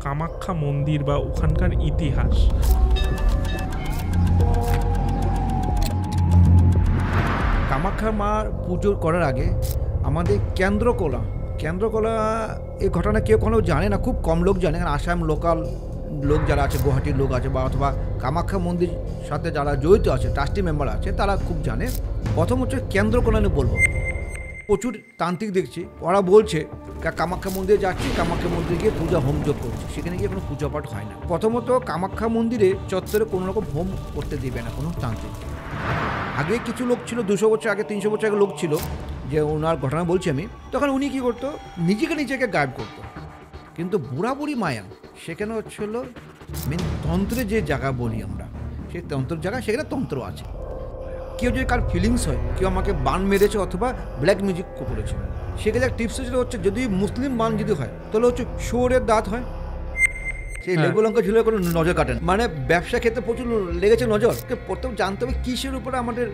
কামাখ্যা মন্দির বা ওখানকার ইতিহাস। কামাখ্যা মার পুজো করার আগে আমাদের কেন্দ্রকোলা এই ঘটনা কেউ কোনো জানে না, খুব কম লোক জানে। আসাম লোকাল লোক যারা আছে, গুয়াহাটির লোক আছে, বা অথবা কামাখ্যা মন্দির সাথে যারা জড়িত আছে, ট্রাস্টি মেম্বার আছে, তারা খুব জানে। প্রথম হচ্ছে কেন্দ্রকোলা নিয়ে বলবো। প্রচুর তান্ত্রিক দেখছি, ওরা বলছে কামাখ্যা মন্দিরে যাচ্ছি, কামাখ্যা মন্দিরে গিয়ে পূজা হোমযোগ করছি, সেখানে গিয়ে কোনো পূজা পাঠ হয় না। প্রথমত কামাখ্যা মন্দিরে চত্বরে কোনো রকম হোম করতে দেবে না কোনো তান্ত্রিক। আগে কিছু লোক ছিল, 200 বছর আগে, 300 বছর আগে লোক ছিল, যে ওনার ঘটনা বলছি আমি, তখন উনি কী করতো, নিজেকে গায়েব করতো। কিন্তু বুড়া বুড়ি মায়া সেখানে হচ্ছিল মেন তন্ত্রের যে জায়গা বলি আমরা, সেই তন্ত্রের জায়গা, সেখানে তন্ত্র আছে। কেউ যদি কার ফিলিংস হয়, কেউ আমাকে বান মেরেছে অথবা ব্ল্যাক মিউজিক করেছে, সেখানে এক টিপস হচ্ছে যদি মুসলিম বান যদি হয় তাহলে হচ্ছে শুয়োরের দাঁত হয়, সেই লেবু লঙ্কা ঝুলে কোনো নজর কাটেন। মানে ব্যবসা ক্ষেত্রে প্রচুর লেগেছে নজর। প্রথম জানতে হবে কিসের উপরে আমাদের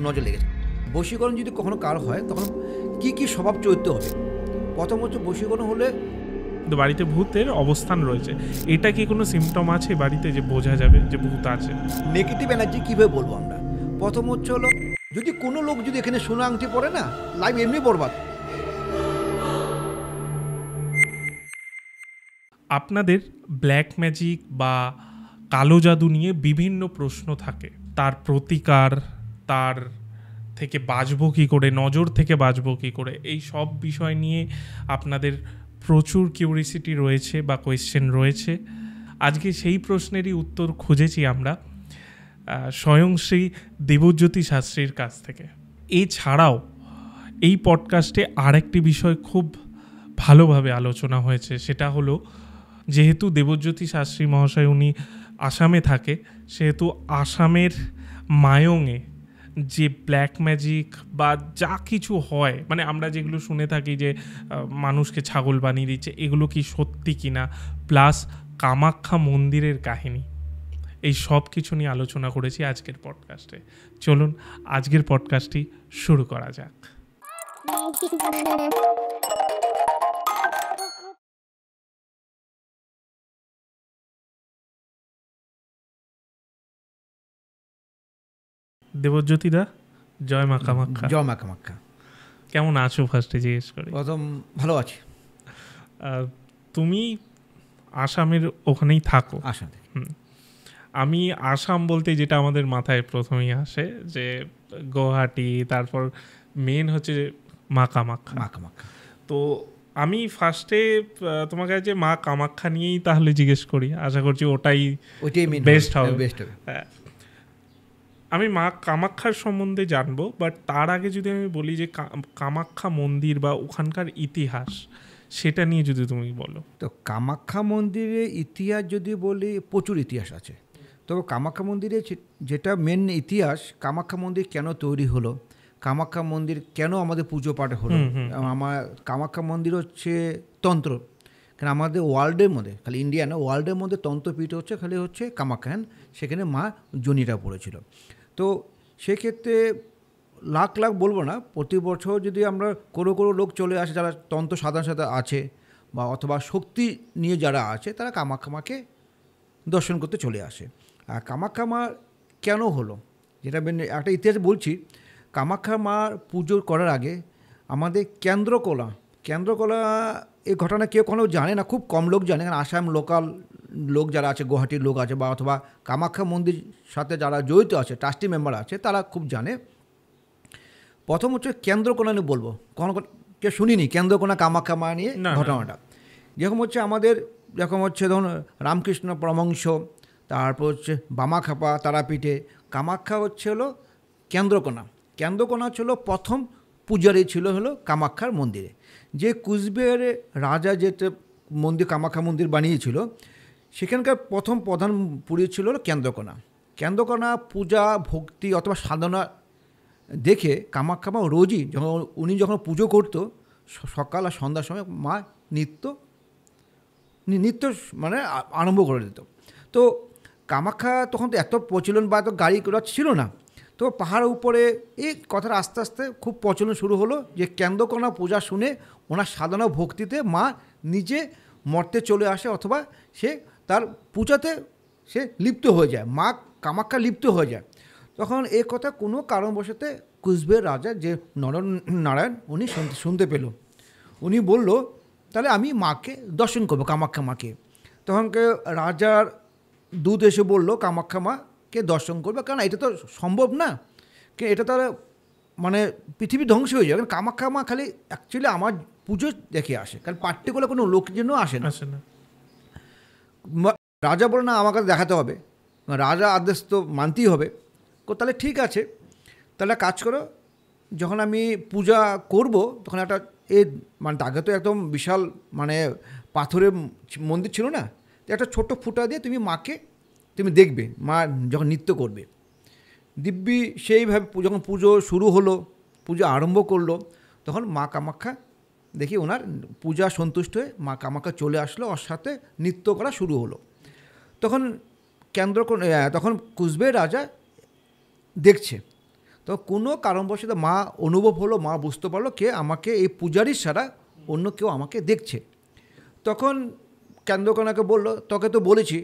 নজর লেগেছে। বশীকরণ যদি কখনো কার হয় তখন কি স্বভাব চরিত্র হবে। প্রথম হচ্ছে বশীকরণ হলে বাড়িতে ভূতের অবস্থান রয়েছে, এটা কি কোনো সিমটম আছে বাড়িতে যে বোঝা যাবে যে ভূত আছে? নেগেটিভ এনার্জি কীভাবে বলবো আমরা? প্রথম হচ্ছে হলো যদি কোনো লোক যদি এখানে সোনা আংটি পরে না, লাইফ এমনি বরবাদ। আপনাদের ব্ল্যাক ম্যাজিক বা কালো জাদু নিয়ে বিভিন্ন প্রশ্ন থাকে, তার প্রতিকার, তার থেকে বাঁচবো কী করে, নজর থেকে বাঁচবো কী করে, এই সব বিষয় নিয়ে আপনাদের প্রচুর কিউরিসিটি রয়েছে বা কোয়েশ্চেন রয়েছে। আজকে সেই প্রশ্নেরই উত্তর খুঁজেছি আমরা স্বয়ং শ্রী দেবজ্যোতি শাস্ত্রীর কাছ থেকে। এছাড়াও এই পডকাস্টে আরেকটি বিষয় খুব ভালোভাবে আলোচনা হয়েছে, সেটা হলো যেহেতু দেবজ্যোতি শাস্ত্রী মহাশয় উনি আসামে থাকে, সেহেতু আসামের মায়ংয়ে যে ব্ল্যাক ম্যাজিক বা যা কিছু হয়, মানে আমরা যেগুলো শুনে থাকি যে মানুষকে ছাগল বানিয়ে দিচ্ছে, এগুলো কি সত্যি কিনা, প্লাস কামাখ্যা মন্দিরের কাহিনী, এই সব কিছু নিয়ে আলোচনা করেছি আজকের পডকাস্টে। চলুন আজকের পডকাস্টটি শুরু করা যাক। দেবজ্যোতি দা, জয় মা কামাখ্যা। জয় মা কামাখ্যা। কেমন আছো ফার্স্টে জিজ্ঞেস করি? প্রথম ভালো আছি। তুমি আসামের ওখানেই থাকো? আসাম। আমি আসাম বলতে যেটা আমাদের মাথায় প্রথমেই আসে যে গুয়াহাটি, তারপর মেন হচ্ছে মা কামাখ্যা। তো আমি ফার্স্টে তোমার কাছে মা কামাখ্যা নিয়েই তাহলে জিজ্ঞেস করি, আশা করছি ওটাই বেস্ট হবে। হ্যাঁ, আমি মা কামাখ্যার সম্বন্ধে জানবো, বাট তার আগে যদি আমি বলি যে কামাখ্যা মন্দির বা ওখানকার ইতিহাস, সেটা নিয়ে যদি তুমি বলো। তো কামাখ্যা মন্দিরের ইতিহাস যদি বলি, প্রচুর ইতিহাস আছে। তবে কামাখ্যা মন্দিরে যেটা মেন ইতিহাস, কামাখ্যা মন্দির কেন তৈরি হলো, কামাখ্যা মন্দির কেন আমাদের পুজো পাঠ হলো। আমার কামাখ্যা মন্দির হচ্ছে তন্ত্র, কারণ আমাদের ওয়ার্ল্ডের মধ্যে, খালি ইন্ডিয়া না, ওয়ার্ল্ডের মধ্যে তন্ত্রপীঠ হচ্ছে কামাখ্যা, সেখানে মা জনিটা পড়েছিল। তো সেক্ষেত্রে লাখ বলবো না, প্রতি বছর যদি আমরা কোনো লোক চলে আসে যারা তন্ত্র সাধনার সাথে আছে বা অথবা শক্তি নিয়ে যারা আছে, তারা কামাখ্যা মাকে দর্শন করতে চলে আসে। আর কামাখ্যা মা কেন হলো, যেটা একটা ইতিহাস বলছি। কামাখ্যা মার পুজো করার আগে আমাদের কেন্দ্রকোলা এই ঘটনা কেউ কোনো জানে না, খুব কম লোক জানে। কারণ আসাম লোকাল লোক যারা আছে, গুয়াহাটির লোক আছে, বা অথবা কামাখ্যা মন্দির সাথে যারা জড়িত আছে, ট্রাস্টি মেম্বার আছে, তারা খুব জানে। প্রথম হচ্ছে কেন্দ্রকোনা নিয়ে বলবো, কোনো কেউ শুনিনি কেন্দ্রকোনা কামাখ্যা মা নিয়ে ঘটনাটা। যেরকম হচ্ছে ধরুন রামকৃষ্ণ পরমহংস, তারপর হচ্ছে বামাখ্যাপা তারাপীঠে, কামাখ্যা হলো কেন্দ্রকোনা ছিল প্রথম পূজারি ছিল কামাখ্যার মন্দিরে। যে কুচবিহারের রাজা যেটা কামাখ্যা মন্দির বানিয়েছিল, সেখানকার প্রথম প্রধান পুরী ছিল কেন্দ্রকোনা পূজা ভক্তি অথবা সাধনা দেখে কামাখ্যা মা রোজই উনি যখন পুজো করতো, সকাল আর সন্ধ্যার সময় মা নৃত্য মানে আরম্ভ করে দিত। তো কামাখ্যা তখন তো এত প্রচলন বা এত গাড়ি ঘোড়া ছিল না, তো পাহাড়ের উপরে এই কথাটা আস্তে আস্তে খুব প্রচলন শুরু হলো যে কেন্দ্রকোনা পূজা শুনে ওনার সাধনা ভক্তিতে মা নিজে মর্তে চলে আসে, অথবা সে তার পূজাতে সে লিপ্ত হয়ে যায়, মা কামাখ্যা লিপ্ত হয়ে যায়। তখন এই কথা কোনো কারণবশতে কুচবিহার রাজা যে নরনারায়ণ উনি শুনতে পেল। উনি বলল তাহলে আমি মাকে দর্শন করবো, কামাখ্যা মাকে। তখনকে রাজার দূত এসে বললো কামাখ্যা মাকে দর্শন করবে, কারণ এটা তো সম্ভব না, এটা তার মানে পৃথিবী ধ্বংস হয়ে যায়। কারণ কামাখ্যা মা খালি অ্যাকচুয়ালি আমার পুজো দেখে আসে, কারণ পার্টিকুলার কোনো লোকের জন্য আসে না। রাজা বলে না, আমাকে দেখাতে হবে, রাজা আদেশ তো মানতেই হবে। তাহলে ঠিক আছে, তাহলে কাজ করো, যখন আমি পূজা করব তখন একটা মানে আগে তো একদম বিশাল মানে পাথরের মন্দির ছিল না, একটা ছোট্ট ফুটা দিয়ে তুমি মাকে তুমি দেখবে, মা যখন নৃত্য করবে। দিব্যি সেইভাবে যখন পুজো শুরু হলো, পূজা আরম্ভ করলো, তখন মা কামাখ্যা দেখি ওনার পূজা সন্তুষ্ট হয়ে মা কামাখ্যা চলে আসলো, ওর সাথে নৃত্য করা শুরু হলো। তখন তখন কুচবিহার রাজা দেখছে, তো কোনো কারণবশত মা অনুভব হলো, মা বুঝতে পারলো কে আমাকে এই পূজারই ছাড়া অন্য কেউ আমাকে দেখছে। তখন কেন্দ্রকোনাকে বলল, তোকে তো বলেছি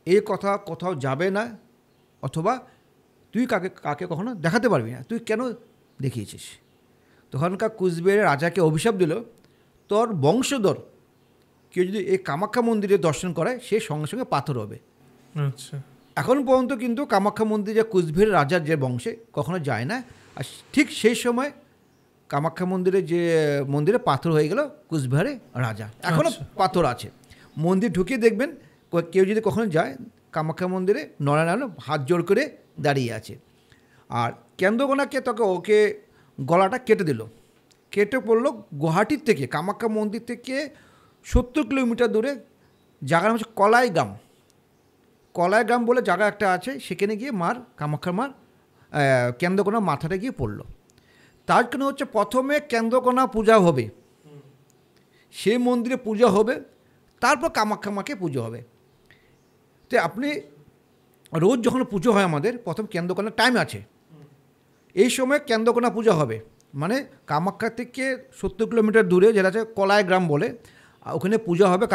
এই কথা কোথাও যাবে না, অথবা তুই কাকে কখনো দেখাতে পারবি না, তুই কেন দেখিয়েছিস? তখনকার কুচবিহারের রাজাকে অভিশাপ দিল, তোর বংশধর কেউ যদি এই কামাখ্যা মন্দিরে দর্শন করায় সে সঙ্গে সঙ্গে পাথর হবে। আচ্ছা, এখন পর্যন্ত কিন্তু কামাখ্যা মন্দিরে কুচবিহার রাজার যে বংশে কখনো যায় না। আর ঠিক সেই সময় কামাখ্যা মন্দিরে পাথর হয়ে গেল কুচবিহারে রাজা, এখনও পাথর আছে। মন্দির ঢুকিয়ে দেখবেন, কেউ যদি কখনো যায় কামাখ্যা মন্দিরে নরনারায়ণ হাত জোর করে দাঁড়িয়ে আছে। আর কেন্দ্রকোনাকে ওকে গলাটা কেটে দিল, কেটে পড়লো গুয়াহাটির থেকে, কামাখ্যা মন্দির থেকে 70 কিলোমিটার দূরে জায়গার নাম হচ্ছে কলাইগ্রাম বলে জায়গা একটা আছে, সেখানে গিয়ে কামাখ্যা মার কেন্দ্রকোনা মাথাটা গিয়ে পড়লো। তার জন্য হচ্ছে প্রথমে কেন্দ্রকোনা পূজা হবে, সেই মন্দিরে পূজা হবে, তারপর কামাখ্যা মাকে পুজো হবে। তো আপনি রোজ যখন পুজো হয় আমাদের, প্রথম কেন্দ্রকোনার টাইম আছে, এই সময় কেন্দ্রকোনা পূজা হবে, মানে কামাখ্যা থেকে 70 কিলোমিটার দূরে যেটা আছে কলাইগ্রাম বলে, ওখানে পূজা হবে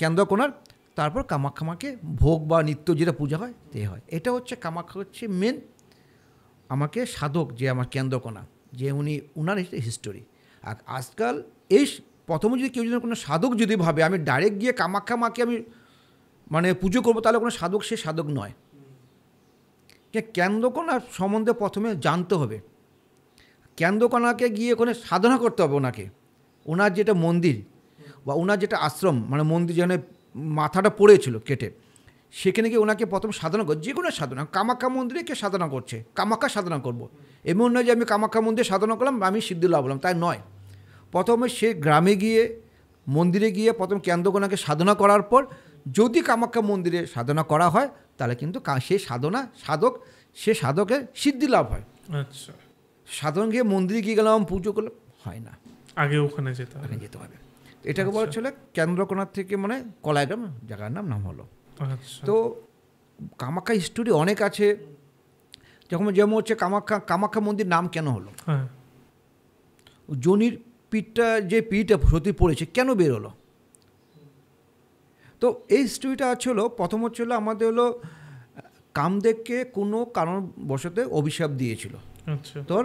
কেন্দ্রকোনার। তারপর কামাখ্যা মাকে ভোগ বা নিত্য যেটা পূজা হয় হয়। এটা হচ্ছে কামাখ্যা হচ্ছে মেন আমাকে সাধক, যে আমার কেন্দ্রকোনা, যে উনার হিস্টোরি। আর আজকাল এই প্রথমে যদি কেউ যদি কোনো সাধক যদি ভাবে আমি ডাইরেক্ট গিয়ে কামাখ্যা মাকে আমি মানে পুজো করবো, তাহলে কোনো সাধক সে সাধক নয়। কেন্দ্রকোনা সম্বন্ধে প্রথমে জানতে হবে, কেন্দ্রকোনাকে গিয়ে ওখানে সাধনা করতে হবে ওনাকে, ওনার যেটা মন্দির বা ওনার যেটা আশ্রম, মানে মন্দির যেখানে মাথাটা পড়েছিল কেটে, সেখানে গিয়ে ওনাকে প্রথম সাধনা কর, যে কোনো সাধনা। কামাখ্যা মন্দিরে কে সাধনা করছে, কামাখ্যা সাধনা করবো, এমন নয় যে আমি কামাখ্যা মন্দিরে সাধনা করলাম আমি সিদ্ধি লাভ হলাম, তাই নয়। প্রথমে সে গ্রামে গিয়ে মন্দিরে গিয়ে প্রথম কেন্দ্রকোনাকে সাধনা করার পর যদি কামাখ্যা মন্দিরে সাধনা করা হয়, তাহলে কিন্তু সে সাধকের সিদ্ধি লাভ হয়। আচ্ছা, সাধন গিয়ে মন্দিরে গিয়ে গেলাম পুজো করলাম হয় না, আগে ওখানে যেতে হবে। এটাকে বলা ছিল কেন্দ্রকোনার থেকে মানে কলাইগ্রাম জায়গার নাম হলো। তো কামাখ্যা হিস্টোরি অনেক আছে, যেমন হচ্ছে কামাখ্যা মন্দির নাম কেন হলো, জনির পিঠটা যে পিঠটা সতী পড়েছে কেন বের হলো। তো এই হিস্টোরিটা হলো প্রথম হচ্ছিল আমাদের হলো কামদেবকে কোনো কারণবশতে অভিশাপ দিয়েছিল। তোর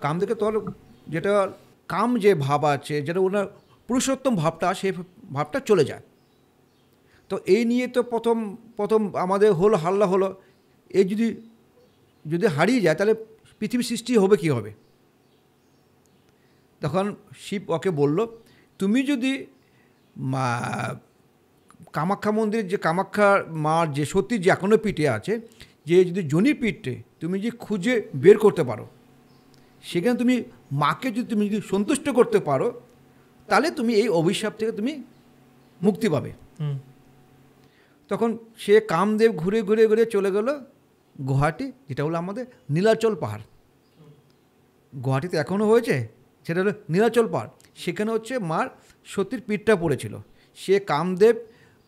কামদেবকে তোর যেটা কাম যে ভাব আছে, যেটা ওনার পুরুষোত্তম ভাবটা, সেই ভাবটা চলে যায়। তো এই নিয়ে তো প্রথম আমাদের হাল্লা হলো, এই যদি হারিয়ে যায় তাহলে পৃথিবীর সৃষ্টি হবে কি হবে। তখন শিব ওকে বলল, তুমি যদি কামাখ্যা মন্দিরের যে কামাখ্যা মার যে সত্যি যে এখনও পিঠে আছে, যে যদি জনির পিঠে তুমি যদি খুঁজে বের করতে পারো, সেখানে তুমি মাকে তুমি যদি সন্তুষ্ট করতে পারো, তাহলে তুমি এই অভিশাপ থেকে তুমি মুক্তি পাবে। তখন সে কামদেব ঘুরে ঘুরে ঘুরে চলে গেল গুয়াহাটি, যেটা হলো আমাদের নীলাচল পাহাড়। গুয়াহাটিতে এখনও হয়েছে, সেটা হলো নীলাচল পাহাড়। সেখানে হচ্ছে মার সতীর পিঠটা পড়েছিল। সে কামদেব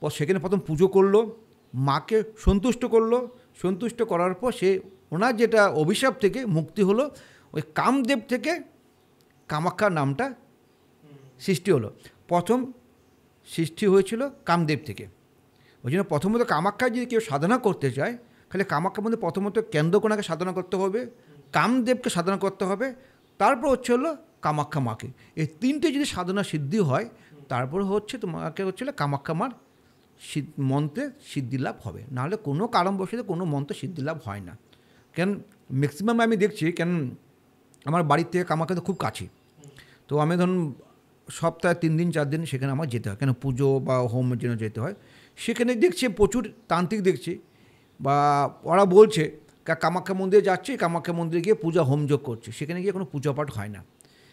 সেখানে প্রথম পুজো করলো, মাকে সন্তুষ্ট করার পর সে ওনার যেটা অভিশাপ থেকে মুক্তি হলো, ওই কামদেব থেকে কামাখ্যা নামটা সৃষ্টি হলো। প্রথম সৃষ্টি হয়েছিল কামদেব থেকে। ওই জন্য প্রথমত কামাখ্যায় যদি কেউ সাধনা করতে চায়, খালি কামাখ্যার মধ্যে প্রথমত কেন্দ্রকোনাকে সাধনা করতে হবে, কামদেবকে সাধনা করতে হবে, তারপর হচ্ছে হলো কামাখ্যা মাকে। এই তিনটে যদি সাধনা সিদ্ধি হয়, তারপর হচ্ছে তোমাকে হচ্ছে কামাখ্যা মার মন্ত্রে সিদ্ধি লাভ হবে। নাহলে কোনো কারণবশত কোনো মন্ত্রে সিদ্ধি লাভ হয় না। কেন ম্যাক্সিমাম আমি দেখছি, কেন আমার বাড়ির থেকে কামাখ্যা খুব কাছে, তো আমি ধরুন সপ্তাহে 3 দিন 4 দিন সেখানে আমার যেতে হয়, কেন পুজো বা হোমের জন্য যেতে হয়। সেখানে দেখছি প্রচুর তান্ত্রিক দেখছি, বা ওরা বলছে কামাখ্যা মন্দিরে যাচ্ছি, কামাখ্যা মন্দিরে গিয়ে পূজা হোমযোগ করছে, সেখানে গিয়ে কোনো পূজা পাঠ হয় না।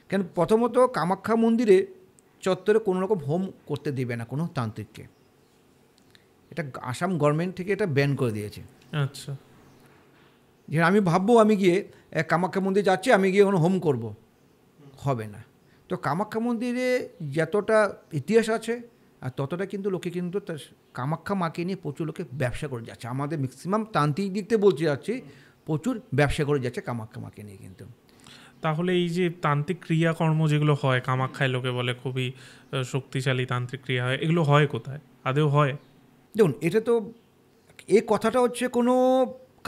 কেন প্রথমত কামাখ্যা মন্দিরে চত্বরে কোনো রকম হোম করতে দেবে না কোনো তান্ত্রিককে। এটা আসাম গভর্নমেন্ট থেকে এটা ব্যান করে দিয়েছে। আচ্ছা, যে আমি ভাববো আমি গিয়ে কামাখ্যা মন্দিরে যাচ্ছি, আমি গিয়ে কোনো হোম করব, হবে না। তো কামাখ্যা মন্দিরে যতটা ইতিহাস আছে আর ততটা কিন্তু লোকে কিন্তু কামাখ্যা মাকে নিয়ে প্রচুর লোকে ব্যবসা করে যাচ্ছে। আমাদের ম্যাক্সিমাম তান্ত্রিক দিক থেকে বলতে যাচ্ছি, প্রচুর ব্যবসা করে যাচ্ছে কামাখ্যা মাকে নিয়ে। কিন্তু তাহলে এই যে তান্ত্রিক ক্রিয়াকর্ম যেগুলো হয় কামাখ্যায়, লোকে বলে খুবই শক্তিশালী তান্ত্রিক ক্রিয়া হয়, এগুলো হয় কোথায়, আদেও হয়? দেখুন, এটা তো এই কথাটা হচ্ছে কোনো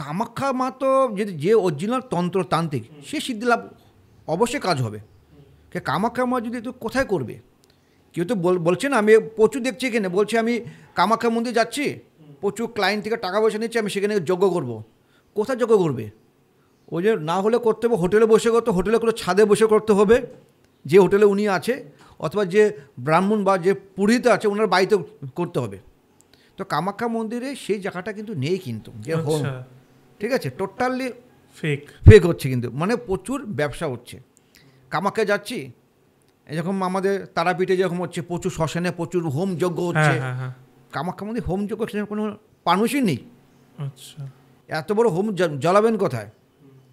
কামাখ্যা মা তো যদি যে অরিজিনাল তন্ত্রতান্ত্রিক, সে সিদ্ধিলাভ অবশ্যই কাজ হবে। কামাখ্যা মা যদি তো কোথায় করবে? কেউ তো বলছে না, আমি প্রচুর দেখছি এখানে বলছে আমি কামাখ্যা মন্দির যাচ্ছি, প্রচুর ক্লায়েন্ট থেকে টাকা পয়সা নিচ্ছে, আমি সেখানে যজ্ঞ করব। কোথায় যজ্ঞ করবে? ওই যে না হলে করতে হবে হোটেলে বসে করতে, হোটেলে কোনো ছাদে বসে করতে হবে যে হোটেলে উনি আছে, অথবা যে ব্রাহ্মণ বা যে পুরোহিত আছে ওনার বাড়িতে করতে হবে। তো কামাখ্যা মন্দিরে সেই জায়গাটা কিন্তু নেই, কিন্তু যে হোম, ঠিক আছে, টোটালি ফেক হচ্ছে, কিন্তু মানে প্রচুর ব্যবসা হচ্ছে। কামাখ্যা যাচ্ছি, এরকম আমাদের তারাপীঠে যেরকম হচ্ছে প্রচুর শ্মশানে প্রচুর হোম যজ্ঞ হচ্ছে, কামাখ্যা মন্দির হোম যজ্ঞ কোনো পারমিশন নেই। আচ্ছা, এত বড় হোম জ্বলাবেন কোথায়?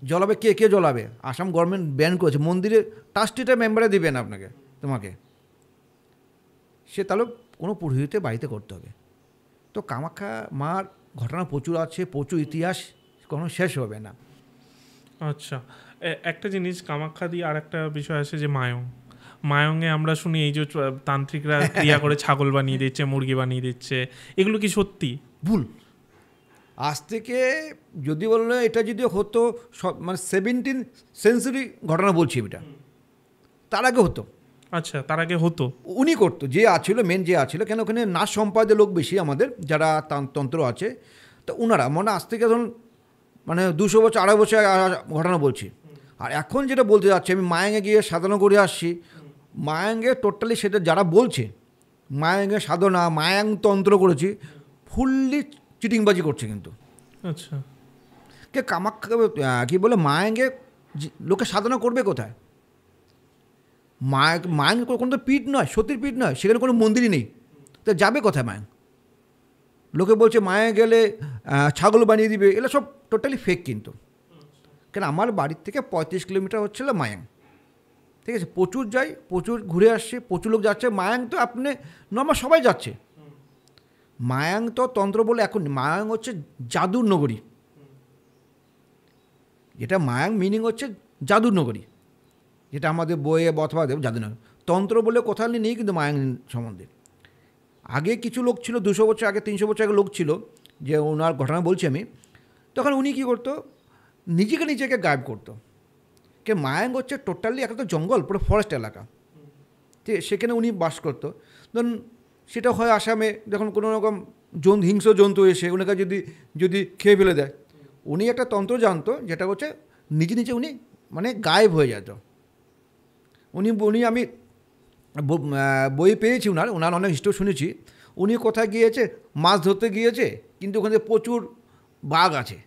জ্বলাবে কে জ্বলাবে? আসাম গভর্নমেন্ট ব্যান করেছে। মন্দিরে ট্রাস্টিটা মেম্বারে দেবেন আপনাকে, তোমাকে, সে তাহলে কোনো পুরোহিতে বাড়িতে করতে হবে। তো কামাখ্যা মার ঘটনা প্রচুর আছে, প্রচুর ইতিহাস, কোনো শেষ হবে না। আচ্ছা, একটা জিনিস কামাখ্যা দিয়ে আর একটা বিষয় আছে যে মায়ঙে আমরা শুনি এই যে তান্ত্রিকরা ক্রিয়া করে ছাগল বানিয়ে দিচ্ছে, মুরগি বানিয়ে দিচ্ছে, এগুলো কি সত্যি? ভুল। আজ থেকে যদি বললো এটা যদি হতো মানে 17th সেঞ্চুরি ঘটনা বলছি এটা, তার আগে হতো। আচ্ছা, তার আগে হতো, উনি করতো, যে আছিল মেন যে আছিল, কেন ওখানে নাচ সম্প্রদায়ের লোক বেশি আমাদের যারা তন্ত্র আছে, তো ওনারা মানে আজ থেকে ধরুন মানে 200 বছর 250 বছর ঘটনা বলছি। আর এখন যেটা বলতে যাচ্ছি, আমি মায়াঙ্গে গিয়ে সাধনা করে আসছি, মায়াঙ্গে টোটালি সেটা যারা বলছে মায়াঙ্গে সাধনা মায়াং তন্ত্র করেছি, ফুললি চিটিংবাজি করছে কিন্তু। আচ্ছা, কে কামাখ্যা কী বলে মায়াঙ্গে লোকে সাধনা করবে কোথায়? মায়াং কোনো তো পীঠ নয়, সতীর পীঠ নয়, সেখানে কোনো মন্দিরই নেই, তো যাবে কোথায় মায়াং? লোকে বলছে মায়া গেলে ছাগল বানিয়ে দিবে, এগুলো সব টোটালি ফেক কিন্তু। কেন আমার বাড়ির থেকে 35 কিলোমিটার হচ্ছিল মায়াং, ঠিক আছে, প্রচুর যাই, প্রচুর ঘুরে আসছে, প্রচুর লোক যাচ্ছে মায়াং। তো আপনি নর্মাল সবাই যাচ্ছে মায়াং। তো তন্ত্র বলে এখন মায়াং হচ্ছে জাদুর নগরী, যেটা মায়াং মিনিং হচ্ছে জাদুর নগরী, যেটা আমাদের বইয়ে অথবা জাদু নগরী। তন্ত্র বলে কোথাও নেই কিন্তু মায়াং সম্বন্ধে। আগে কিছু লোক ছিল, 200 বছর আগে 300 বছর আগে লোক ছিল, যে ওনার ঘটনা বলছি আমি, তখন উনি কী করতো, নিজেকে গায়েব করতো। কে মায়াং হচ্ছে টোটালি একটা তো জঙ্গল, পুরো ফরেস্ট এলাকা, ঠিক, সেখানে উনি বাস করতো। ধরুন সেটা হয় আসামে যখন কোনো রকম হিংস্র জন্তু এসে ওনাকে যদি খেয়ে ফেলে দেয়, উনি একটা তন্ত্র জানতো, যেটা হচ্ছে নিজে উনি মানে গায়েব হয়ে যেত। উনি আমি বই পেয়েছি, ওনার অনেক হিস্ট্রি শুনেছি। উনি কোথায় গিয়েছে, মাছ ধরতে গিয়েছে, কিন্তু ওখানে প্রচুর বাঘ আছে,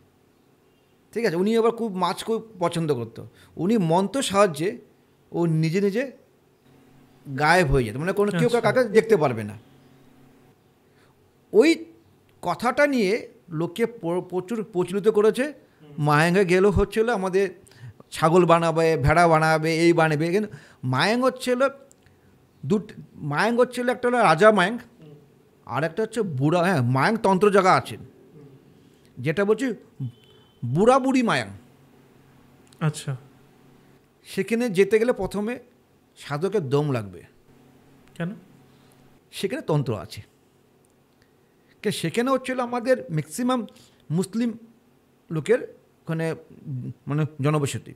ঠিক আছে, উনি আবার মাছ খুব পছন্দ করতো। উনি মন্ত্র সাহায্যে ও নিজে গায়েব হয়ে যেত, মানে কোনো কেউ কাকে দেখতে পারবে না। ওই কথাটা নিয়ে লোককে প্রচুর প্রচলিত করেছে। মায়াঙ্গে গেলেও হচ্ছিল আমাদের ছাগল বানাবে, ভেড়া বানাবে, এই বানাবে। কিন্তু মায়াং হচ্ছিল মায়াং হচ্ছিল একটা হলো রাজা মায়াং, আর একটা হচ্ছে বুড়া, মায়াং তন্ত্র জায়গা আছে, যেটা বলছি বুড়া বুড়ি মায়াং। আচ্ছা, সেখানে যেতে গেলে প্রথমে সাধকের দম লাগবে। কেন? সেখানে তন্ত্র আছে। সেখানে হচ্ছিল আমাদের ম্যাক্সিমাম মুসলিম লোকের ওখানে মানে জনবসতি,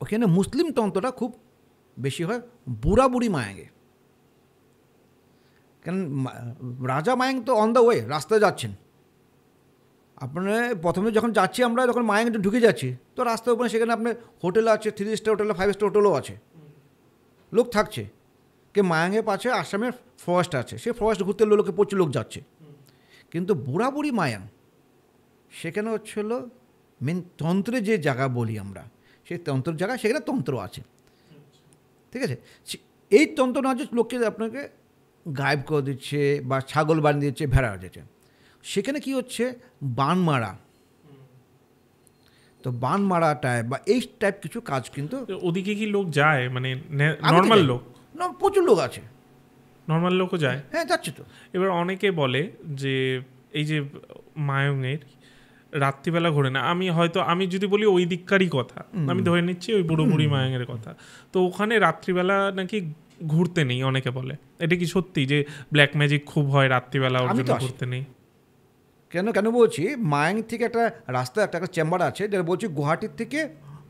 ওখানে মুসলিম তন্ত্রটা খুব বেশি হয় বুড়া বুড়ি মায়াঙ্গে। কারণ রাজা মায়াং তো অন দ্য ওয়ে, রাস্তায় যাচ্ছেন। আপনার প্রথমে যখন যাচ্ছি আমরা, যখন মায়াঙ্গে ঢুকে যাচ্ছি, তো রাস্তার উপরে সেখানে আপনার হোটেল আছে, 3 স্টার হোটেল, 5 স্টার হোটেলও আছে, লোক থাকছে। কে মায়াঙ্গের পাশে আসামের ফরেস্ট আছে, সেই ফরেস্ট ঘুরতে লোকে প্রচুর লোক যাচ্ছে। কিন্তু বুড়া বুড়ি মায়াং সেখানে হচ্ছিল মেন তন্ত্রের যে জায়গা বলি আমরা, সেই তন্ত্রের জায়গা, সেখানে তন্ত্র আছে। ঠিক আছে, এই তন্ত্র না যে লোককে আপনাকে গায়েব করে দিচ্ছে বা ছাগল বানিয়ে দিচ্ছে, ভেড়া দিচ্ছে, সেখানে কি হচ্ছে বান মারা, তো বান মারাটায় বা এই টাইপ কিছু কাজ কিন্তু ওদিকে কি লোক যায়, মানে নর্মাল লোক? না, প্রচুর লোক আছে, নর্মাল লোকও যায়। হ্যাঁ যাচ্ছে তো। এবার অনেকে বলে যে এই যে মায়ঙের রাত্রিবেলা ঘোরে না, আমি যদি বলি ওই দিককারই কথা, আমি ধরে নিচ্ছি ওই বুড়ো বুড়ি মায়ঙের কথা, তো ওখানে রাত্রিবেলা নাকি ঘুরতে নেই, অনেকে বলে। এটা কি সত্যি যে ব্ল্যাক ম্যাজিক খুব হয় রাত্রিবেলা, ওর জন্য ঘুরতে নেই? কেন বলছি, মায়াং থেকে একটা রাস্তা, একটা চেম্বার আছে, যেটা বলছি গুয়াহাটির থেকে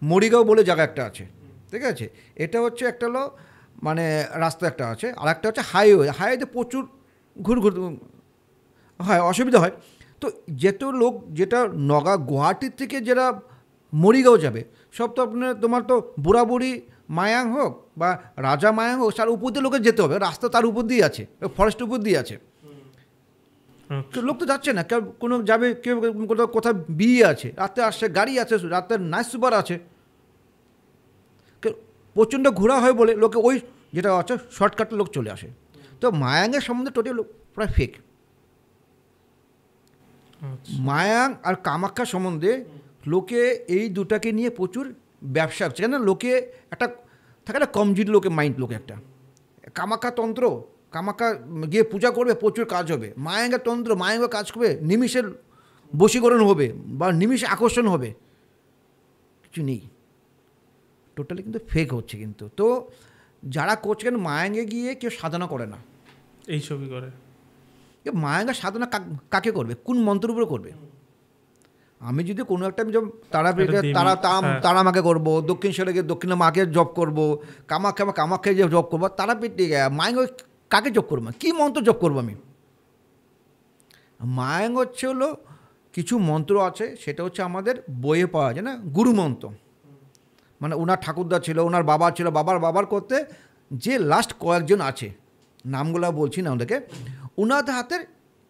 মরিগাঁও বলে জায়গা একটা আছে। ঠিক আছে, এটা হচ্ছে একটা হলো মানে রাস্তা একটা আছে, আর একটা হচ্ছে হাইওয়েতে প্রচুর ঘুর হয়, অসুবিধা হয়। তো লোক যেটা গুয়াহাটির থেকে যারা মরিগাঁও যাবে, সব তো তোমার তো বুড়া বুড়ি মায়াং হোক বা রাজা মায়াং হোক, তার উপর দিয়ে লোকের যেতে হবে, রাস্তা তার উপর দিয়ে আছে, ফরেস্টের উপর দিয়ে আছে। লোক তো যাচ্ছে না, কেউ কোনো যাবে, কেউ কোথাও বিয়ে আছে, রাতে আসছে, গাড়ি আছে, রাতের নাইট সুপার আছে, প্রচণ্ড ঘোরা হয় বলে লোকে ওই যেটা আছে শর্টকাটে লোক চলে আসে। তো মায়াংয়ের সম্বন্ধে টোটাল প্রায় ফেক। মায়াং আর কামাখ্যা সম্বন্ধে লোকে এই দুটাকে নিয়ে প্রচুর ব্যবসা হচ্ছে, কেন লোকে একটা থাকে না কমজোরি লোকে মাইন্ড, লোকে একটা কামাখ্যা তন্ত্র, কামাখ্যা গিয়ে পূজা করবে, প্রচুর কাজ হবে। মায়াঙ্গের তন্ত্র, মায়াঙ্গ কাজ করবে, নিমিষের বশীকরণ হবে বা নিমিষে আকর্ষণ হবে, কিছু নেই, টোটালি কিন্তু ফেক হচ্ছে। কিন্তু তো যারা করছেন মায়াঙ্গে গিয়ে কেউ সাধনা করে না, এই ছবি করে। মায়াঙ্গের সাধনা কাকে করবে, কোন মন্ত্রের উপরে করবে? আমি যদি কোনো একটা তারাপীঠে তারা মাকে করবো, দক্ষিণেশ্বরে গিয়ে দক্ষিণা মাকে জপ করবো, কামাখ্যা যে জপ করবো, তারাপীঠে মায়াঙ্গ কাকে জপ করবো, কী মন্ত্র জপ করবো আমি? মায়াঙ্গ হচ্ছে হলো কিছু মন্ত্র আছে, সেটা হচ্ছে আমাদের বইয়ে পাওয়া যায় না, গুরু মন্ত্র। মানে ওনার ঠাকুরদা ছিল, ওনার বাবা ছিল, বাবার করতে যে লাস্ট কয়েকজন আছে, নামগুলো বলছি না ওদেরকে, ওনাদের হাতের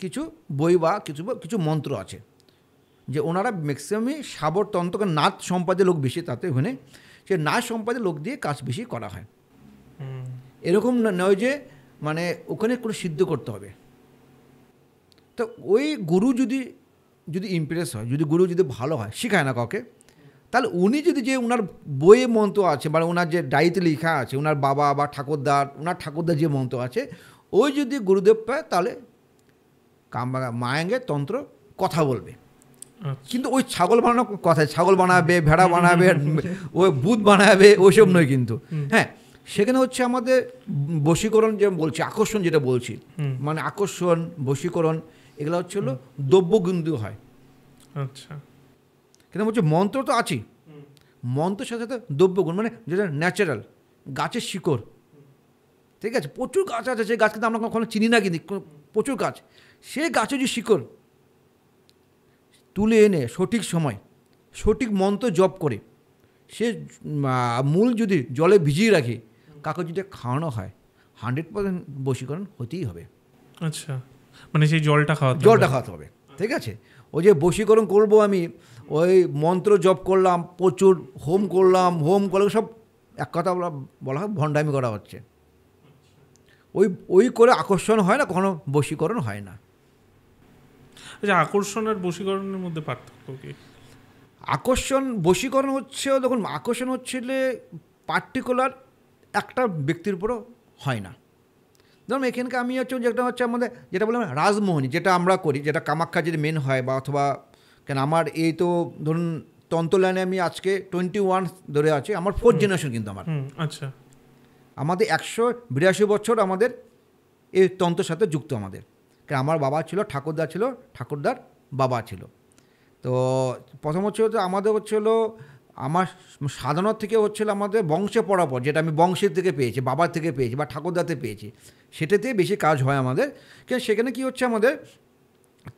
কিছু বই বা কিছু মন্ত্র আছে, যে ওনারা ম্যাক্সিমামই সাবর তন্ত্রকে নাচ সম্পাদে লোক বেশি, তাতে ওখানে সে নাচ সম্পাদে লোক দিয়ে কাজ বেশি করা হয়। এরকম নয় যে মানে ওখানে কোনো সিদ্ধ করতে হবে। তো ওই গুরু যদি ইমপ্রেস হয়, গুরু যদি ভালো হয়, শেখায় না কাউকে, তাহলে উনি যদি যে ওনার বইয়ে মন্ত্র আছে বা ওনার যে ডায়েরিতে লেখা আছে, ওনার বাবা বা ঠাকুরদার যে মন্ত্র আছে, ওই যদি গুরুদেব পায়, তাহলে মায়াঙ্গের তন্ত্র কথা বলবে। কিন্তু ওই ছাগল বানানোর কথায়, ছাগল বানাবে, ভেড়া বানাবে, ওই ভূত বানাবে, ওইসব নয় কিন্তু। হ্যাঁ, সেখানে হচ্ছে আমাদের বশীকরণ, যে বলছি আকর্ষণ, যেটা বলছি, মানে আকর্ষণ, বশীকরণ, এগুলো হচ্ছে হলো দ্রব্যগুণী হয়। আচ্ছা, কিন্তু বলছি মন্ত্র তো আছেই, মন্ত্রের সাথে সাথে দ্রব্যগুণ, মানে যেটা ন্যাচারাল, গাছের শিকড়। ঠিক আছে, প্রচুর গাছ আছে, সেই গাছ কিন্তু আমরা কখনো চিনি না, কিন্তু প্রচুর গাছ, সেই গাছের যে শিকড় তুলে এনে সঠিক সময় সঠিক মন্ত্র জপ করে সে মূল যদি জলে ভিজিয়ে রাখে, কাকে যদি খাওয়ানো হয়, 100% বশীকরণ হতেই হবে। আচ্ছা, মানে সেই জলটা খাওয়াতে হবে। ঠিক আছে, ওই যে বশীকরণ করবো আমি, ওই মন্ত্র জপ করলাম, প্রচুর হোম করলাম, সব এক কথা বলা হয় ভণ্ডামি করা হচ্ছে। ওই করে আকর্ষণ হয় না, কখনো বশীকরণ হয় না। আচ্ছা, আকর্ষণ আর বশীকরণের মধ্যে পার্থক্য কি? বশীকরণ হচ্ছে, দেখুন, আকর্ষণ হচ্ছিলে পার্টিকুলার একটা ব্যক্তির উপরও হয় না। ধরুন এখানকে আমি হচ্ছে আমাদের যেটা বললাম রাজমোহনী, যেটা আমরা করি, যেটা কামাখ্যা যদি মেন হয়, বা অথবা কেন আমার এই তো ধরুন তন্ত্র লাইনে আমি আজকে 21 ধরে আছে, আমার 4th জেনারেশন কিন্তু আমার। আচ্ছা, আমাদের 182 বছর আমাদের এই তন্ত্রের সাথে যুক্ত আমাদের। কারণ আমার বাবা ছিল, ঠাকুরদা ছিল, ঠাকুরদার বাবা ছিল। তো প্রথম হচ্ছে আমাদের হচ্ছিলো আমার সাধনার থেকে হচ্ছিলো আমাদের বংশে পরাপর, যেটা আমি বংশের থেকে পেয়েছি, বাবার থেকে পেয়েছি বা ঠাকুরদাতে পেয়েছি, সেটাতেই বেশি কাজ হয় আমাদের। কিন্তু সেখানে কি হচ্ছে আমাদের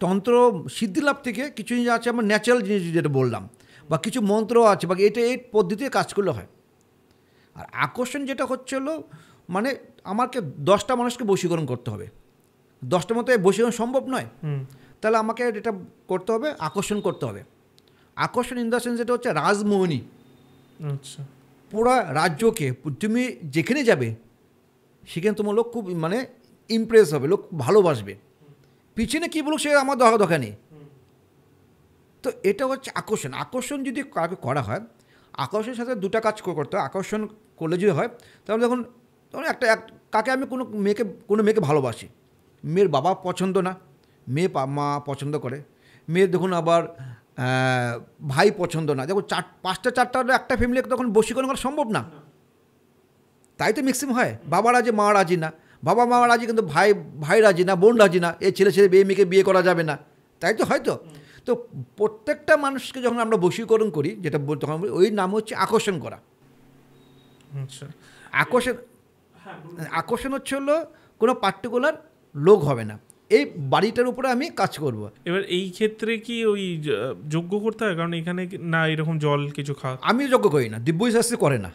তন্ত্র সিদ্ধিলাভ থেকে কিছু জিনিস আছে আমার ন্যাচারাল জিনিস যেটা বললাম, বা কিছু মন্ত্র আছে, বা এটা এই পদ্ধতিতে কাজগুলো হয়। আর আকর্ষণ যেটা হচ্ছে হলো মানে আমাকে 10টা মানুষকে বশীকরণ করতে হবে, 10টার মতো বশীকরণ সম্ভব নয়। তাহলে আমাকে এটা করতে হবে, আকর্ষণ করতে হবে। আকর্ষণ ইন দ্য সেন্স যেটা হচ্ছে রাজমোহিনী, আচ্ছা, পুরো রাজ্যকে তুমি যেখানে যাবে সেখানে তোমার লোক খুব মানে ইমপ্রেস হবে, লোক ভালোবাসবে, পিছনে কী বলুক সে আমার দরকার নেই। তো এটা হচ্ছে আকর্ষণ। আকর্ষণ যদি কাউকে করা হয়, আকর্ষণের সাথে দুটা কাজ করতে হয়। আকর্ষণ করলে যদি হয় তাহলে তখন কাকে আমি কোনো মেয়েকে ভালোবাসি, মেয়ের বাবা পছন্দ না, মেয়ে মা পছন্দ করে, মেয়ের দেখুন আবার ভাই পছন্দ না, দেখুন 4টা একটা ফ্যামিলি তখন বশীকরণ করা সম্ভব না। তাই তো ম্যাক্সিমাম হয়, বাবা রাজি মা রাজি না, বাবা মা রাজি কিন্তু ভাই রাজি না, বোন রাজি না, এই ছেলে মেয়েকে বিয়ে করা যাবে না, তাই তো হয়তো। তো প্রত্যেকটা মানুষকে যখন আমরা বশীকরণ করি, যেটা তখন ওই নাম হচ্ছে আকর্ষণ করা। আচ্ছা, আকর্ষণ হচ্ছে হলো কোনো পার্টিকুলার লোক হবে না, এই বাড়িটার উপরে আমি কাজ করব। এবার এই ক্ষেত্রে কি ওই যজ্ঞ করতে হয়? কারণ এখানে না এরকম জল কিছু খাওয়া, আমি যজ্ঞ করি না, দিব্য শাস্ত্রে করে না,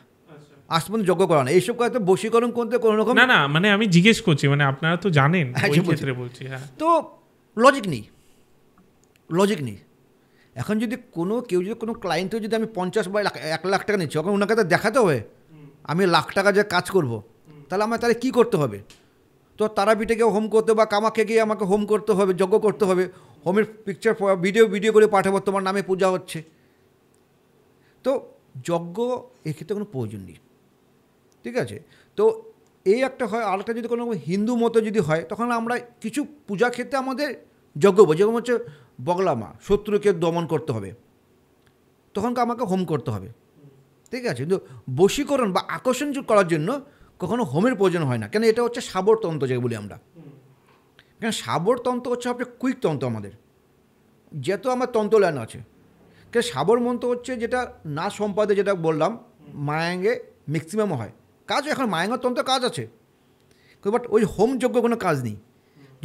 আজ পর্যন্ত যজ্ঞ করা না। এইসব কাজে বশীকরণ করতে কোনো রকম না মানে আমি জিজ্ঞেস করছি, মানে আপনারা তো জানেন ওই ক্ষেত্রে বলছি। হ্যাঁ, তো লজিক নেই। এখন যদি কেউ যদি কোনো ক্লায়েন্টও যদি আমি 50 বা 1 লাখ টাকা নিচ্ছি, ওখানে ওনাকে তো দেখাতে হবে আমি লাখ টাকা যে কাজ করব, তাহলে আমার তাহলে কী করতে হবে? তো তারাপীঠে গিয়ে হোম করতে, বা কামাখ্যা গিয়ে আমাকে হোম করতে হবে, যজ্ঞ করতে হবে, হোমের পিকচার ভিডিও করে পাঠাবো, তোমার নামে পূজা হচ্ছে। তো যজ্ঞ এক্ষেত্রে কোনো প্রয়োজন নেই, ঠিক আছে? তো এই একটা হয়। আরেকটা যদি কোনো হিন্দু মতো যদি হয়, তখন আমরা কিছু পূজা ক্ষেত্রে আমাদের যজ্ঞ যেরকম হচ্ছে বগলা মা, শত্রুকে দমন করতে হবে, তখন আমাকে হোম করতে হবে, ঠিক আছে? কিন্তু বশীকরণ বা আকর্ষণ করার জন্য কখনো হোমের প্রয়োজন হয় না, কেন এটা হচ্ছে শাবর তন্ত্র যেটা বলি আমরা। কেন শাবর তন্ত্র হচ্ছে আপনার কুইক তন্ত্র, আমাদের যেহেতু আমার তন্ত্র লাইন আছে। কেন শাবর মন্ত্র হচ্ছে যেটা না সম্পাদে, যেটা বললাম মায়াঙ্গে ম্যাক্সিমাম হয় কাজ, এখন মায়াঙ্গের তন্ত্র কাজ আছে, বাট ওই হোম যজ্ঞ কোনো কাজ নেই।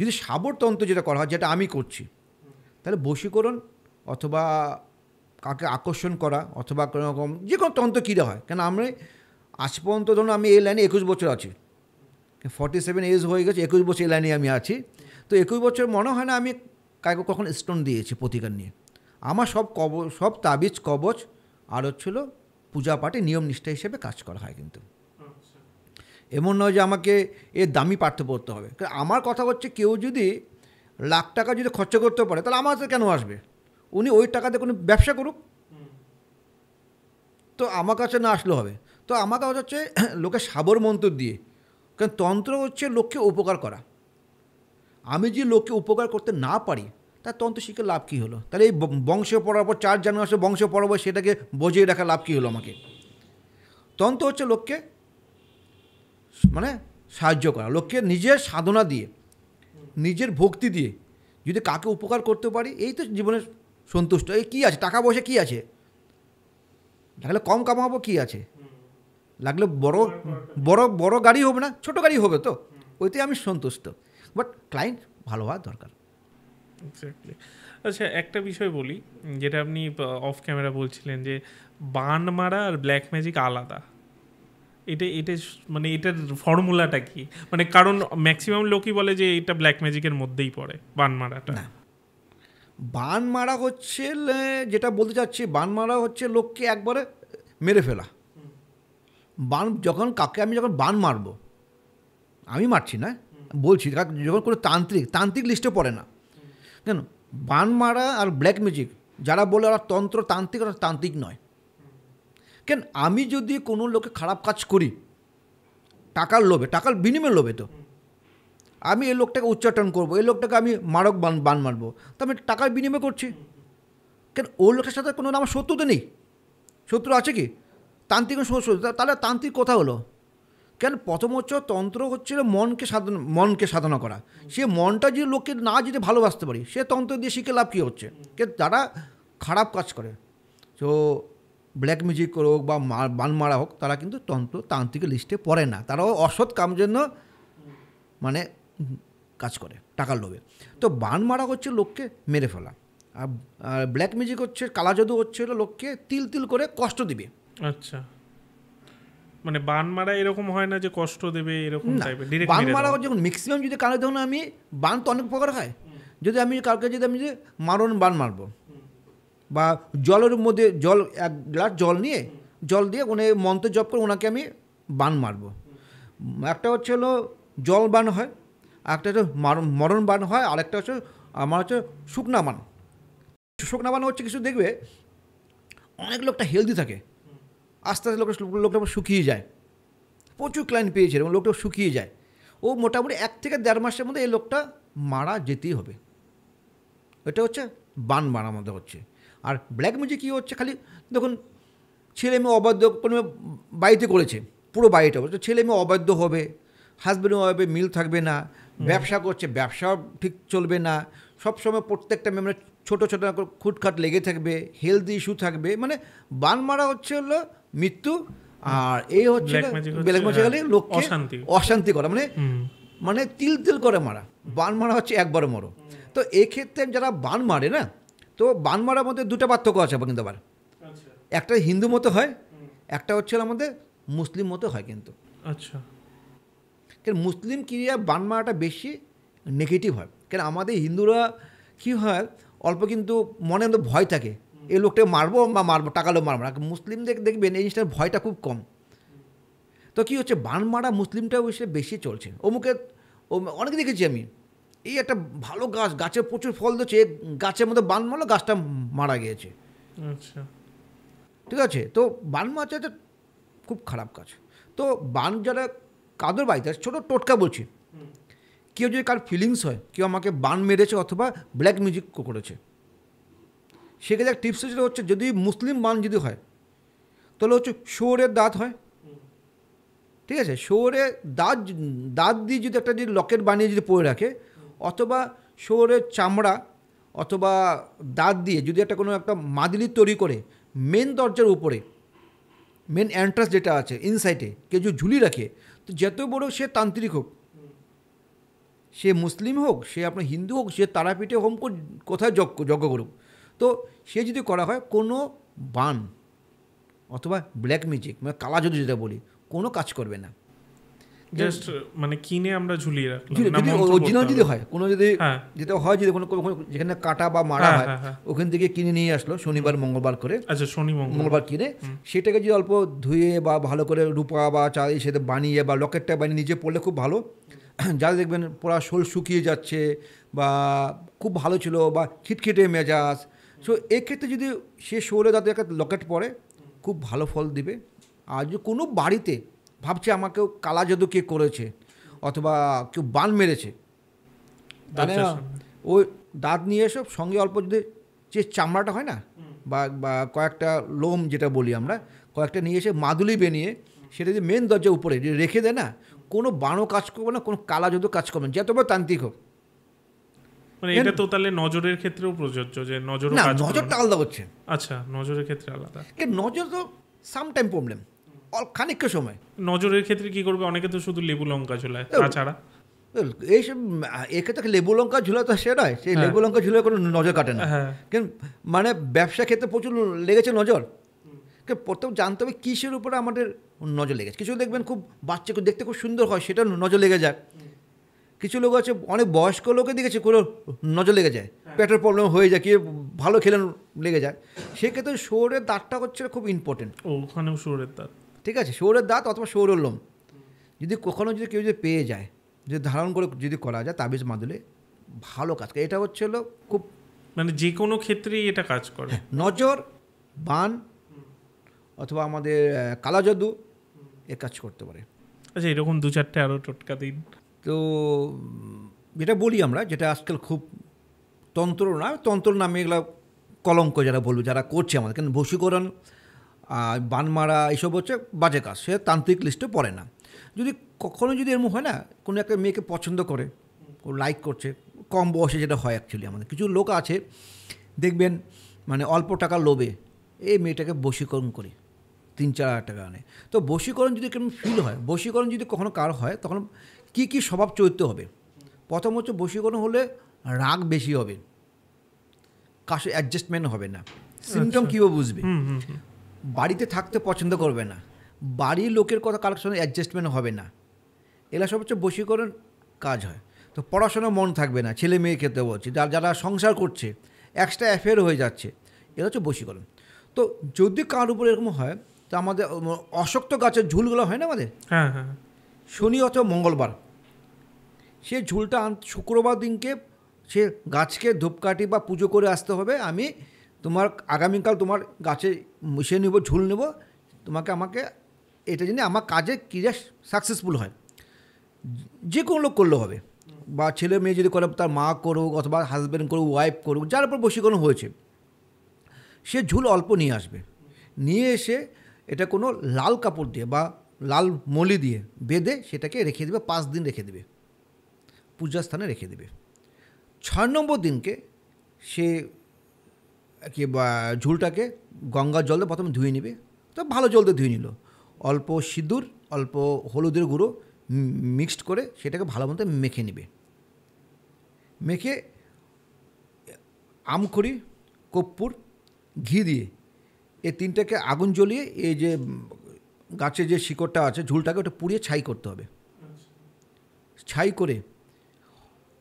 যদি শাবর তন্ত্র যেটা করা হয়, যেটা আমি করছি, তাহলে বশীকরণ অথবা কাকে আকর্ষণ করা অথবা কোনো রকম যে কোনো তন্ত্র কীরা হয়। কেন আমি আজ পর্যন্ত ধরুন আমি এই লাইনে 21 বছর আছি, 47 এজ হয়ে গেছে, 21 বছর এই লাইনে আমি আছি। তো 21 বছর মনে হয় না আমি কাউকে কখন স্টোন দিয়েছি প্রতিকার নিয়ে। আমার সব তাবিজ কবচ আর হচ্ছিল পূজা পাঠে নিয়ম নিষ্ঠা হিসেবে কাজ করা হয়। কিন্তু এমন নয় যে আমাকে এর দামি পাঠ্য পড়তে হবে। আমার কথা হচ্ছে কেউ যদি লাখ টাকা যদি খরচা করতে পারে, তাহলে আমার কাছে কেন আসবে? উনি ওই টাকাতে কোনো ব্যবসা করুক, তো আমার কাছে না আসলে হবে। তো আমার কাছে হচ্ছে লোকে শাবর মন্ত্র দিয়ে, কারণ তন্ত্র হচ্ছে লোককে উপকার করা। আমি যে লোককে উপকার করতে না পারি, তার তন্ত্র শিখে লাভ কী হলো? তাহলে এই বংশ পরাপর 4 জেনারেশন বংশ পরাপর সেটাকে বজিয়ে রাখা লাভ কী হলো আমাকে? তন্ত্র হচ্ছে লোককে মানে সাহায্য করা, লোককে নিজের সাধনা দিয়ে, নিজের ভক্তি দিয়ে যদি কাকে উপকার করতে পারি, এই তো জীবনের সন্তুষ্ট। এই কী আছে? টাকা পয়সা কী আছে? লাগলে কম কামাবো, কী আছে? লাগলে বড় গাড়ি হবে না, ছোট গাড়ি হবে, তো ওইতে আমি সন্তুষ্ট। বাট ক্লায়েন্ট ভালো হওয়া দরকার। এক্স্যাক্টলি। আচ্ছা, একটা বিষয় বলি, যেটা আপনি অফ ক্যামেরা বলছিলেন যে বান মারা আর ব্ল্যাক ম্যাজিক আলাদা। এটা মানে এটার ফর্মুলাটা কি? মানে কারণ ম্যাক্সিমাম লোকই বলে যে এটা ব্ল্যাক ম্যাজিকের মধ্যেই পড়ে বান মারাটা। না, বান মারা হচ্ছে, যেটা বলতে চাচ্ছি, বান মারা হচ্ছে লোককে একবারে মেরে ফেলা। বান যখন আমি যখন বান মারবো, আমি মারছি না, বলছি যখন কোনো তান্ত্রিক লিস্টে পড়ে না। কেন বান মারা আর ব্ল্যাক ম্যাজিক যারা বলে ওরা তান্ত্রিক, ওরা তান্ত্রিক নয়। কেন আমি যদি কোনো লোকে খারাপ কাজ করি টাকার লোভে, টাকার বিনিময়ে লোভে, তো আমি এই লোকটাকে উচ্চাটন করবো, এই লোকটাকে আমি বান মারবো, তো আমি টাকার বিনিময় করছি। কেন ওই লোকের সাথে কোনো আমার শত্রু তো নেই, শত্রু আছে কি? তান্ত্রিক শত্রু, তাহলে তান্ত্রিক কোথা হলো? কেন প্রথম হচ্ছে তন্ত্র হচ্ছে মনকে সাধনা করা। সে মনটা যে লোককে না যদি ভালোবাসতে পারি, সে তন্ত্র দিয়ে শিখে লাভ কী হচ্ছে? কে যারা খারাপ কাজ করে, তো ব্ল্যাক মিউজিক হোক বা বান মারা হোক, তারা কিন্তু তন্ত্র তান্ত্রিকের লিস্টে পড়ে না। তারাও অসৎ কামের জন্য মানে কাজ করে টাকার লোভে। তো বান মারা হচ্ছে লোককে মেরে ফেলা, আর ব্ল্যাক মিউজিক হচ্ছে, কালা জাদু হচ্ছে লোককে তিল তিল করে কষ্ট দিবে। আচ্ছা, মানে বান মারা এরকম হয় না যে কষ্ট দেবে এরকম টাইপের? বান মারা যখন ম্যাক্সিমাম যদি কারো, দেখুন আমি বান তো অনেক প্রকার হয়। যদি আমি কাউকে যদি আমি মারণ বান মারবো, বা জলের মধ্যে এক গ্লাস জল নিয়ে জল দিয়ে উনি মন্ত্র জপ করে ওনাকে আমি বান মারবো। একটা হচ্ছে হলো জল বান হয়, একটা হচ্ছে মরণ বান হয়, আরেকটা হচ্ছে আমার হচ্ছে শুকনা বান। শুকনা বান হচ্ছে কিছু দেখবে অনেক লোকটা হেলদি থাকে, আস্তে আস্তে লোকটা শুকিয়ে যায়, প্রচুর ক্লায়েন্ট পেয়েছে এবং লোকটা শুকিয়ে যায়। ও মোটামুটি 1 থেকে 1.5 মাসের মধ্যে এই লোকটা মারা যেতেই হবে। এটা হচ্ছে বান মারার মধ্যে হচ্ছে। আর ব্ল্যাক ম্যাজিক কী হচ্ছে, খালি দেখুন ছেলে মেয়ে অবাধ্য কোনো বাড়িতে করেছে, পুরো বাড়িটা তো ছেলে মেয়ে অবাধ্য হবে, হাজব্যান্ড ওয়াইফে মিল থাকবে না, ব্যবসা করছে ব্যবসাও ঠিক চলবে না, সবসময় প্রত্যেকটা মেম্বার ছোটো ছোটো খুটখাট লেগে থাকবে, হেলথ ইস্যু থাকবে। মানে বান মারা হচ্ছে হলো মৃত্যু, আর এই হচ্ছে ব্ল্যাক ম্যাজিক গেলে লোককে অশান্তি করা, মানে তিল তিল করে মারা। বান মারা হচ্ছে একবারে মরো। তো এক্ষেত্রে যারা বান মারে না, তো বান মারার মধ্যে 2টা পার্থক্য আছে কিন্তু আবার। একটা হিন্দু মতো হয়, একটা হচ্ছে আমাদের মুসলিম মতো হয় কিন্তু। আচ্ছা, কেন মুসলিম ক্রিয়া বান মারাটা বেশি নেগেটিভ হয়, কেন আমাদের হিন্দুরা কী হয় অল্প কিন্তু মনে মধ্যে ভয় থাকে, এই লোকটাকে মারবো বা মারবো, টাকালেও মারবো না। মুসলিমদের দেখবেন এই জিনিসটার ভয়টা খুব কম। তো কী হচ্ছে, বান মারা মুসলিমটাও বেশি চলছে। অনেকে দেখেছি আমি, এই একটা ভালো গাছে প্রচুর ফল দিচ্ছে, গাছের মধ্যে বান মারলো, গাছটা মারা গিয়েছে। আচ্ছা, ঠিক আছে। তো বান মারছে এটা খুব খারাপ কাজ। তো বান যারা কাদের বাড়িতে ছোটো টোটকা বলছি, কেউ যদি কার ফিলিংস হয় কেউ আমাকে বান মেরেছে অথবা ব্ল্যাক মিউজিক করেছে, সেক্ষেত্রে টিপস যেটা হচ্ছে, যদি মুসলিম বান যদি হয় তাহলে হচ্ছে শুয়োরের দাঁত হয়, ঠিক আছে, শুয়োরের দাঁত দিয়ে যদি একটা যদি লকেট বানিয়ে যদি পরে রাখে, অথবা শুয়োরের চামড়া অথবা দাঁত দিয়ে যদি একটা কোনো একটা মাদুলি তৈরি করে মেন দরজার উপরে, মেন এন্ট্রান্স যেটা আছে ইনসাইডে কেউ যদি ঝুলি রাখে, তো যত বড় সে তান্ত্রিক হোক, সে মুসলিম হোক, সে আপনার হিন্দু হোক, সে তারাপীঠে হোম কোথায় যজ্ঞ করুক, তো সে যদি করা হয় কোনো বান অথবা ব্ল্যাক ম্যাজিক মানে কালা জাদু যেটা বলি, কোনো কাজ করবে না। জাস্ট মানে কিনে আমরা ঝুলিয়ে রাখলাম, যদি অরিজিনাল যদি হয়, কোনো যদি যেটা হয়, যদি কোনো যেখানে কাটা বা মারা হয় ওখান থেকে কিনে নিয়ে আসলো শনিবার মঙ্গলবার করে, আচ্ছা শনি মঙ্গলবার কিনে সেটাকে যদি অল্প ধুয়ে বা ভালো করে রূপা বা চাল সেটা বানিয়ে বা লকেটটা বানিয়ে নিজে পড়লে খুব ভালো। যারা দেখবেন পুরা শোল শুকিয়ে যাচ্ছে বা খুব ভালো ছিল বা খিটখিটে মেজাজ, সো এক্ষেত্রে যদি সে শোলে যাতে একটা লকেট পরে খুব ভালো ফল দিবে। আর যদি কোনো বাড়িতে ভাবছে আমাকেও কালা জাদু কে করেছে অথবা কেউ বান মেরেছে, তাহলে ওই দাঁত নিয়ে এসব সঙ্গে অল্প যদি যে চামড়াটা হয় না বা কয়েকটা লোম যেটা বলি আমরা, কয়েকটা নিয়ে এসে মাদুলি বানিয়ে সেটা যদি মেন দরজার উপরে রেখে দেয় না, কোনো বানও কাজ করবে না, কোনো কালা জাদু কাজ করবে না, যতবার তান্ত্রিক হোক। মানে এটা তো তাহলে নজরের ক্ষেত্রেও প্রযোজ্য, যে নজরটা আলাদা হচ্ছে। আচ্ছা, নজরের ক্ষেত্রে আলাদা। নজর তো সাম টাইম প্রবলেম, খানিকটা সময়। নজরের ক্ষেত্রে কি করবে, অনেকে তো শুধু লেবু লঙ্কা ঝোলায়, তাছাড়া এইসব এক্ষেত্রে লেবু লঙ্কা ঝুলা তো সে নয়, সেই লেবু লঙ্কা ঝুলে কোনো নজর কাটে না। কেন মানে ব্যবসা ক্ষেত্রে প্রচুর লেগেছে নজর, প্রথম জানতে হবে কিসের উপরে আমাদের নজর লেগেছে। কিছু দেখবেন খুব বাচ্চাকে দেখতে খুব সুন্দর হয়, সেটা নজর লেগে যায়। কিছু লোক আছে অনেক বয়স্ক লোকে দেখেছে কোনো নজর লেগে যায়, পেটের প্রবলেম হয়ে যায়, কি ভালো খেলে লেগে যায়। সেক্ষেত্রে শুয়োরের দাঁতটা হচ্ছে খুব ইম্পর্টেন্ট। ওখানেও শুয়োরের দাঁত, ঠিক আছে, শুয়োরের দাঁত অথবা শুয়োরের লোম যদি কখনো যদি কেউ যদি পেয়ে যায়, যদি ধারণ করে যদি করা যায় তাবিজ মাদুলে, ভালো কাজ করে। এটা হচ্ছে হলো খুব মানে যে কোনো ক্ষেত্রেই এটা কাজ করে। নজর, বান অথবা আমাদের কালা জাদু এ কাজ করতে পারে। আচ্ছা, এরকম 2-4টে আরও টোটকা দিন। তো যেটা বলি আমরা, যেটা আজকাল খুব তন্ত্র নামে এগুলো কলঙ্ক যারা বলবো, যারা করছে আমাদের, কেন বশীকরণ আর বান মারা এইসব হচ্ছে বাজে কাজ, সে তান্ত্রিক লিস্টে পড়ে না। যদি কখনো যদি এরকম হয় না, কোনো একটা মেয়েকে পছন্দ করে, লাইক করছে, কম বয়সে যেটা হয় অ্যাকচুয়ালি আমাদের কিছু লোক আছে দেখবেন মানে অল্প টাকার লোভে এই মেয়েটাকে বশীকরণ করে 3-4 হাজার টাকা আনে। তো বশীকরণ যদি কেমন ফিল হয়, বশীকরণ যদি কখনো কার হয়, তখন কী কী স্বভাব চরিত্র হবে? প্রথম হচ্ছে বশীকরণ হলে রাগ বেশি হবে, কাছে অ্যাডজাস্টমেন্ট হবে না। সিমটম কীভাবে বুঝবে? বাড়িতে থাকতে পছন্দ করবে না, বাড়ির লোকের কথা কারোর সঙ্গে অ্যাডজাস্টমেন্ট হবে না, এগুলো সব হচ্ছে বশীকরণ কাজ হয়। তো পড়াশোনা মন থাকবে না, ছেলে মেয়ে খেতে বলছে, যারা সংসার করছে এক্সট্রা অ্যাফেয়ার হয়ে যাচ্ছে, এটা হচ্ছে বশীকরণ। তো যদি কার উপর এরকম হয়, তো আমাদের অশক্ত গাছের ঝুলগুলো হয় না আমাদের, হ্যাঁ হ্যাঁ, শনি অথবা মঙ্গলবার, সে ঝুলটা শুক্রবার দিনকে সে গাছকে ধূপকাঠি বা পুজো করে আসতে হবে, আমি তোমার আগামীকাল তোমার গাছে মিশিয়ে নেবো, ঝুল নেব, তোমাকে আমাকে এটা জন্য আমার কাজে ক্রিয়া সাকসেসফুল হয়। যে কোনো লোক করলে হবে, বা ছেলে মেয়ে যদি করে তার মা করুক অথবা হাজব্যান্ড করুক, ওয়াইফ করুক, যার উপর বশীকরণ হয়েছে, সে ঝুল অল্প নিয়ে আসবে, নিয়ে এসে এটা কোনো লাল কাপড় দিয়ে বা লাল মলি দিয়ে বেঁধে সেটাকে রেখে দেবে, 5 দিন রেখে দেবে, পূজার স্থানে রেখে দেবে। 6 নম্বর দিনকে সে কি বা ঝুলটাকে গঙ্গার জল দিয়ে প্রথমে ধুয়ে নেবে। তো ভালো জল দিয়ে ধুয়ে নিল, অল্প সিঁদুর অল্প হলুদের গুঁড়ো মিক্সড করে সেটাকে ভালো মতো মেখে নেবে। মেখে আমখড়ি, কর্পূর, ঘি দিয়ে এই 3টাকে আগুন জ্বলিয়ে এই যে গাছের যে শিকড়টা আছে ঝুলটাকে ওটা পুড়িয়ে ছাই করতে হবে। ছাই করে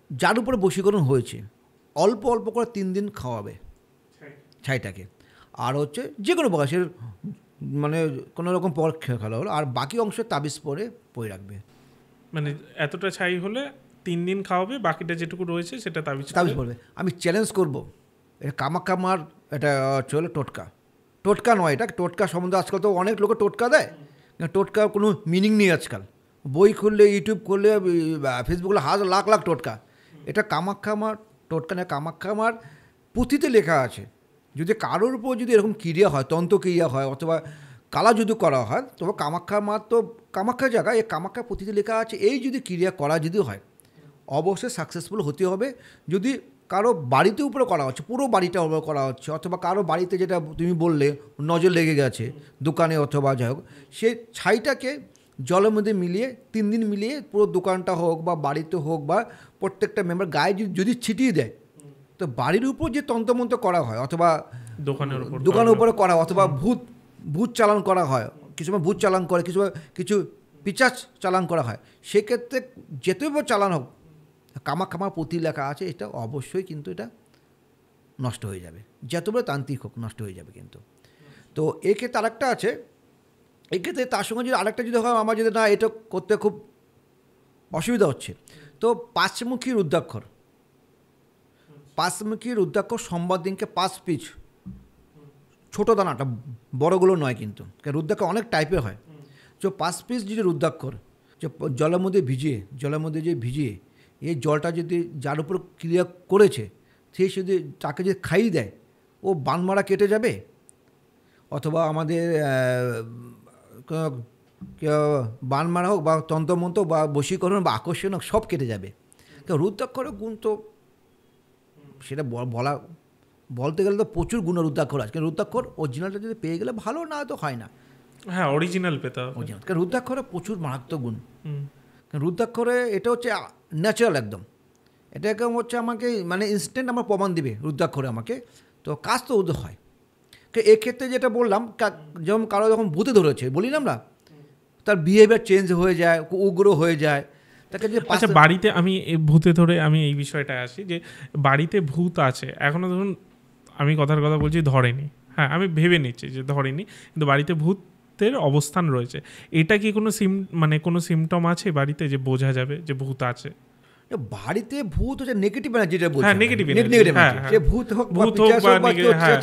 যার উপরে বশীকরণ হয়েছে অল্প অল্প করে 3 দিন খাওয়াবে ছাইটাকে। আর হচ্ছে যে কোনো বয়সের মানে কোনো রকম পর খেলা হলো, আর বাকি অংশ তাবিজ পরে রাখবে। মানে এতটা ছাই হলে 3 দিন খাওয়াবে, বাকিটা যেটুকু রয়েছে সেটা তাবিজ পড়বে। আমি চ্যালেঞ্জ করব, এটা কামাখ্যামার এটা চলে টোটকা নয়, এটা টোটকা সম্বন্ধে আজকাল তো অনেক লোক টোটকা দেয়, টোটকার কোনো মিনিং নেই আজকাল। বই খুললে, ইউটিউব খুললে, ফেসবুক খুললে লাখ লাখ টোটকা। এটা কামাখ্যামার টোটকা না, কামাখ্যামার পুঁথিতে লেখা আছে। যদি কারোর উপর যদি এরকম ক্রিয়া হয়, তন্ত্রক্রিয়া হয় অথবা কালা যদি করা হয়, তবে কামাখ্যামার তো কামাখ্যা জায়গায় এই কামাখ্যা পুঁথিতে লেখা আছে, এই যদি ক্রিয়া করা যদি হয় অবশ্যই সাকসেসফুল হতে হবে। যদি কারো বাড়িতে উপরে করা হচ্ছে, পুরো বাড়িটা উপরে করা হচ্ছে, অথবা কারো বাড়িতে যেটা তুমি বললে নজর লেগে গেছে দোকানে অথবা যাই হোক, সে ছাইটাকে জলের মধ্যে মিলিয়ে 3 দিন মিলিয়ে পুরো দোকানটা হোক বা বাড়িতে হোক বা প্রত্যেকটা মেম্বার গায়ে যদি ছিটিয়ে দেয়, তো বাড়ির উপর যে তন্ত্রমন্ত্র করা হয় অথবা দোকানের উপরে করা হয়, অথবা ভূত চালান করা হয়, কিছু সময় ভূত চালান করে, কিছু পিচাচ চালান করা হয়, সেক্ষেত্রে যেতেও চালান হোক, কামাখ্যামার পুঁথি লেখা আছে, এটা অবশ্যই কিন্তু এটা নষ্ট হয়ে যাবে, যতবার তান্ত্রিক হোক নষ্ট হয়ে যাবে কিন্তু। তো এক্ষেত্রে আরেকটা আছে, এক্ষেত্রে তার সঙ্গে যদি আরেকটা যদি হয়, আমার যদি না এটা করতে খুব অসুবিধা হচ্ছে, তো 5মুখী রুদ্রাক্ষর সোমবার দিনকে 5 পিস, ছোটো দানাটা, বড়গুলো নয় কিন্তু, রুদ্রাক্ষর অনেক টাইপের হয়। তো 5 পিস যদি রুদ্রাক্ষর যে জলের মধ্যে ভিজিয়ে এই জলটা যদি যার উপর ক্রিয়া করেছে সে যদি তাকে যদি খাইয়ে দেয়, ও বানমারা কেটে যাবে, অথবা আমাদের বানমারা হোক বা তন্ত্রমন্ত্র বা বশীকরণ বা আকর্ষণ হোক, সব কেটে যাবে। তো রুদ্রাক্ষরের গুণ তো সেটা বলতে গেলে তো প্রচুর গুণ রুদ্রাক্ষর আছে, কিন্তু রুদ্রাক্ষর অরিজিনালটা যদি পেয়ে গেলে ভালো, না তো হয় না। হ্যাঁ, অরিজিনাল পেতে হবে। কারণ রুদ্রাক্ষরে প্রচুর মারাত্মক গুণ। রুদ্রাক্ষরে এটা হচ্ছে ন্যাচারাল একদম, এটা একদম হচ্ছে আমাকে মানে ইনস্ট্যান্ট আমার প্রমাণ দিবে রুদ্রাক্ষরে আমাকে, তো কাজ তো ওদের হয়। এক্ষেত্রে যেটা বললাম, যেমন কারো যখন ভূতে ধরেছে বলি না আমরা, তার বিহেভিয়ার চেঞ্জ হয়ে যায়, উগ্র হয়ে যায়, তাকে যে আচ্ছা বাড়িতে আমি ভূতে ধরে আমি এই বিষয়টা আসি যে বাড়িতে ভূত আছে, এখনও ধরুন আমি কথার কথা বলছি ধরেনি, হ্যাঁ আমি ভেবে নিচ্ছি যে ধরেনি, কিন্তু বাড়িতে ভূতের অবস্থান রয়েছে, এটা কি কোনো সিমটম আছে বাড়িতে যে বোঝা যাবে যে ভূত আছে? বাড়িতে ভূত হচ্ছে নেগেটিভ এনার্জি, যেটা বলছি নেগেটিভ এনার্জি, সে ভূত হোক বা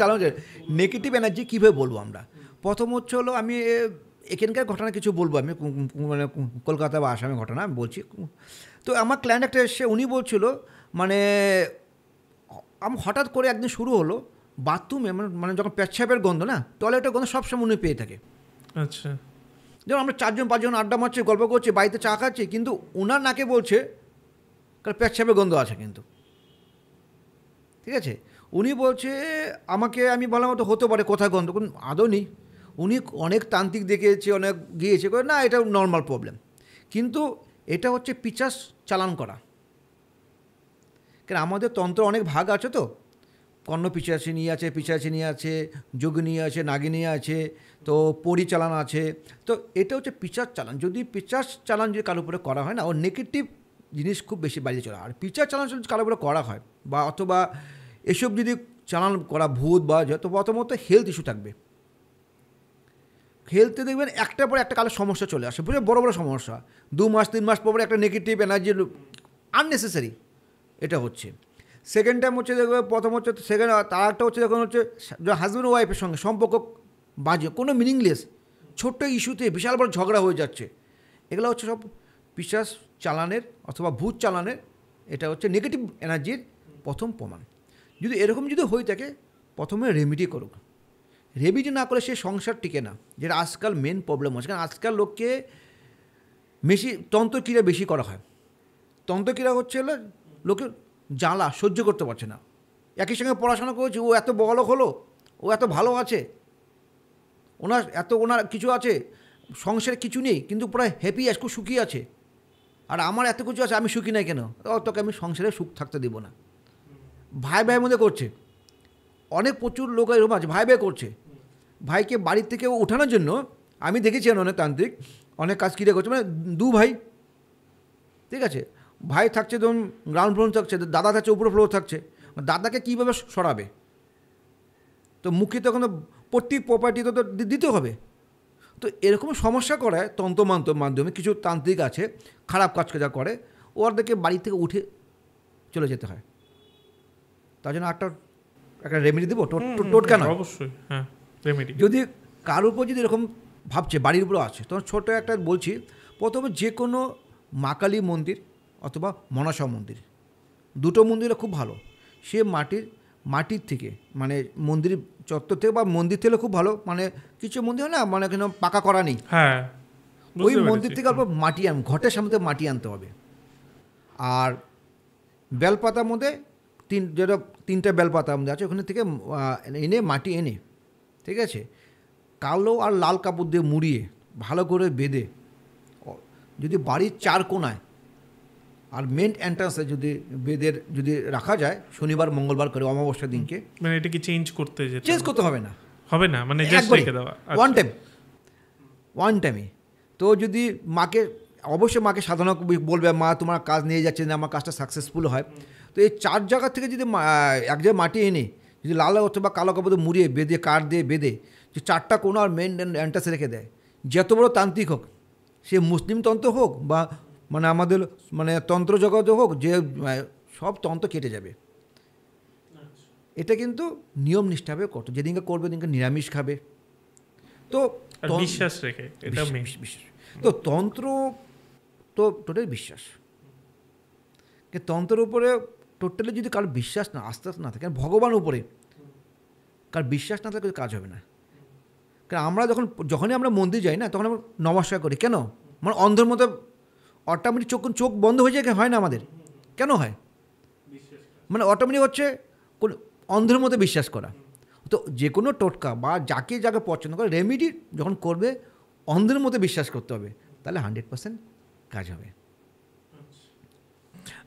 চালানো যায়। নেগেটিভ এনার্জি কীভাবে বলবো আমরা? প্রথম হলো আমি এখানকার ঘটনা কিছু বলবো, আমি মানে কলকাতা বা আসামের ঘটনা আমি বলছি। তো আমার ক্লায়েন্ট একটা এসে উনি বলছিল, মানে হঠাৎ করে একদিন শুরু হলো, বাথরুমে মানে যখন পেচ্ছাপের গন্ধ না, টয়লেটের গন্ধ সবসময় উনি পেয়ে থাকে। আচ্ছা, যেমন আমরা 4-5 আড্ডা মারছি, গল্প করছি, বাড়িতে চা খাচ্ছি, কিন্তু ওনার নাকে বলছে কারণ পেচ্ছাপের গন্ধ আছে কিন্তু, ঠিক আছে। উনি বলছে আমাকে, আমি বললাম তো হতে পারে কোথায় গন্ধ, কোন আদৌ নেই। উনি অনেক তান্ত্রিক দেখেছে, অনেক গিয়েছে, না এটা নর্মাল প্রবলেম, কিন্তু এটা হচ্ছে পিচাস চালান করা। কারণ আমাদের তন্ত্র অনেক ভাগ আছে, তো কর্ণ পিচাচিনী আছে, পিচাচিনী আছে, যোগিনী আছে, নাগিনী আছে, তো পরিচালন আছে। তো এটা হচ্ছে পিচাস চালান। যদি পিচাস চালান যদি কারোর উপরে করা হয় না, ওর নেগেটিভ জিনিস খুব বেশি বাইরে চলে। আর পিচাস চালান যদি কারোর উপরে করা হয় বা অথবা এসব যদি চালান করা ভূত বা যত প্রথমত হেলথ ইস্যু থাকবে। হেলথে দেখবেন একটার পর একটা কারো সমস্যা চলে আসে, বুঝলে, বড় বড় সমস্যা। 2 মাস 3 মাস পর একটা নেগেটিভ এনার্জি আননেসেসারি এটা হচ্ছে। সেকেন্ড টাইম হচ্ছে দেখবে, প্রথম হচ্ছে সেকেন্ড, তার একটা হচ্ছে যখন হচ্ছে হাজব্যান্ড ওয়াইফের সঙ্গে সম্পর্ক বাজে, কোনো মিনিংলেস ছোট্ট ইস্যুতে বিশাল বড় ঝগড়া হয়ে যাচ্ছে। এগুলো হচ্ছে সব পিশাচ চালানের অথবা ভূত চালানের, এটা হচ্ছে নেগেটিভ এনার্জির প্রথম প্রমাণ। যদি এরকম যদি হয়ে থাকে, প্রথমে রেমিডি করুক। রেমিডি না করে সে সংসার টিকে না, যেটা আজকাল মেন প্রবলেম হচ্ছে। কারণ আজকাল লোককে বেশি তন্ত্রক্রিয়া বেশি করা হয়। তন্ত্রক্রিয়া হচ্ছে হলো লোকের জ্বালা সহ্য করতে পারছে না। একই সঙ্গে পড়াশোনা করেছে, ও এত বড়লোক হলো, ও এত ভালো আছে, ওনার কিছু আছে, সংসারে কিছু নেই কিন্তু পুরো হ্যাপি আছে, খুব সুখী আছে, আর আমার এত কিছু আছে, আমি সুখী নাই কেন? তোকে আমি সংসারে সুখ থাকতে দেব না। ভাই ভাইয়ের মধ্যে করছে, অনেক প্রচুর লোক এরকম আছে, ভাই ভাই করছে। ভাইকে বাড়ির থেকে ওঠানোর জন্য আমি দেখেছি অনেক তান্ত্রিক অনেক কাজ ক্রিয়া করছে, মানে 2 ভাই, ঠিক আছে, ভাই থাকছে ধরুন গ্রাউন্ড ফ্লোর থাকছে, দাদা থাকছে উপরে ফ্লোর থাকছে, দাদাকে কীভাবে সরাবে? তো মুখে তখন প্রত্যেক প্রপার্টি তো দিতে হবে। তো এরকম সমস্যা করে তন্ত্রমন্ত্র মাধ্যমে কিছু তান্ত্রিক আছে খারাপ কাজ যা করে, ওদেরকে বাড়ি থেকে উঠে চলে যেতে হয়। তার জন্য একটা রেমেডি দেবো, টোটকা না, অবশ্যই, হ্যাঁ রেমেডি। যদি কারোর উপর যদি এরকম ভাবছে বাড়ির উপরও আছে, তখন ছোটো একটা বলছি, প্রথমে যে কোনো মা কালী মন্দির অথবা মনসা মন্দির, দুটো মন্দিরে খুব ভালো। সে মাটির থেকে, মানে মন্দির চত্বর থেকে বা মন্দির থেকে খুব ভালো, মানে কিছু মন্দির হয় না মানে কেন পাকা করা নেই, হ্যাঁ, ওই মন্দির থেকে অল্প মাটি ঘটের সামনে মাটি আনতে হবে। আর বেলপাতার মধ্যে যেটা 3টা বেলপাতা আমাদের আছে, ওখানে থেকে মাটি এনে, ঠিক আছে, কালো আর লাল কাপড় দিয়ে মুড়িয়ে ভালো করে বেঁধে, যদি বাড়ির 4 কোণায় আর মেন এন্ট্রান্সে যদি রাখা যায়, শনিবার মঙ্গলবার করে অমাবস্যার দিনকে। মানে এটা কি চেঞ্জ করতে হবে না, মানে জাস্ট রেখে দেওয়া ওয়ান টাইমে। তো যদি অবশ্যই মাকে সাধনা বলবে, মা তোমার কাজ নিয়ে যাচ্ছে না, আমার কাজটা সাকসেসফুল হয়। তো এই 4 জায়গা থেকে যদি এক জায়গায় মাটি এনে যদি লাল অথবা কালো কাপড় মুড়িয়ে বেঁধে কাঠ দিয়ে বেঁধে যে 4টা কোণা আর মেন এন্ট্রান্সে রেখে দেয়, যত বড় তান্ত্রিক হোক, সে মুসলিম তন্ত্র হোক বা মানে আমাদের মানে তন্ত্র জগতে হোক, যে সব তন্ত্র কেটে যাবে। এটা কিন্তু নিয়ম নিষ্ঠাভাবে করতো, যেদিনকে করবে দিনকে নিরামিষ খাবে। তো বিশ্বাস রেখে, এটা বিশ্বাস। তো তন্ত্র তো টোটাল বিশ্বাস, তন্ত্রের উপরে টোটালি যদি কারোর বিশ্বাস না, আস্থা না থাকে, ভগবান উপরে কার বিশ্বাস না থাকলে কাজ হবে না। কারণ আমরা যখনই আমরা মন্দির যাই না, তখন আমরা নমস্কার করি কেন? মানে অন্ধের মতো অটোমেটিক চোখ বন্ধ হয়ে যায়, হয় না আমাদের? কেন হয়? মানে অটোমেটিক হচ্ছে অন্ধের মতো বিশ্বাস করা। তো যে কোনো টোটকা বা যাকে পছন্দ করে, রেমিডি যখন করবে অন্ধের মতো বিশ্বাস করতে হবে, তাহলে 100% কাজ হবে।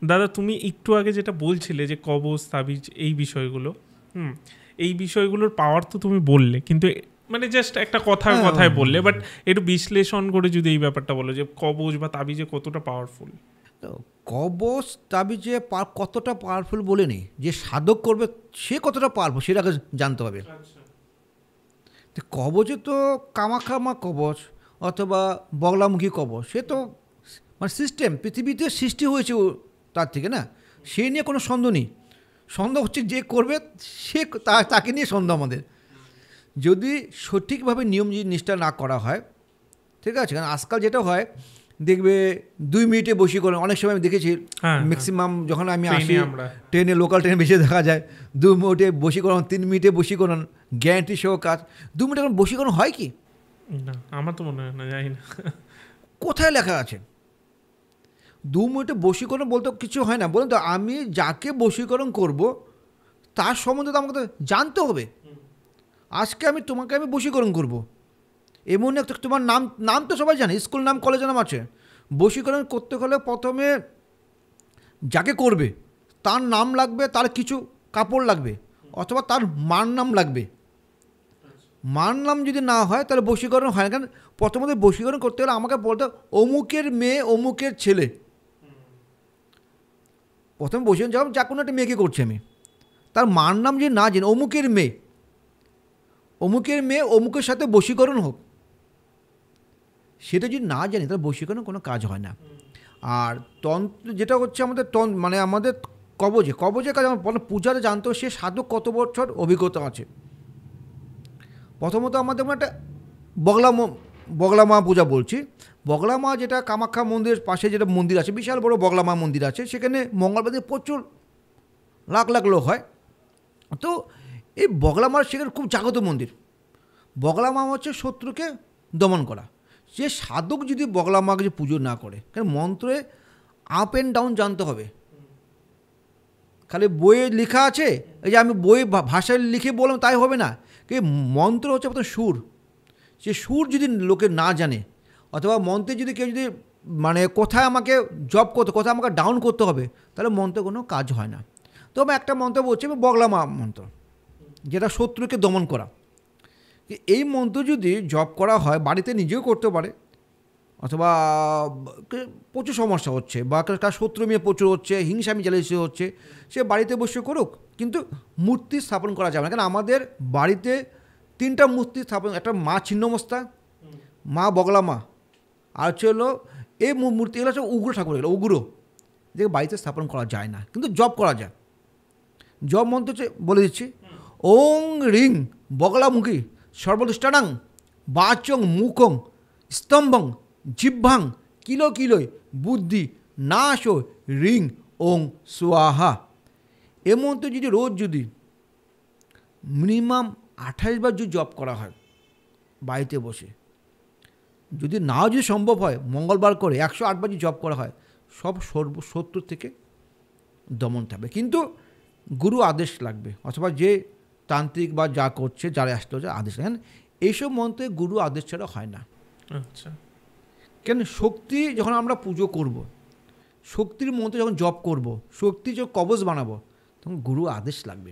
দাদা, তুমি একটু আগে যেটা বলছিলে যে কবজ তাবিজ এই বিষয়গুলো, এই বিষয়গুলোর পাওয়ার তো তুমি বললে, কিন্তু মানে জাস্ট একটা কথায় বললে, বাট একটু বিশ্লেষণ করে যদি এই ব্যাপারটা বলো যে কবজ বা তাবিজে কতটা পাওয়ারফুল। তো কবজ তাবিজে কতটা পাওয়ারফুল বলে নেই, যে সাধক করবে সে কতটা পাওয়ারফুল সেটা আগে জানতে হবে। তো কবজে তো কামাখামা কবজ অথবা বগলামুখী কবজ, সে তো মানে সিস্টেম পৃথিবীতে সৃষ্টি হয়েছে তার থেকে না, সে নিয়ে কোনো সন্দেহ নেই। সন্দেহ হচ্ছে যে করবে সে, তাকে নিয়ে সন্দেহ আমাদের। যদি সঠিকভাবে নিয়ম নিষ্ঠা না করা হয়, ঠিক আছে। কারণ আজকাল যেটা হয় দেখবে 2 মিনিটে বশীকরণ। অনেক সময় আমি দেখেছি, হ্যাঁ, ম্যাক্সিমাম যখন আমি ট্রেনে আসি আমরা ট্রেনে, লোকাল ট্রেনে বেশি দেখা যায় 2 মিনিটে বশীকরণ, 3 মিনিটে বশীকরণ, গ্যারান্টি সহ কাজ। 2 মিনিটে এখন বশীকরণ হয় কি? না, আমার তো মনে হয় না, জানি না। কোথায় লেখা আছে 2 মিনিটে বশীকরণ? বলতে কিছু হয় না। বলুন তো, আমি যাকে বশীকরণ করব তার সম্বন্ধে তো আমাকে তো জানতে হবে। আজকে তোমাকে আমি বশীকরণ করব, এমন একটা তোমার নাম তো সবাই জানে, স্কুল নাম, কলেজের নাম আছে। বশীকরণ করতে হলে প্রথমে যাকে করবে তার নাম লাগবে, তার কিছু কাপড় লাগবে, অথবা তার মার নাম লাগবে। মার নাম যদি না হয় তাহলে বশীকরণ হয় না। কারণ প্রথমত বশীকরণ করতে হলে আমাকে বলতে অমুকের মেয়ে, অমুকের ছেলে। প্রথমে বশীকরণ যখন যা কোনো একটা মেয়েকে করছি আমি, তার মার নাম যদি না জানি, অমুকের মেয়ে, অমুকের মেয়ে অমুকের সাথে বশীকরণ হোক, সেটা যদি না জানি তাহলে বশীকরণ কোনো কাজ হয় না। আর তন্ত্র যেটা হচ্ছে আমাদের মানে আমাদের কবজের কাজ আমার পূজাতে জানতে হবে সে সাধক কত বছর অভিজ্ঞতা আছে। প্রথমত আমাদের একটা বগলা মা পূজা বলছি। বগলা মা যেটা কামাখ্যা মন্দিরের পাশে যেটা মন্দির আছে, বিশাল বড় বগলা মা মন্দির আছে, সেখানে মঙ্গলবার দিন প্রচুর লাখ লাখ লোক হয়। তো এই বগলা মার সেখানে খুব জাগ্রত মন্দির। বগলা মা হচ্ছে শত্রুকে দমন করা। যে সাধক যদি বগলা মাকে যে পুজো না করে, কারণ মন্ত্রে আপ অ্যান্ড ডাউন জানতে হবে। খালি বইয়ে লেখা আছে, এই যে আমি বই ভাষায় লিখে বললাম তাই হবে না। কি মন্ত্র হচ্ছে প্রথম সুর। সে সুর যদি লোকে না জানে, অথবা মন্ত্রে যদি কেউ যদি মানে কোথায় আমাকে জব করতে, কোথায় আমাকে ডাউন করতে হবে, তাহলে মন্ত্রে কোনো কাজ হয় না। তো আমি একটা মন্ত্র বলছি, আমি বগলা মা মন্ত্র, যেটা শত্রুকে দমন করা। এই মন্ত্র যদি জপ করা হয়, বাড়িতে নিজেও করতে পারে, অথবা প্রচুর সমস্যা হচ্ছে বা তার শত্রু মেয়ে প্রচুর হচ্ছে, হিংসামি জ্বালিয়ে হচ্ছে, সে বাড়িতে বসে করুক, কিন্তু মূর্তি স্থাপন করা যাবে না। কারণ আমাদের বাড়িতে 3টা মূর্তি স্থাপন, একটা মা ছিন্নমস্তা, মা বগলা মা, আর হচ্ছে হলো এই মূর্তি, এগুলো হচ্ছে উগ্র ঠাকুর, এগুলো উগ্র, যে বাড়িতে স্থাপন করা যায় না, কিন্তু জপ করা যায়। জপ মন্ত্র হচ্ছে, বলে দিচ্ছি, ওং রিং বগলামুখী সর্বদুষ্টানাং বাচং মুখং স্তম্ভং জিহ্বাং কিলো কিলোয় বুদ্ধি নাশ রিং ওং সোয়াহা। এ মন্ত্র যদি রোজ যদি মিনিমাম 28 বার যদি জপ করা হয় বাড়িতে বসে, যদি নাও যদি সম্ভব হয় মঙ্গলবার করে 108 বার যদি জপ করা হয়, সব শত্রু থেকে দমন থাকবে। কিন্তু গুরু আদেশ লাগবে, অথবা যে তান্ত্রিক বা যা করছে, যারা আসতে হচ্ছে আদেশ লাগেন। এইসব মন্ত্রে গুরু আদেশ ছাড়া হয় না। আচ্ছা, কেন শক্তি যখন আমরা পুজো করব, শক্তির মন্ত্র যখন জপ করব, শক্তি যখন কবচ বানাবো, তখন গুরু আদেশ লাগবে।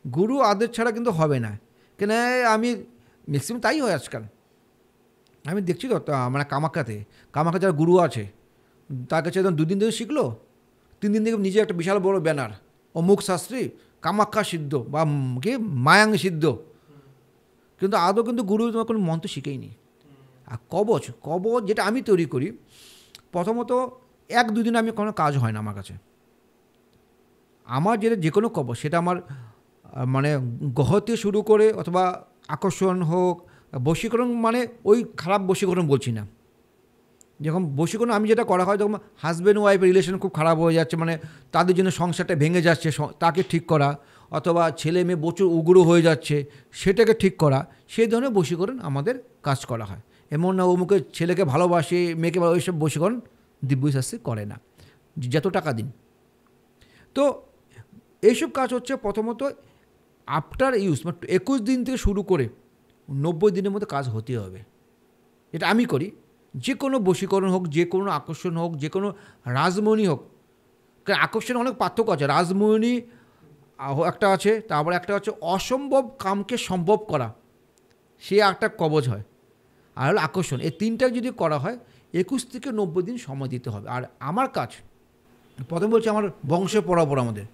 গুরু আদেশ ছাড়া কিন্তু হবে না। কেন আমি ম্যাক্সিমাম তাই হয় আজকাল, আমি দেখছি তো মানে কামাখ্যাতে যারা গুরু আছে, তার কাছে 2 দিন ধরে শিখলো, 3 দিন থেকে নিজে একটা বিশাল বড় ব্যানার, অমুক শাস্ত্রী কামাখ্যা সিদ্ধ বা কি মায়াং সিদ্ধ, কিন্তু আদৌ কিন্তু গুরু তোমার কোনো মন্ত্র শিখেইনি। আর কবচ যেটা আমি তৈরি করি, প্রথমত 1-2 দিন আমি কোনো কাজ হয় না আমার কাছে। আমার যেটা যে কোনো কবচ, সেটা আমার মানে গ্রহ থেকে শুরু করে, অথবা আকর্ষণ হোক, বশীকরণ, মানে ওই খারাপ বশীকরণ বলছি না। যখন বশীকরণ আমি যেটা করা হয়, তখন হাজব্যান্ড ওয়াইফের রিলেশন খুব খারাপ হয়ে যাচ্ছে, মানে তাদের জন্য সংসারটা ভেঙে যাচ্ছে, তাকে ঠিক করা, অথবা ছেলে মেয়ে প্রচুর উগ্র হয়ে যাচ্ছে, সেটাকে ঠিক করা, সেই ধরনের বশীকরণ আমাদের কাজ করা হয়। এমন না অমুকে ছেলেকে ভালোবাসে, মেয়েকে ওইসব বশীকরণ দিব্যশাস্ত্রী করে না, যত টাকা দিন। তো এইসব কাজ হচ্ছে প্রথমত আফটার ইউজ, মানে 21 দিন থেকে শুরু করে 90 দিনের মধ্যে কাজ হতে হবে। এটা আমি করি। যে কোনো বশীকরণ হোক, যে কোনো আকর্ষণ হোক, যে কোনো রাজমণি হোক, কারণ আকর্ষণে অনেক পার্থক্য আছে। রাজমণি একটা আছে, তারপরে একটা হচ্ছে অসম্ভব কামকে সম্ভব করা, সে একটা কবচ হয়, আর হলো আকর্ষণ। এই 3টা যদি করা হয় 21 থেকে 90 দিন সময় দিতে হবে। আর আমার কাজ প্রথমে বলছি, আমার বংশে পরম্পরা, আমাদের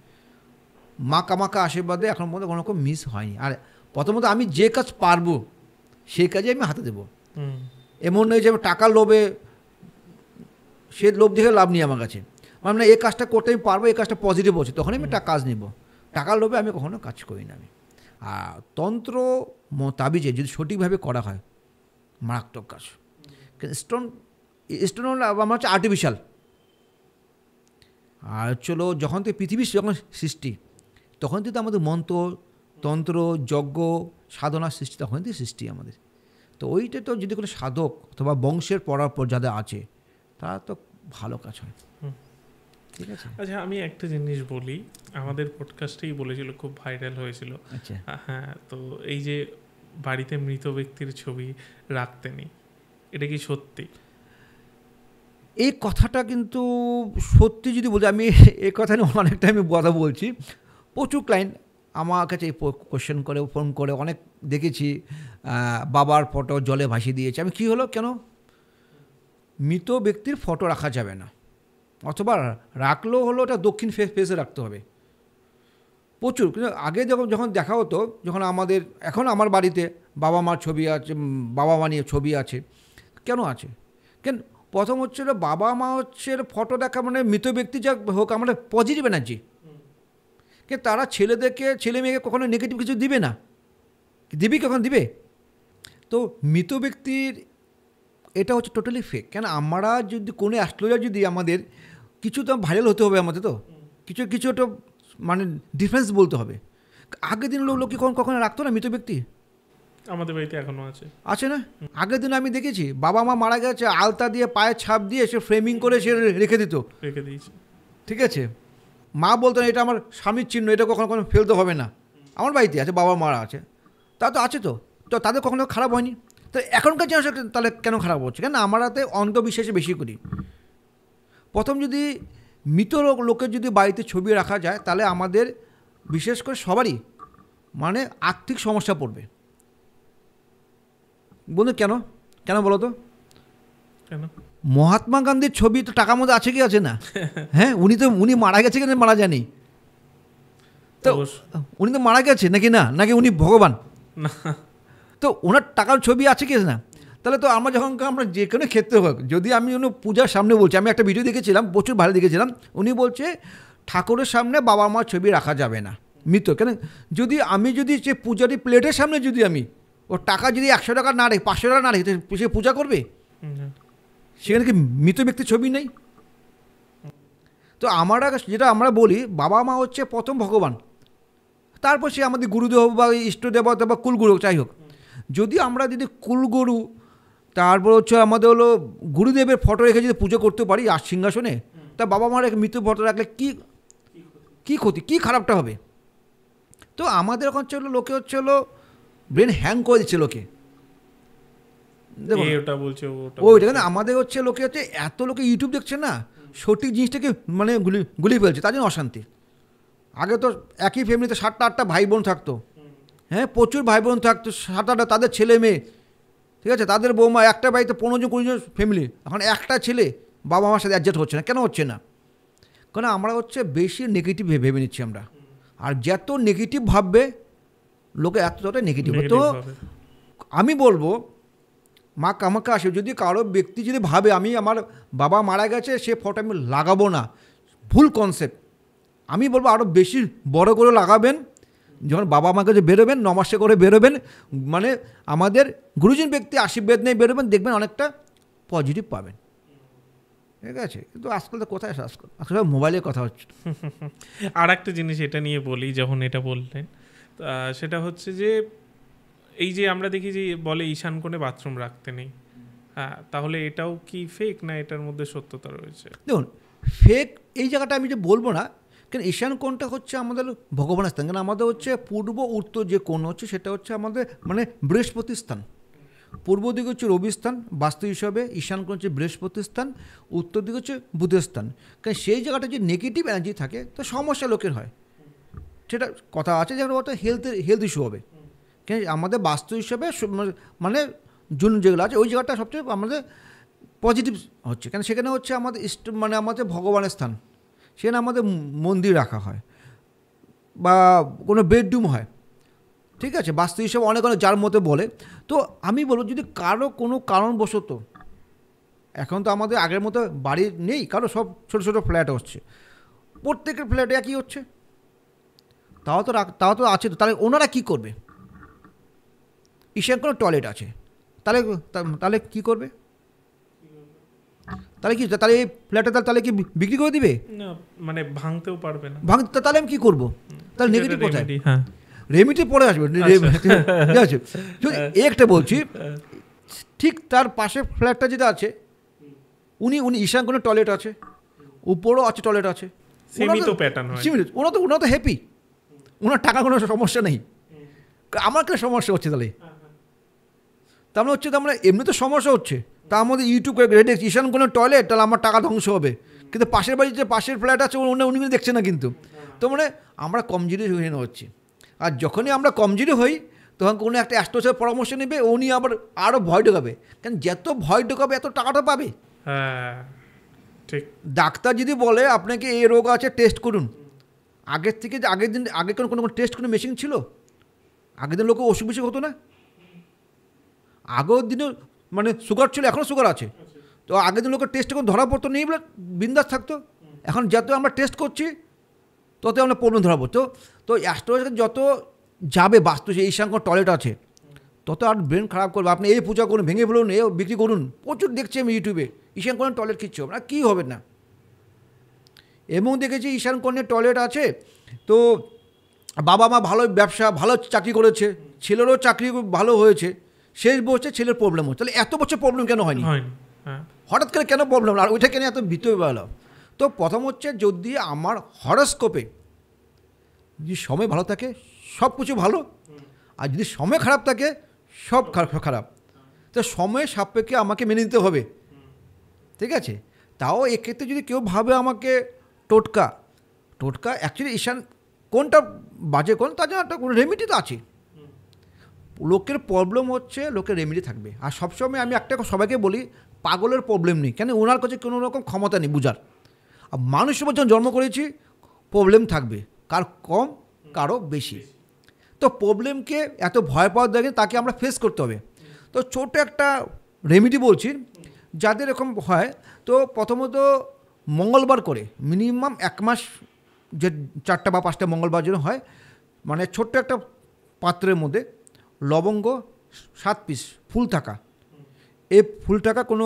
মা কামাখ্যা আশীর্বাদে এখন পর্যন্ত কোনো রকম মিস হয়নি। আর প্রথমত আমি যে কাজ পারবো সেই কাজে আমি হাতে দেবো। এমন নয় যে টাকার লোভে, সে লোভ দেখে লাভ নেই আমার কাছে, মানে এই কাজটা করতে আমি পারবো, এই কাজটা পজিটিভ হচ্ছে, তখন আমি একটা কাজ নেব। টাকার লোভে আমি কখনো কাজ করি না আমি। আর তন্ত্র তাবিজে যদি সঠিকভাবে করা হয়, মারাত্মক কাজ। স্টোন স্টোন আমার হচ্ছে আর্টিফিশিয়াল। আর চলো যখন থেকে পৃথিবীর যখন সৃষ্টি, তখন থেকে আমাদের মন্ত্র তন্ত্র যজ্ঞ সাধনা সৃষ্টি, তখন থেকে সৃষ্টি আমাদের। তো ওইটা তো যদি কোনো সাধক অথবা বংশের পড়ার পর যাদের আছে, তারা তো ভালো কাজ হয়। ঠিক আছে। আচ্ছা, আমি একটা জিনিস বলি, আমাদের পডকাস্টেই বলেছিল, খুব ভাইরাল হয়েছিল। আচ্ছা, হ্যাঁ, তো এই যে বাড়িতে মৃত ব্যক্তির ছবি রাখতে নেই, এটা কি সত্যি? এই কথাটা কিন্তু সত্যি যদি বলি, আমি এই কথা নিয়ে অনেকটা আমি কথা বলছি। প্রচুর ক্লায়েন্ট আমার কাছে কোশ্চেন করে, ফোন করে, অনেক দেখেছি বাবার ফটো জলে ভাসিয়ে দিয়েছে। আমি কী হলো, কেন মৃত ব্যক্তির ফটো রাখা যাবে না, অথবা রাখলেও হলো ওটা দক্ষিণ ফেসে রাখতে হবে। প্রচুর, কিন্তু আগে যখন দেখা হতো, যখন আমাদের এখন আমার বাড়িতে বাবা মার ছবি আছে, বাবা মা নিয়ে ছবি আছে, কেন আছে? কেন প্রথম হচ্ছে বাবা মা হচ্ছে ফটো দেখা মানে মৃত ব্যক্তি যা হোক, আমরা পজিটিভ এনার্জি, কিন্তু তারা ছেলে মেয়েকে কখনো নেগেটিভ কিছু দিবে না, দিবি কখন দিবে? তো মৃত ব্যক্তির এটা হচ্ছে টোটালি ফেক। কেন আমরা যদি কোনো অ্যাস্ট্রোলজার যদি আমাদের কিছু তো ভাইরাল হতে হবে, আমাদের তো কিছু একটা মানে ডিফারেন্স বলতে হবে। আগের দিন লোক কি কখনো রাখতো না মৃত ব্যক্তি? আমাদের বাড়িতে এখনো আছে না? আগের দিন আমি দেখেছি বাবা মা মারা গেছে, আলতা দিয়ে পায়ে ছাপ দিয়ে সে ফ্রেমিং করে সে রেখে দিয়েছে। ঠিক আছে, মা বলতো না এটা আমার স্বামীর চিহ্ন, এটা কখনো ফেলতে হবে না। আমার বাড়িতে আছে, বাবা মারা আছে, তা তো আছে, তো তাদের কখনো খারাপ হয়নি। তো এখনকার জেনারেশন তাহলে কেন খারাপ হচ্ছে? কেন আমরাতে অন্ধবিশ্বাসে বেশি করি। প্রথম যদি মৃত লোকের যদি বাড়িতে ছবি রাখা যায়, তাহলে আমাদের বিশেষ করে সবারই মানে আর্থিক সমস্যা পড়বে। বলুন কেন বলো তো? কেন? মহাত্মা গান্ধীর ছবি তো টাকার মধ্যে আছে কি আছে না? হ্যাঁ, উনি মারা গেছে কিনা মারা যায়নি, তো উনি তো মারা গেছে নাকি উনি ভগবান? তো ওনার টাকার ছবি আছে কি না? তাহলে তো আমরা আমরা যে কোনো ক্ষেত্রে হোক, যদি আমি পূজার সামনে বলছি, আমি একটা ভিডিও দেখেছিলাম, প্রচুর ভালো দেখেছিলাম, উনি বলছে ঠাকুরের সামনে বাবা মার ছবি রাখা যাবে না, মৃত। কেন আমি যদি সে পূজারি প্লেটের সামনে যদি আমি ওর টাকা যদি 100 টাকা না রেখে 500 টাকা না রেখে সে পূজা করবে? সেখানে কি মৃত ব্যক্তির ছবি নেই? তো যেটা আমরা বলি, বাবা মা হচ্ছে প্রথম ভগবান, তারপর সে আমাদের গুরুদেব বা ইষ্টদেবতা বা কুলগুরু যাই হোক। যদি কুলগুরু, তারপর হচ্ছে আমাদের হলো গুরুদেবের ফটো রেখে যদি পুজো করতে পারি আর সিংহাসনে, তা বাবা মার মৃত ফটো রাখলে কি ক্ষতি, কি খারাপটা হবে? তো আমাদের এখন লোকে হচ্ছে ব্রেন হ্যাং করে দিচ্ছে লোকে, ওইটা কেন আমাদের হচ্ছে লোকে হচ্ছে এত লোকে ইউটিউব দেখছে না, সঠিক জিনিসটাকে মানে গুলিয়ে ফেলছে, তার জন্য অশান্তি। আগে তো একই ফ্যামিলিতে 7-8টা ভাই বোন থাকতো, হ্যাঁ, প্রচুর ভাই বোন থাকতো, 7-8টা তাদের ছেলে মেয়ে, ঠিক আছে, তাদের বৌমা, একটা বাড়িতে 15-20 জন ফ্যামিলি। এখন একটা ছেলে বাবা মার সাথে অ্যাডজাস্ট হচ্ছে না, কেন হচ্ছে না? কারণ আমরা হচ্ছে বেশি নেগেটিভ ভেবে নিচ্ছি আমরা, আর যত নেগেটিভ ভাববে লোকে এতটা নেগেটিভ। তো আমি বলবো মা কামাখ্যা আসে, যদি কারো ব্যক্তি যদি ভাবে আমি আমার বাবা মারা গেছে সে ফটো আমি লাগাবো না, ভুল কনসেপ্ট। আমি বলবো আরও বেশি বড় করে লাগাবেন, যখন বাবা মাকে যে বেরোবেন নমস্তে করে বেরোবেন, মানে আমাদের গুরুজন ব্যক্তি আশীর্বাদ নিয়ে বেরোবেন, দেখবেন অনেকটা পজিটিভ পাবেন। ঠিক আছে, কিন্তু আজকাল তো কোথায় আজকাল মোবাইলের কথা হচ্ছে। আর একটা জিনিস এটা নিয়ে বলি, যখন এটা বললেন, সেটা হচ্ছে যে এই যে আমরা দেখি যে বলে ঈশান কোণে বাথরুম রাখতে নেই, হ্যাঁ, তাহলে এটাও কি ফেক না এটার মধ্যে সত্যতা রয়েছে? দেখুন, ফেক এই জায়গাটা আমি যে বলবো না, কেন ঈশান কোণটা হচ্ছে আমাদের ভগবানের স্থান। কেন আমাদের হচ্ছে পূর্ব উত্তর যে কোণ হচ্ছে সেটা হচ্ছে আমাদের মানে বৃহস্পতির স্থান। পূর্ব দিকে হচ্ছে রবি স্থান বাস্তু হিসাবে, ঈশান কোণ হচ্ছে বৃহস্পতির স্থান, উত্তর দিকে হচ্ছে বুধের স্থান। কারণ সেই জায়গাটা যে নেগেটিভ এনার্জি থাকে তো সমস্যা লোকের হয়, সেটা কথা আছে, যেমন হয়তো হেলথ ইস্যু হবে। কেন আমাদের বাস্তু হিসাবে মানে জুন যেগুলো আছে ওই জায়গাটা সবচেয়ে আমাদের পজিটিভ হচ্ছে, কেন সেখানে হচ্ছে আমাদের মানে আমাদের ভগবানের স্থান, সেখানে আমাদের মন্দির রাখা হয় বা কোনো বেডরুম হয়। ঠিক আছে, বাস্তু হিসাবে অনেক যার মতো বলে। তো আমি বলবো যদি কারো কোনো কারণবশত, এখন তো আমাদের আগের মতো বাড়ি নেই, কারো সব ছোটো ছোটো ফ্ল্যাট হচ্ছে, প্রত্যেকের ফ্ল্যাটে একই হচ্ছে, তাও তো আছে। তো তাহলে ওনারা কী করবে? ঈশান কোনো টয়লেট আছে, তাহলে কী করবে? তাহলে কি, তাহলে এই ফ্ল্যাটটা তাহলে কি বিক্রি করে দিবে? না, মানে ভাঙতেও পারবে না। তাহলে আমি কী করবো? তাহলে নেগেটিভ কোথায়? হ্যাঁ, রেমিটি পরে আসবে। ঠিক আছে, একটা বলছি, ঠিক তার পাশে ফ্ল্যাটটা যেটা আছে, উনি ঈশান টয়লেট আছে, উপরও আছে টয়লেট আছে, সীমিত প্যাটার্ন হয়। ওনারা তো হ্যাপি, ওনার টাকা কোনো সমস্যা নেই। আমার কেন সমস্যা হচ্ছে তাহলে? তার মানে এমনি তো সমস্যা হচ্ছে, তা আমাদের ইউটিউব করে রেডি ঈশান টয়লেট, তাহলে আমার টাকা ধ্বংস হবে। কিন্তু পাশের বাড়ির যে পাশের ফ্ল্যাট আছে উনি কিন্তু দেখছে না কিন্তু। তো মানে আমরা কমজোরি হয়ে হচ্ছি। আর যখনই আমরা কমজোরি হই তখন কোনো একটা অ্যাস্ট্রোলজার পরামর্শ নেবে, উনি আবার আরও ভয় ঢোকাবে। কারণ যত ভয় ঢোকাবে এত টাকাটা পাবে। হ্যাঁ ঠিক। ডাক্তার যদি বলে আপনাকে এই রোগ আছে, টেস্ট করুন, আগের থেকে যে আগে কোনো টেস্ট কোনো মেশিন ছিল? আগের দিন লোকে অসুখ বিসুখ হতো না। আগের দিনে মানে সুগার ছিল, এখনও সুগার আছে, তো আগের দিন লোকের টেস্ট কোনো ধরা পড়তো নেই বলে বিন্দাস থাকতো। এখন যত আমরা টেস্ট করছি তত আমরা প্রবলেম ধরা পড়তো। তো অ্যাস্ট্রোলজার যত যাবে বাস্তু যে ঈশান টয়লেট আছে, তত আর ব্রেন খারাপ করবে। আপনি এই পূজা করুন, ভেঙে ফেলুন, এ বিক্রি করুন, প্রচুর দেখছি আমি ইউটিউবে ঈশান টয়লেট কিচ্ছু হবে না, কী হবে না। এবং দেখেছি ঈশান টয়লেট আছে, তো বাবা মা ভালো ব্যবসা, ভালো চাকরি করেছে, ছেলেরও চাকরি ভালো হয়েছে, শেষ বছর ছেলের প্রবলেম হচ্ছে। তাহলে এত বছর প্রবলেম কেন হয়নি? হঠাৎ করে কেন প্রবলেম? আর ওইটা কেন এত ভিতরে বেরোলো? তো প্রথম হচ্ছে, যদি আমার হরস্কোপে যদি সময় ভালো থাকে সব কিছু ভালো, আর যদি সময় খারাপ থাকে সব খারাপ। তো সময়ের সাপেক্ষে আমাকে মেনে নিতে হবে, ঠিক আছে? তাও এক্ষেত্রে যদি কেউ ভাবে আমাকে টোটকা অ্যাকচুয়ালি ঈশান কোনটা বাজে কোন, তার জন্য একটা রেমিডি তো আছে। লোকের প্রবলেম হচ্ছে, লোকের রেমিডি থাকবে। আর সবসময় আমি একটা সবাইকে বলি, পাগলের প্রবলেম নেই, কেন ওনার কাছে কোনো রকম ক্ষমতা নেই বুঝার। আর মানুষের যখন জন্ম করেছি, প্রবলেম থাকবে, কার কম কারো বেশি। তো প্রবলেমকে এত ভয় পাওয়ার দেখে তাকে আমরা ফেস করতে হবে। তো ছোট একটা রেমিডি বলছি, যাদের এরকম হয়, তো প্রথমত মঙ্গলবার করে মিনিমাম 1 মাস, যে 4টা বা 5টা মঙ্গলবার যেন হয়, মানে ছোট্ট একটা পাত্রের মধ্যে লবঙ্গ 7 পিস ফুল থাকা, এই ফুল টাকা কোনো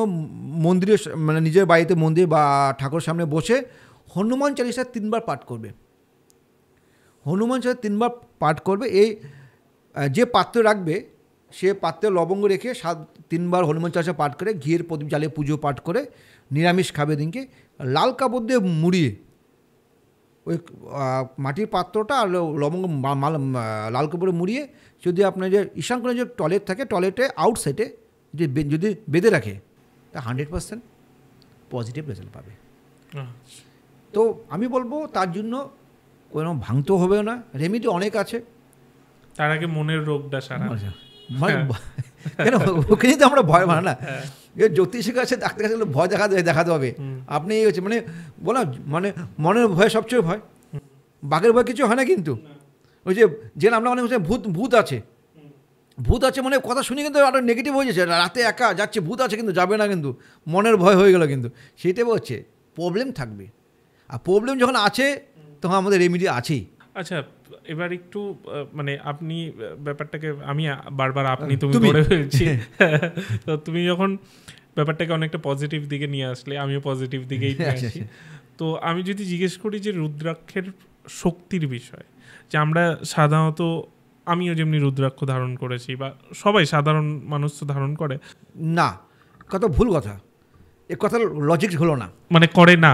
মন্দিরে, মানে নিজের বাড়িতে মন্দির বা ঠাকুরের সামনে বসে হনুমান চালিসা 3 বার পাঠ করবে। হনুমান চালিসা 3 বার পাঠ করবে। এই যে পাত্রে রাখবে সে পাত্রে লবঙ্গ রেখে 3 বার হনুমান চালিসা পাঠ করে, ঘিয়ের প্রদীপ জ্বালিয়ে পুজো পাঠ করে, নিরামিষ খাবে দিনকে, লাল কাপড় দিয়ে মুড়িয়ে ওই মাটির পাত্রটা আর লবঙ্গ লাল কাপড়ে মুড়িয়ে, যদি আপনার যে ঈশান কোণে যে টয়লেট থাকে, টয়লেটে আউটসাইডে যদি বেঁধে রাখে, তা 100% পজিটিভ রেজাল্ট পাবে। তো আমি বলবো তার জন্য কোনো ভাঙতেও হবে না, রেমিডি অনেক আছে। তার আগে মনের রোগটা সারা, কেন ওখানেই তো আমরা ভয় মানে না, জ্যোতিষের কাছে ডাক্তার কাছে ভয় দেখাতে হবে। আপনি এই হচ্ছে মানে বলা, মানে মনের ভয় সবচেয়ে ভয়, বাঘের ভয় কিছু হয় না। কিন্তু ওই যে আমরা অনেক ভূত আছে মানে কথা শুনি কিন্তু আরও নেগেটিভ হয়ে যাচ্ছে, রাতে একা যাচ্ছে, ভূত আছে কিন্তু যাবে না, কিন্তু মনের ভয় হয়ে গেল। কিন্তু সেটাই হচ্ছে প্রবলেম থাকবে, আর প্রবলেম যখন আছে তখন আমাদের রেমিডি আছেই। আচ্ছা, এবার একটু মানে আপনি ব্যাপারটাকে, আমি বারবার আপনি তুমি করে ফেলছি, তো তুমি যখন ব্যাপারটাকে অনেকটা পজিটিভ দিকে নিয়ে আসলে, আমিও পজিটিভ দিকেই নিয়ে আসি। তো আমি যদি জিজ্ঞেস করি যে রুদ্রাক্ষের শক্তির বিষয়, যে আমরা সাধারণত, আমিও যেমনি রুদ্রাক্ষ ধারণ করেছি, বা সবাই সাধারণ মানুষ তো ধারণ করে না, কথা ভুল কথা, এ কথা লজিক হলো না, মানে করে না।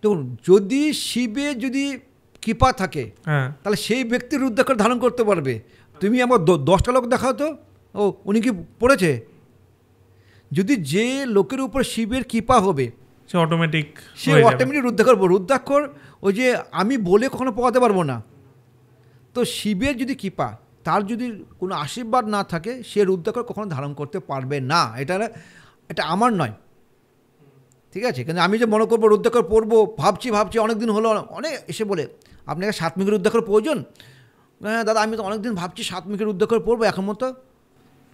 দেখুন, যদি শিবে যদি কৃপা থাকে, হ্যাঁ, তাহলে সেই ব্যক্তির রুদ্রাক্ষ ধারণ করতে পারবে। তুমি আমার 10টা লোক দেখাও তো, ও উনি কি পড়েছে? যদি যে লোকের উপর শিবের কৃপা হবে, সে অটোমেটিক রুদ্রাক্ষর ওই যে আমি বলে কখনো পাওয়াতে পারবো না। তো শিবের যদি কৃপা, তার যদি কোনো আশীর্বাদ না থাকে, সে রুদ্রাক্ষর কখনো ধারণ করতে পারবে না। এটা আমার নয়, ঠিক আছে? কিন্তু আমি যে মনে করবো রুদ্রাক্ষর পরবো, ভাবছি অনেক দিন হলো, অনেক এসে বলে আপনাকে 7 মুখের রুদ্রাক্ষর প্রয়োজন? হ্যাঁ দাদা, আমি তো অনেকদিন ভাবছি 7 মুখের রুদ্রাক্ষর পরবো, এখন মতো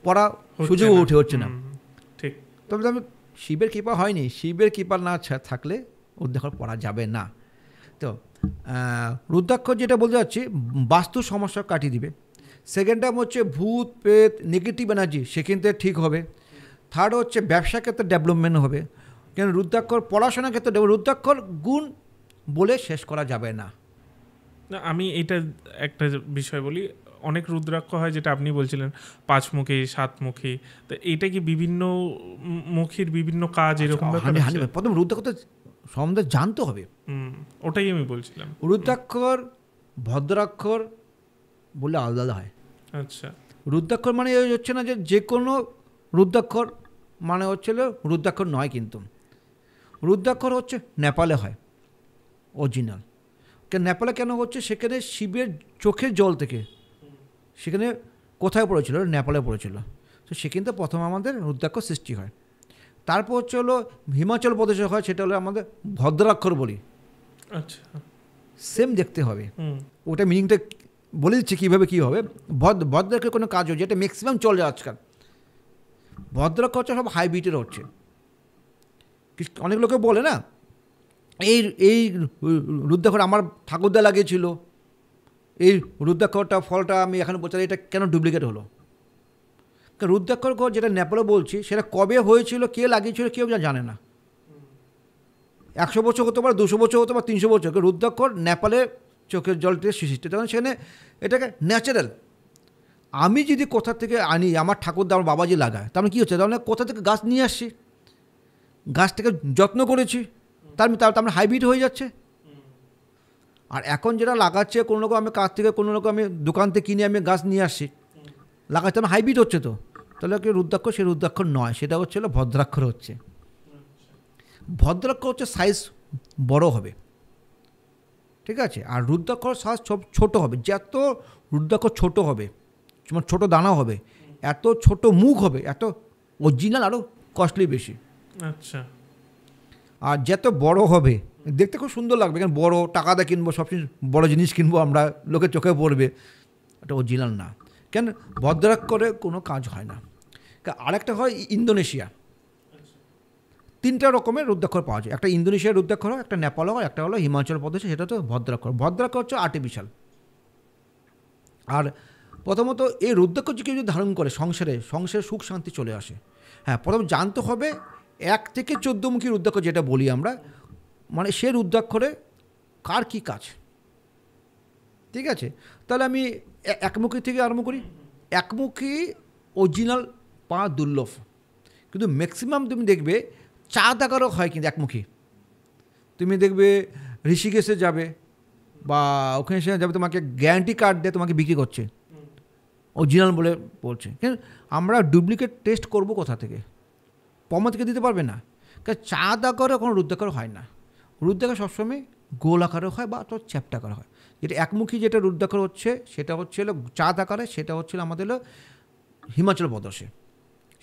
পড়া সুযোগ হচ্ছে না। ঠিক। তবে আমি শিবের কৃপা হয়নি, শিবের কৃপা না থাকলে রুদ্রাক্ষর পড়া যাবে না। তো রুদ্রাক্ষর যেটা বলতে যাচ্ছি, বাস্তু সমস্যা কাটিয়ে দিবে। সেকেন্ড টাইম হচ্ছে ভূত প্রেত নেগেটিভ এনার্জি সেখান থেকে ঠিক হবে। থার্ড হচ্ছে ব্যবসা ক্ষেত্রে ডেভেলপমেন্ট হবে। কেন রুদ্রাক্ষর পড়াশোনার ক্ষেত্রে দেখো, রুদ্রাক্ষর গুণ বলে শেষ করা যাবে না। না, আমি এটা একটা বিষয় বলি, অনেক রুদ্রাক্ষ হয় যেটা আপনি বলছিলেন 5 মুখী 7 মুখী, তো এটা কি বিভিন্ন মুখীর বিভিন্ন কাজ এরকম ব্যাপার আছে? প্রথম রুদ্রাক্ষ তো সম্বন্ধে জানতে হবে। ওটাই আমি বলছিলাম। রুদ্রাক্ষর ভদ্রাক্ষর বলে আলাদা আলাদা হয়। আচ্ছা, রুদ্রাক্ষর মানে এই হচ্ছে না যে কোনো রুদ্রাক্ষর মানে হচ্ছে রুদ্রাক্ষর নয়, কিন্তু রুদ্রাক্ষর হচ্ছে নেপালে হয় অরিজিনাল। নেপালে কেন হচ্ছে, সেখানে শিবের চোখের জল থেকে, সেখানে কোথায় পড়েছিল, নেপালে পড়েছিল, তো সেখান থেকে প্রথম আমাদের রুদ্রাক্ষ সৃষ্টি হয়। তারপর হচ্ছে হলো হিমাচল প্রদেশে হয়, সেটা হলো আমাদের ভদ্রাক্ষর বলি। আচ্ছা, সেম দেখতে হবে, ওটা মিনিংটা বলে দিচ্ছি কীভাবে কী হবে। ভদ্রাক্ষের কোনো কাজ হচ্ছে, যেটা ম্যাক্সিমাম চলে আজকাল, ভদ্রাক্ষ হচ্ছে সব হাইব্রিডের হচ্ছে। অনেক লোকে বলে না, এই রুদ্রাক্ষর আমার ঠাকুরদা লাগিয়েছিল, এই রুদ্রাক্ষরটা ফলটা আমি এখানে বলছি, এটা কেন ডুপ্লিকেট হলো? রুদ্রাক্ষর যেটা নেপালে বলছি, সেটা কবে হয়েছিল, কে লাগিয়েছিল, কেউ জানে না। 100 বছর হতে পারে, 200 বছর হতে পারে, 300 বছর। রুদ্রাক্ষর নেপালে চোখের জলটি সৃষ্টি, তখন সেখানে এটাকে ন্যাচারাল। আমি যদি কোথা থেকে আনি, আমার ঠাকুরদা আমার বাবাজি লাগায়, তার মানে কী হচ্ছে, তাহলে কোথা থেকে গাছ নিয়ে আসছি, গাছটাকে যত্ন করেছি, তার মানে হাইব্রিড হয়ে যাচ্ছে। আর এখন যেটা লাগাচ্ছে, কোনো রকম আমি কাছ থেকে কোনো রকম আমি দোকান থেকে কিনে আমি গাছ নিয়ে আসছি, লাগাচ্ছে, আমার হাইব্রিড হচ্ছে। তো তাহলে কি রুদ্রাক্ষর, সেই রুদ্রাক্ষর নয়, সেটা হচ্ছে ভদ্রাক্ষর হচ্ছে। ভদ্রাক্ষর হচ্ছে সাইজ বড় হবে, ঠিক আছে, আর রুদ্রাক্ষর সাইজ ছোট হবে। যত রুদ্রাক্ষর ছোট হবে, যেমন ছোটো দানা হবে, এত ছোট মুখ হবে, এত অরিজিনাল আরও কস্টলি বেশি। আচ্ছা, আর যত বড় হবে দেখতে খুব সুন্দর লাগবে, কারণ বড় টাকা দিয়ে কিনবো, সবসময় বড় জিনিস কিনবো আমরা, লোকের চোখে পড়বে, এটা অরিজিনাল না। কেন ভদ্রাক্ষরে কোনো কাজ হয় না। আরেকটা হয় ইন্দোনেশিয়া, 3টা রকমের রুদ্রাক্ষর পাওয়া যায়। একটা ইন্দোনেশিয়ার রুদ্রাক্ষর হয়, একটা নেপাল হয়, একটা হলো হিমাচল প্রদেশে, সেটা তো ভদ্রাক্ষর। ভদ্রাক্ষর হচ্ছে আর্টিফিশিয়াল। আর প্রথমত এই রুদ্রাক্ষর যে কেউ যদি ধারণ করে, সংসারে সুখ শান্তি চলে আসে। হ্যাঁ, প্রথম জানতে হবে 1 থেকে 14 মুখী রুদ্রাক্ষ যেটা বলি আমরা, মানে সে রুদ্রাক্ষরে কার কী কাজ, ঠিক আছে। তাহলে আমি একমুখী থেকে আরম্ভ করি। একমুখী অরিজিনাল পাওয়া দুর্লভ, কিন্তু ম্যাক্সিমাম তুমি দেখবে চাঁদ আকারও হয়, কিন্তু একমুখী। তুমি দেখবে ঋষিকেশে যাবে বা ওখানে সে যাবে, তোমাকে গ্যারান্টি কার্ড দিয়ে তোমাকে বিক্রি করছে, অরিজিনাল বলে বলছে। কিন্তু আমরা ডুপ্লিকেট টেস্ট করব কোথা থেকে? প্রমাণ থেকে দিতে পারবে না, কারণ চাঁদ আকারে কোনো রুদ্রাক্ষর হয় না। রুদ্রাক্ষর সবসময় গোল আকারে হয় বা তো চ্যাপ্টা আকারে হয়। যেটা একমুখী যেটা রুদ্রাক্ষর হচ্ছে, সেটা হচ্ছে চাঁদ আকারে, সেটা হচ্ছিল আমাদের হিমাচল প্রদেশে।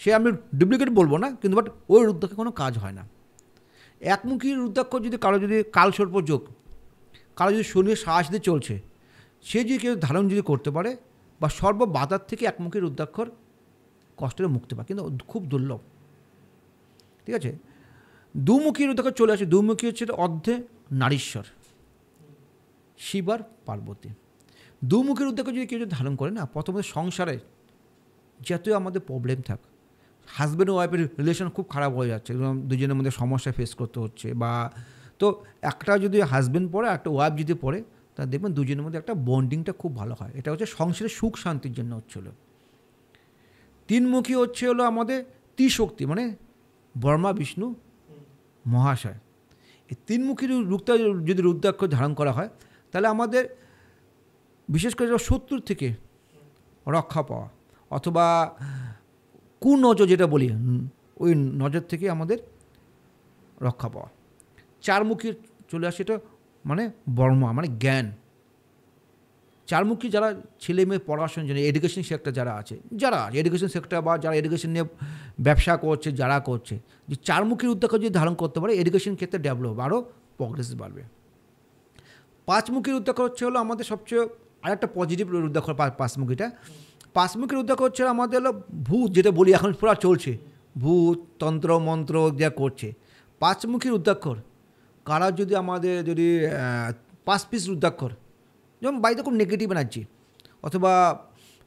সে আমি ডুপ্লিকেট বলবো না, কিন্তু বাট ওই রুদ্রাক্ষের কোনো কাজ হয় না। একমুখী রুদ্রাক্ষর যদি কারো যদি কালসর্প যোগ, কারো যদি শনির সাহস দিয়ে চলছে, সে যদি কেউ ধারণ যদি করতে পারে, বা সর্ববাধার থেকে একমুখী রুদ্রাক্ষর কষ্টের মুক্তি পায়, কিন্তু খুব দুর্লভ, ঠিক আছে। দুমুখী রুদ্রাক্ষর চলে আসে। দুমুখী হচ্ছে অর্ধে নারীশ্বর, শিব আর পার্বতী। দুমুখী রুদ্রাক্ষর যদি কেউ যদি ধারণ করে না, প্রথমত সংসারে যতই আমাদের প্রবলেম থাক, হাজব্যান্ড ও ওয়াইফের রিলেশন খুব খারাপ হয়ে যাচ্ছে, দুজনের মধ্যে সমস্যা ফেস করতে হচ্ছে, বা তো একটা যদি হাজব্যান্ড পড়ে, একটা ওয়াইফ যদি পড়ে, তা দেখবেন দুজনের মধ্যে একটা বন্ডিংটা খুব ভালো হয়। এটা হচ্ছে সংসারের সুখ শান্তির জন্য হচ্ছিল। 3মুখী হচ্ছে হলো আমাদের ত্রিশক্তি, মানে ব্রহ্মা বিষ্ণু মহাশয়। এই 3মুখী যদি রুদ্রাক্ষ ধারণ করা হয়, তাহলে আমাদের বিশেষ করে শত্রুর থেকে রক্ষা পাওয়া, অথবা কুনজর যেটা বলি, ওই নজর থেকে আমাদের রক্ষা পাওয়া। 4মুখী চলে আসে, এটা মানে ব্রহ্মা, মানে জ্ঞান। 4মুখী যারা ছেলে মেয়ে পড়াশোনার জন্য, এডুকেশন সেক্টর যারা আছে, এডুকেশন সেক্টর বা যারা এডুকেশন নিয়ে ব্যবসা করছে, যারা করছে, যে 4মুখী রুদ্রাক্ষ যদি ধারণ করতে পারে, এডুকেশন ক্ষেত্রে ডেভেলপ হবে, আরও প্রগ্রেস বাড়বে। 5মুখী রুদ্রাক্ষ হচ্ছে হলো আমাদের সবচেয়ে আরেকটা পজিটিভ রুদ্রাক্ষ। 5মুখী রুদ্রাক্ষ হচ্ছে আমাদের হলো ভূত, যেটা বলি এখন পুরো চলছে, ভূত তন্ত্র মন্ত্র যা করছে। 5মুখী রুদ্রাক্ষর কারা যদি আমাদের 5 পিস রুদ্রাক্ষর, যেমন বাড়িতে খুব নেগেটিভ এনার্জি, অথবা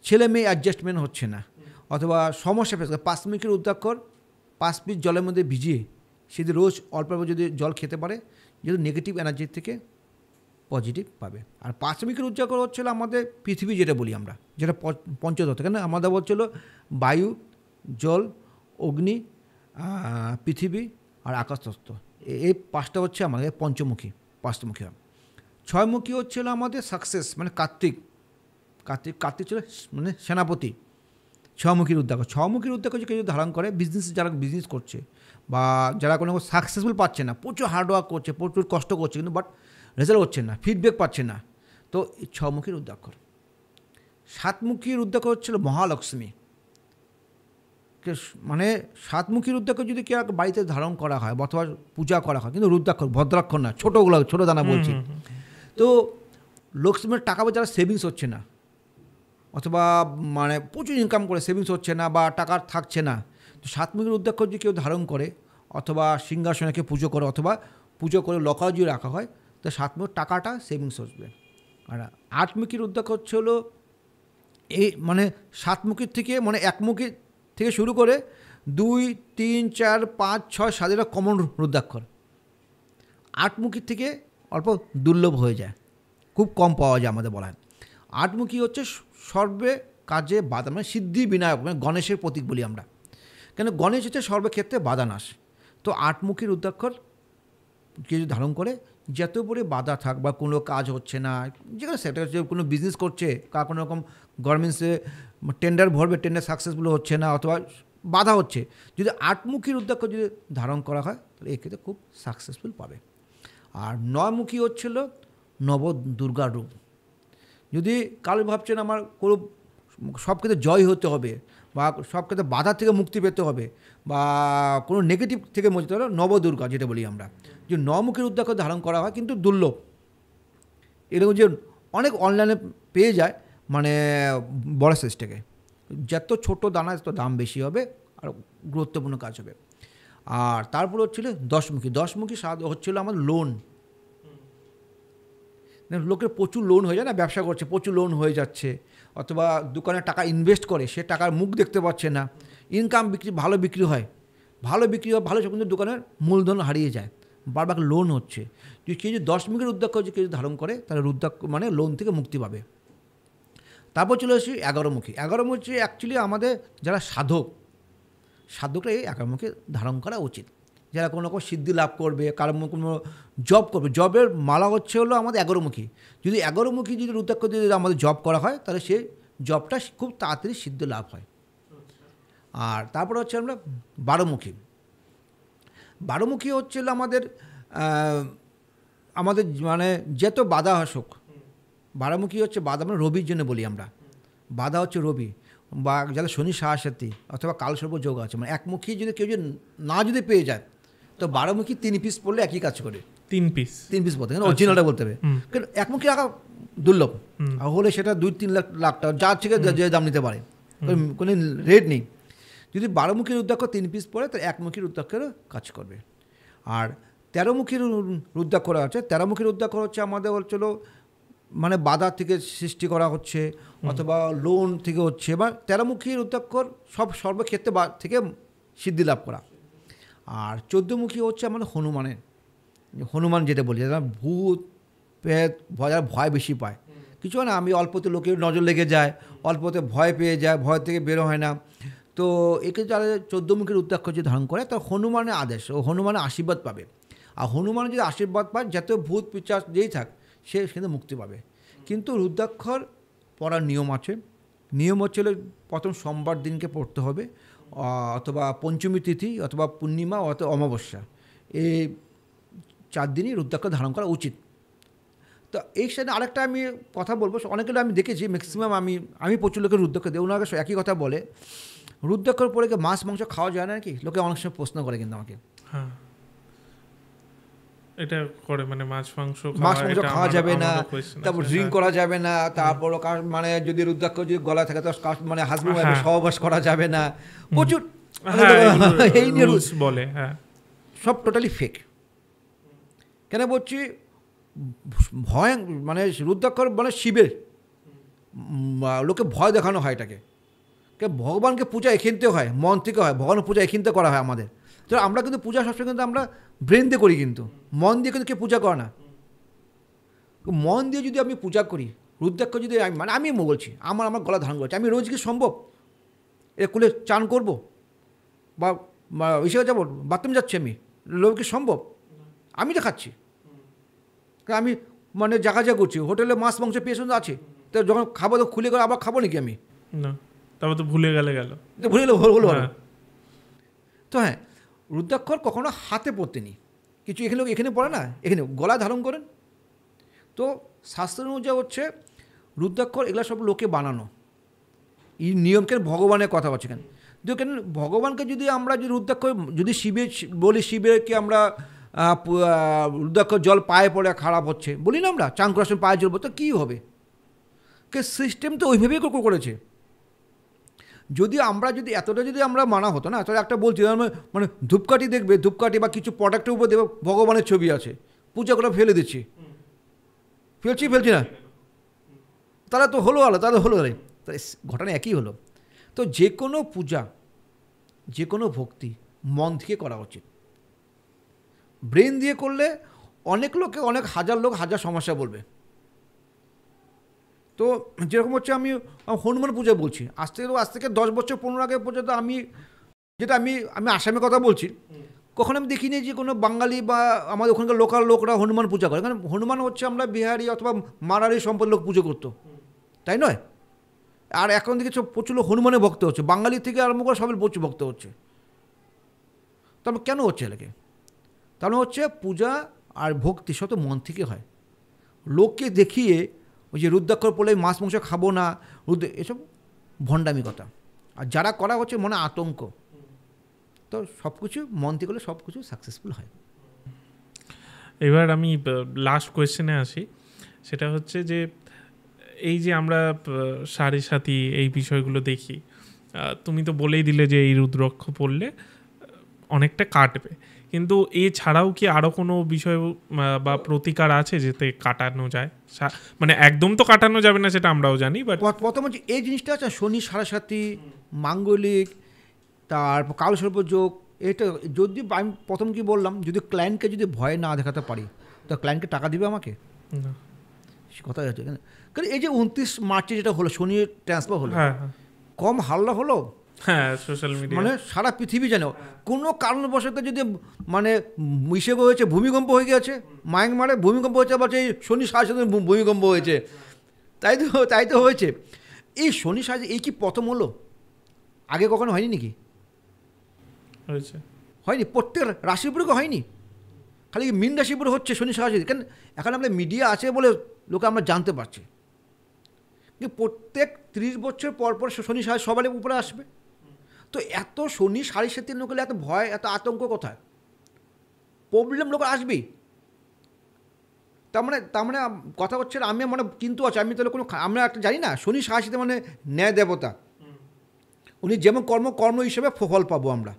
ছেলে মেয়ে অ্যাডজাস্টমেন্ট হচ্ছে না, অথবা সমস্যা ফেস করে, 5মুখী রুদ্রাক্ষর 5 পিস জলের মধ্যে ভিজিয়ে সে যদি রোজ অল্প অল্প যদি জল খেতে পারে, যেহেতু নেগেটিভ এনার্জি থেকে পজিটিভ পাবে। আর পাঁচমুখীর উদ্যাকর হচ্ছিল আমাদের পৃথিবী যেটা বলি আমরা, যেটা পঞ্চতত্ত্ব, কেন আমাদের হচ্ছিল বায়ু, জল, অগ্নি, পৃথিবী আর আকাশতত্ত্ব। এই পাঁচটা হচ্ছে আমাদের পঞ্চমুখী, পাঁচমুখী। ছয়মুখী হচ্ছিল আমাদের সাকসেস, মানে কার্তিক ছিল মানে সেনাপতি। ছমুখীর উদ্যাকর, ছমুখীর উদ্যাকর যে কেউ ধারণ করে, যারা বিজনেস করছে বা যারা কোনো সাকসেসফুল পাচ্ছে না, প্রচুর হার্ডওয়ার্ক করছে, প্রচুর কষ্ট করছে, কিন্তু বাট রেজাল্ট হচ্ছে না, ফিডব্যাক পাচ্ছে না, তো এই ছমুখীর উদ্যাকর। সাতমুখীর উদ্যাকর হচ্ছিল মহালক্ষ্মী। মানে সাতমুখীর রুদ্রাক্ষর যদি কেউ বাড়িতে ধারণ করা হয় অথবা পূজা করা হয়, কিন্তু রুদ্রাক্ষর, ভদ্রাক্ষর না, ছোটোগুলো, ছোটো দানা বলছি, তো লক্ষ্মীর টাকা যারা সেভিংস হচ্ছে না, অথবা মানে প্রচুর ইনকাম করে সেভিংস হচ্ছে না বা টাকা থাকছে না, তো সাতমুখীর রুদ্রাক্ষর যদি কেউ ধারণ করে অথবা সিংহাসনকে পুজো করে অথবা পুজো করে লকাও যদি রাখা হয়, তো সাতমুখীর টাকাটা সেভিংস আসবে। আর আটমুখীর রুদ্রাক্ষর হচ্ছে হলো এই মানে সাতমুখীর থেকে, মানে একমুখী থেকে শুরু করে 2, 3, 4, 5, 6, 7 এটা কমন রুদ্রাক্ষর। আটমুখীর থেকে অল্প দুর্লভ হয়ে যায়, খুব কম পাওয়া যায় আমাদের বলা হয়। আটমুখী হচ্ছে সর্বে কাজে বাধা, মানে সিদ্ধি বিনায়ক, মানে গণেশের প্রতীক বলি আমরা, কেন গণেশ হচ্ছে সর্বক্ষেত্রে বাধানাশ। তো আটমুখী রুদ্রাক্ষর কেউ ধারণ করে, যত পরে বাধা থাক বা কোনো কাজ হচ্ছে না, যেখানে সেটা হচ্ছে কোনো বিজনেস করছে, কোনো রকম গভর্নমেন্টসে টেন্ডার ভরবে, টেন্ডার সাকসেসফুল হচ্ছে না অথবা বাধা হচ্ছে, যদি আটমুখী রুদ্রাক্ষর যদি ধারণ করা হয় তাহলে এক্ষেত্রে খুব সাকসেসফুল পাবে। আর নয়মুখী হচ্ছিল নব দুর্গার রূপ। যদি কারো ভাবছেন আমার কোনো সব ক্ষেত্রে জয় হতে হবে বা সব ক্ষেত্রে বাধা থেকে মুক্তি পেতে হবে বা কোনো নেগেটিভ থেকে মুক্তি হলে নবদুর্গা যেটা বলি আমরা, যে নমুখী রুদ্রাক্ষর ধারণ করা হয়, কিন্তু দুর্লভ। এরকম যে অনেক অনলাইনে পেয়ে যায়, মানে বড় সাইজ থেকে, যত ছোটো দানা তত দাম বেশি হবে আর গুরুত্বপূর্ণ কাজ হবে। আর তারপর হচ্ছিল দশমুখী। দশমুখী হচ্ছিল আমার লোন। লোকের প্রচুর লোন হয়ে যায় না, ব্যবসা করছে প্রচুর লোন হয়ে যাচ্ছে, অথবা দোকানে টাকা ইনভেস্ট করে সে টাকার মুখ দেখতে পাচ্ছে না, ইনকাম ভালো বিক্রি হয় ভালো, কিন্তু দোকানের মূলধন হারিয়ে যায়, বারবার লোন হচ্ছে। যদি কেউ যদি দশমুখী রুদ্রাক্ষ কেউ ধারণ করে তাহলে রুদ্রাক্ষ মানে লোন থেকে মুক্তি পাবে। তারপর চলে আসি এগারোমুখী। এগারোমুখী অ্যাকচুয়ালি আমাদের যারা সাধকরা এই এগারোমুখী ধারণ করা উচিত, যারা কোনো রকম সিদ্ধি লাভ করবে, কারো কোনো জব করবে, জবের মালা হচ্ছে হলো আমাদের এগারোমুখী। যদি এগারোমুখী যদি রুদ্রাক্ষ যদি আমাদের জব করা হয় তাহলে সেই জবটা খুব তাড়াতাড়ি সিদ্ধি লাভ হয়। আর তারপরে হচ্ছে আমরা বারোমুখী। বারোমুখী হচ্ছে আমাদের মানে যত বাধা আসুক, বারোমুখী হচ্ছে বাধা মানে রবির জন্য বলি আমরা, বাধা হচ্ছে রবি বা যাদের শনি সাহাসাতি অথবা কালসর্প যোগ আছে, মানে একমুখী যদি কেউ যদি না যদি পেয়ে যায় তো বারোমুখী 3 পিস পড়লে একই কাজ করে। 3 পিস বলতে হবে, অরিজিনালটা বলতে হবে, কারণ একমুখী রাখা দুর্লভ, হলে সেটা 2-3 লাখ টাকা যার থেকে যে দাম নিতে পারে, কোনো রেট নেই। যদি বারোমুখী রুদ্রাক্ষ 3 পিস পড়ে তাহলে একমুখী রুদ্রাক্ষেরও কাজ করবে। আর 13মুখী রুদ্রাক্ষর আছে। 13মুখী রুদ্রাক্ষর হচ্ছে আমাদের হচ্ছিল মানে বাধা থেকে সৃষ্টি করা হচ্ছে অথবা লোন থেকে হচ্ছে, বা 13মুখী রুদ্রাক্ষর সর্বক্ষেত্রে থেকে সিদ্ধি লাভ করা। আর 14মুখী হচ্ছে আমাদের হনুমান যেটা বলি, যারা ভূত প্রেত ভয় বেশি পায়, কিছু না, আমি অল্পতে লোকের নজর লেগে যায়, অল্পতে ভয় পেয়ে যায়, ভয় থেকে বেরো হয় না, তো একে যারা 14মুখী রুদ্রাক্ষ যদি ধারণ করে তার হনুমানের আদেশ ও হনুমানের আশীর্বাদ পাবে। আর হনুমান যদি আশীর্বাদ পায়, যত ভূত পিশাচ যেই থাক সে সেখানে মুক্তি পাবে। কিন্তু রুদ্রাক্ষর পড়ার নিয়ম আছে। নিয়ম হচ্ছে প্রথম সোমবার দিনকে পড়তে হবে, অথবা পঞ্চমী তিথি অথবা পূর্ণিমা অথবা অমাবস্যা, এই 4 দিনই রুদ্রাক্ষ ধারণ করা উচিত। তো এই সাথে আরেকটা আমি কথা বলবো, অনেকের আমি দেখেছি ম্যাক্সিমাম আমি প্রচুর লোকের রুদ্রাক্ষ দেয়, ওনাকে একই কথা বলে, রুদ্রাক্ষর পরে মাছ মাংস খাওয়া যায় না নাকি, লোকে অনেক সময় প্রশ্ন করে কিন্তু আমাকে। হ্যাঁ, এটা করে, মানে মাছ মাংস খাওয়া যাবে না, তারপর ড্রিঙ্ক করা যাবে না, তারপর মানে যদি রুদ্রাক্ষ যদি গলা থাকে তো মানে হাজবেন্ড ওয়াইফ সহবাস করা যাবে না, প্রচুর এই নিয়ে রুলস বলে, সব টোটালি ফেক। কেন বলছি, ভয় মানে রুদ্রাক্ষর মানে শিবের, লোকে ভয় দেখানো হয় এটাকে, ভগবানকে পূজা এখানতে হয়, মন থেকে হয়, ভগবানের পূজা এখানতে করা হয় আমাদের, তো তো আমরা কিন্তু পূজা সবসময় কিন্তু আমরা ব্রেন দিয়ে করি, কিন্তু মন দিয়ে কিন্তু কেউ পূজা করে না। মন দিয়ে যদি আমি পূজা করি, রুদ্রাক্ষ যদি আমি বলছি আমার গলা ধারণ করছি, আমি রোজ কি সম্ভব এ কুলে চান করবো বা ইসে যাবো, বাথরুম যাচ্ছি আমি, লোক কি সম্ভব? আমি তো খাচ্ছি, আমি জায়গা করছি, হোটেলে মাছ মাংস পেয়েছেন আছে, তো যখন খাবো তো খুলে করে আবার খাবো নাকি আমি? না, তারপর তো ভুলে গেল হলো। তো হ্যাঁ, রুদ্রাক্ষর কখনো হাতে পড়তে নি, কিছু এখানে পড়ে না, এখানে গলা ধারণ করেন। তো শাস্ত্র অনুযায়ী হচ্ছে রুদ্রাক্ষর এগুলো সব লোকে বানানো, এই নিয়ম কেন ভগবানের কথা বলছে কেন? কেন ভগবানকে যদি আমরা যদি রুদ্রাক্ষর যদি বলি শিবেরকে আমরা রুদ্রাক্ষর জল পায়ে পড়ে খারাপ হচ্ছে বলি না, আমরা চান করার সময় পায়ে জল তো কী হবে? সিস্টেম তো ওইভাবেই করেছে। যদি আমরা এতটা যদি আমরা মানা হতো না, তাহলে একটা বলছি ধূপকাঠি দেখবে, ধূপকাঠি বা কিছু প্রোডাক্টের উপর দেখবে ভগবানের ছবি আছে, পূজা করে ফেলে দিচ্ছি, ফেলছি না, তারা তো হলো তাহলে হলো, তাই ঘটনা একই হলো। তো যে কোনো পূজা, যে কোনো ভক্তি মন থেকে করা উচিত। ব্রেন দিয়ে করলে অনেক লোকে হাজার সমস্যা বলবে। তো যেরকম হচ্ছে আমি হনুমান পূজা বলছি, আজ থেকে 10 বছর 15 আগে পর্যন্ত আমি আসামের কথা বলছি, কখনো আমি দেখিনি যে কোনো বাঙালি বা আমাদের ওখানকার লোকাল লোকরা হনুমান পূজা করে। কারণ হনুমান হচ্ছে আমরা বিহারি অথবা মারারি সম্পর্কের লোক পুজো করতো, তাই নয়? আর এখন থেকে প্রচুর হনুমানের ভক্ত হচ্ছে, বাঙালি থেকে আরম্ভ করে সবাই প্রচুর ভক্ত হচ্ছে। তবে কেন হচ্ছে এলাকে? তাহলে হচ্ছে পূজা আর ভক্তি সব মন থেকে হয়। লোককে দেখিয়ে ওই যে রুদ্রাক্ষর পড়লে মাছ মাংস খাবো না, এসব ভণ্ডামি কথা। আর যারা করা হচ্ছে মনে আতঙ্ক। তো সব কিছু মন থেকে হলে সব কিছু সাকসেসফুল হয়। এবার আমি লাস্ট কোয়েশ্চেনে আসি, সেটা হচ্ছে যে এই যে আমরা সাড়ে সাথী এই বিষয়গুলো দেখি, তুমি তো বলেই দিলে যে এই রুদ্রাক্ষ পড়লে অনেকটা কাটবে, কিন্তু এছাড়াও কি আরও কোনো বিষয় বা প্রতিকার আছে যেতে কাটানো যায়? একদম তো কাটানো যাবে না সেটা আমরাও জানি, বাট প্রথম হচ্ছে এই জিনিসটা আছে শনি সাড়ে সাথী, মাঙ্গলিক, তারপর কালসর্প যোগ। এটা যদি আমি প্রথম কি বললাম, যদি ক্লায়েন্টকে যদি ভয় না দেখাতে পারি, তো ক্লায়েন্টকে টাকা দিবে আমাকে? কথা হচ্ছে কারণ এই যে 29 মার্চে যেটা হলো শনি ট্রান্সফার হলো, কম হাল্লা হলো, হ্যাঁ সোশ্যাল মিডিয়া সারা পৃথিবী জানে। কোনো কারণবশত যদি মিশে হয়েছে, ভূমিকম্প হয়ে গেছে, মায়ানমারে ভূমিকম্প হয়েছে, আবার সেই শনি সাড়ে সাথে ভূমিকম্প হয়েছে, তাই তো হয়েছে। এই শনি সাড়ে এই কি প্রথম হলো? আগে কখনো হয়নি নাকি? হয়নি, প্রত্যেক রাশির উপরে হয়নি, খালি মীন রাশির উপরে হচ্ছে শনি সাড়ে সাথে। কেন এখন আমরা মিডিয়া আছে বলে লোকে আমরা জানতে পারছি, কিন্তু প্রত্যেক 30 বছর পর শনি সাড়ে সবার উপরে আসবে। তো এত শনি সাড়ে সাথে লোক এত ভয়, এত আতঙ্ক কোথায়? প্রবলেম লোক আসবেই। তার মানে কথা হচ্ছে আমি কিন্তু আছে, আমি তাহলে কোনো আমরা একটা জানি না শনি সাড়ে সাথে ন্যায় দেবতা, উনি যেমন কর্ম হিসেবে ফল পাবো আমরা,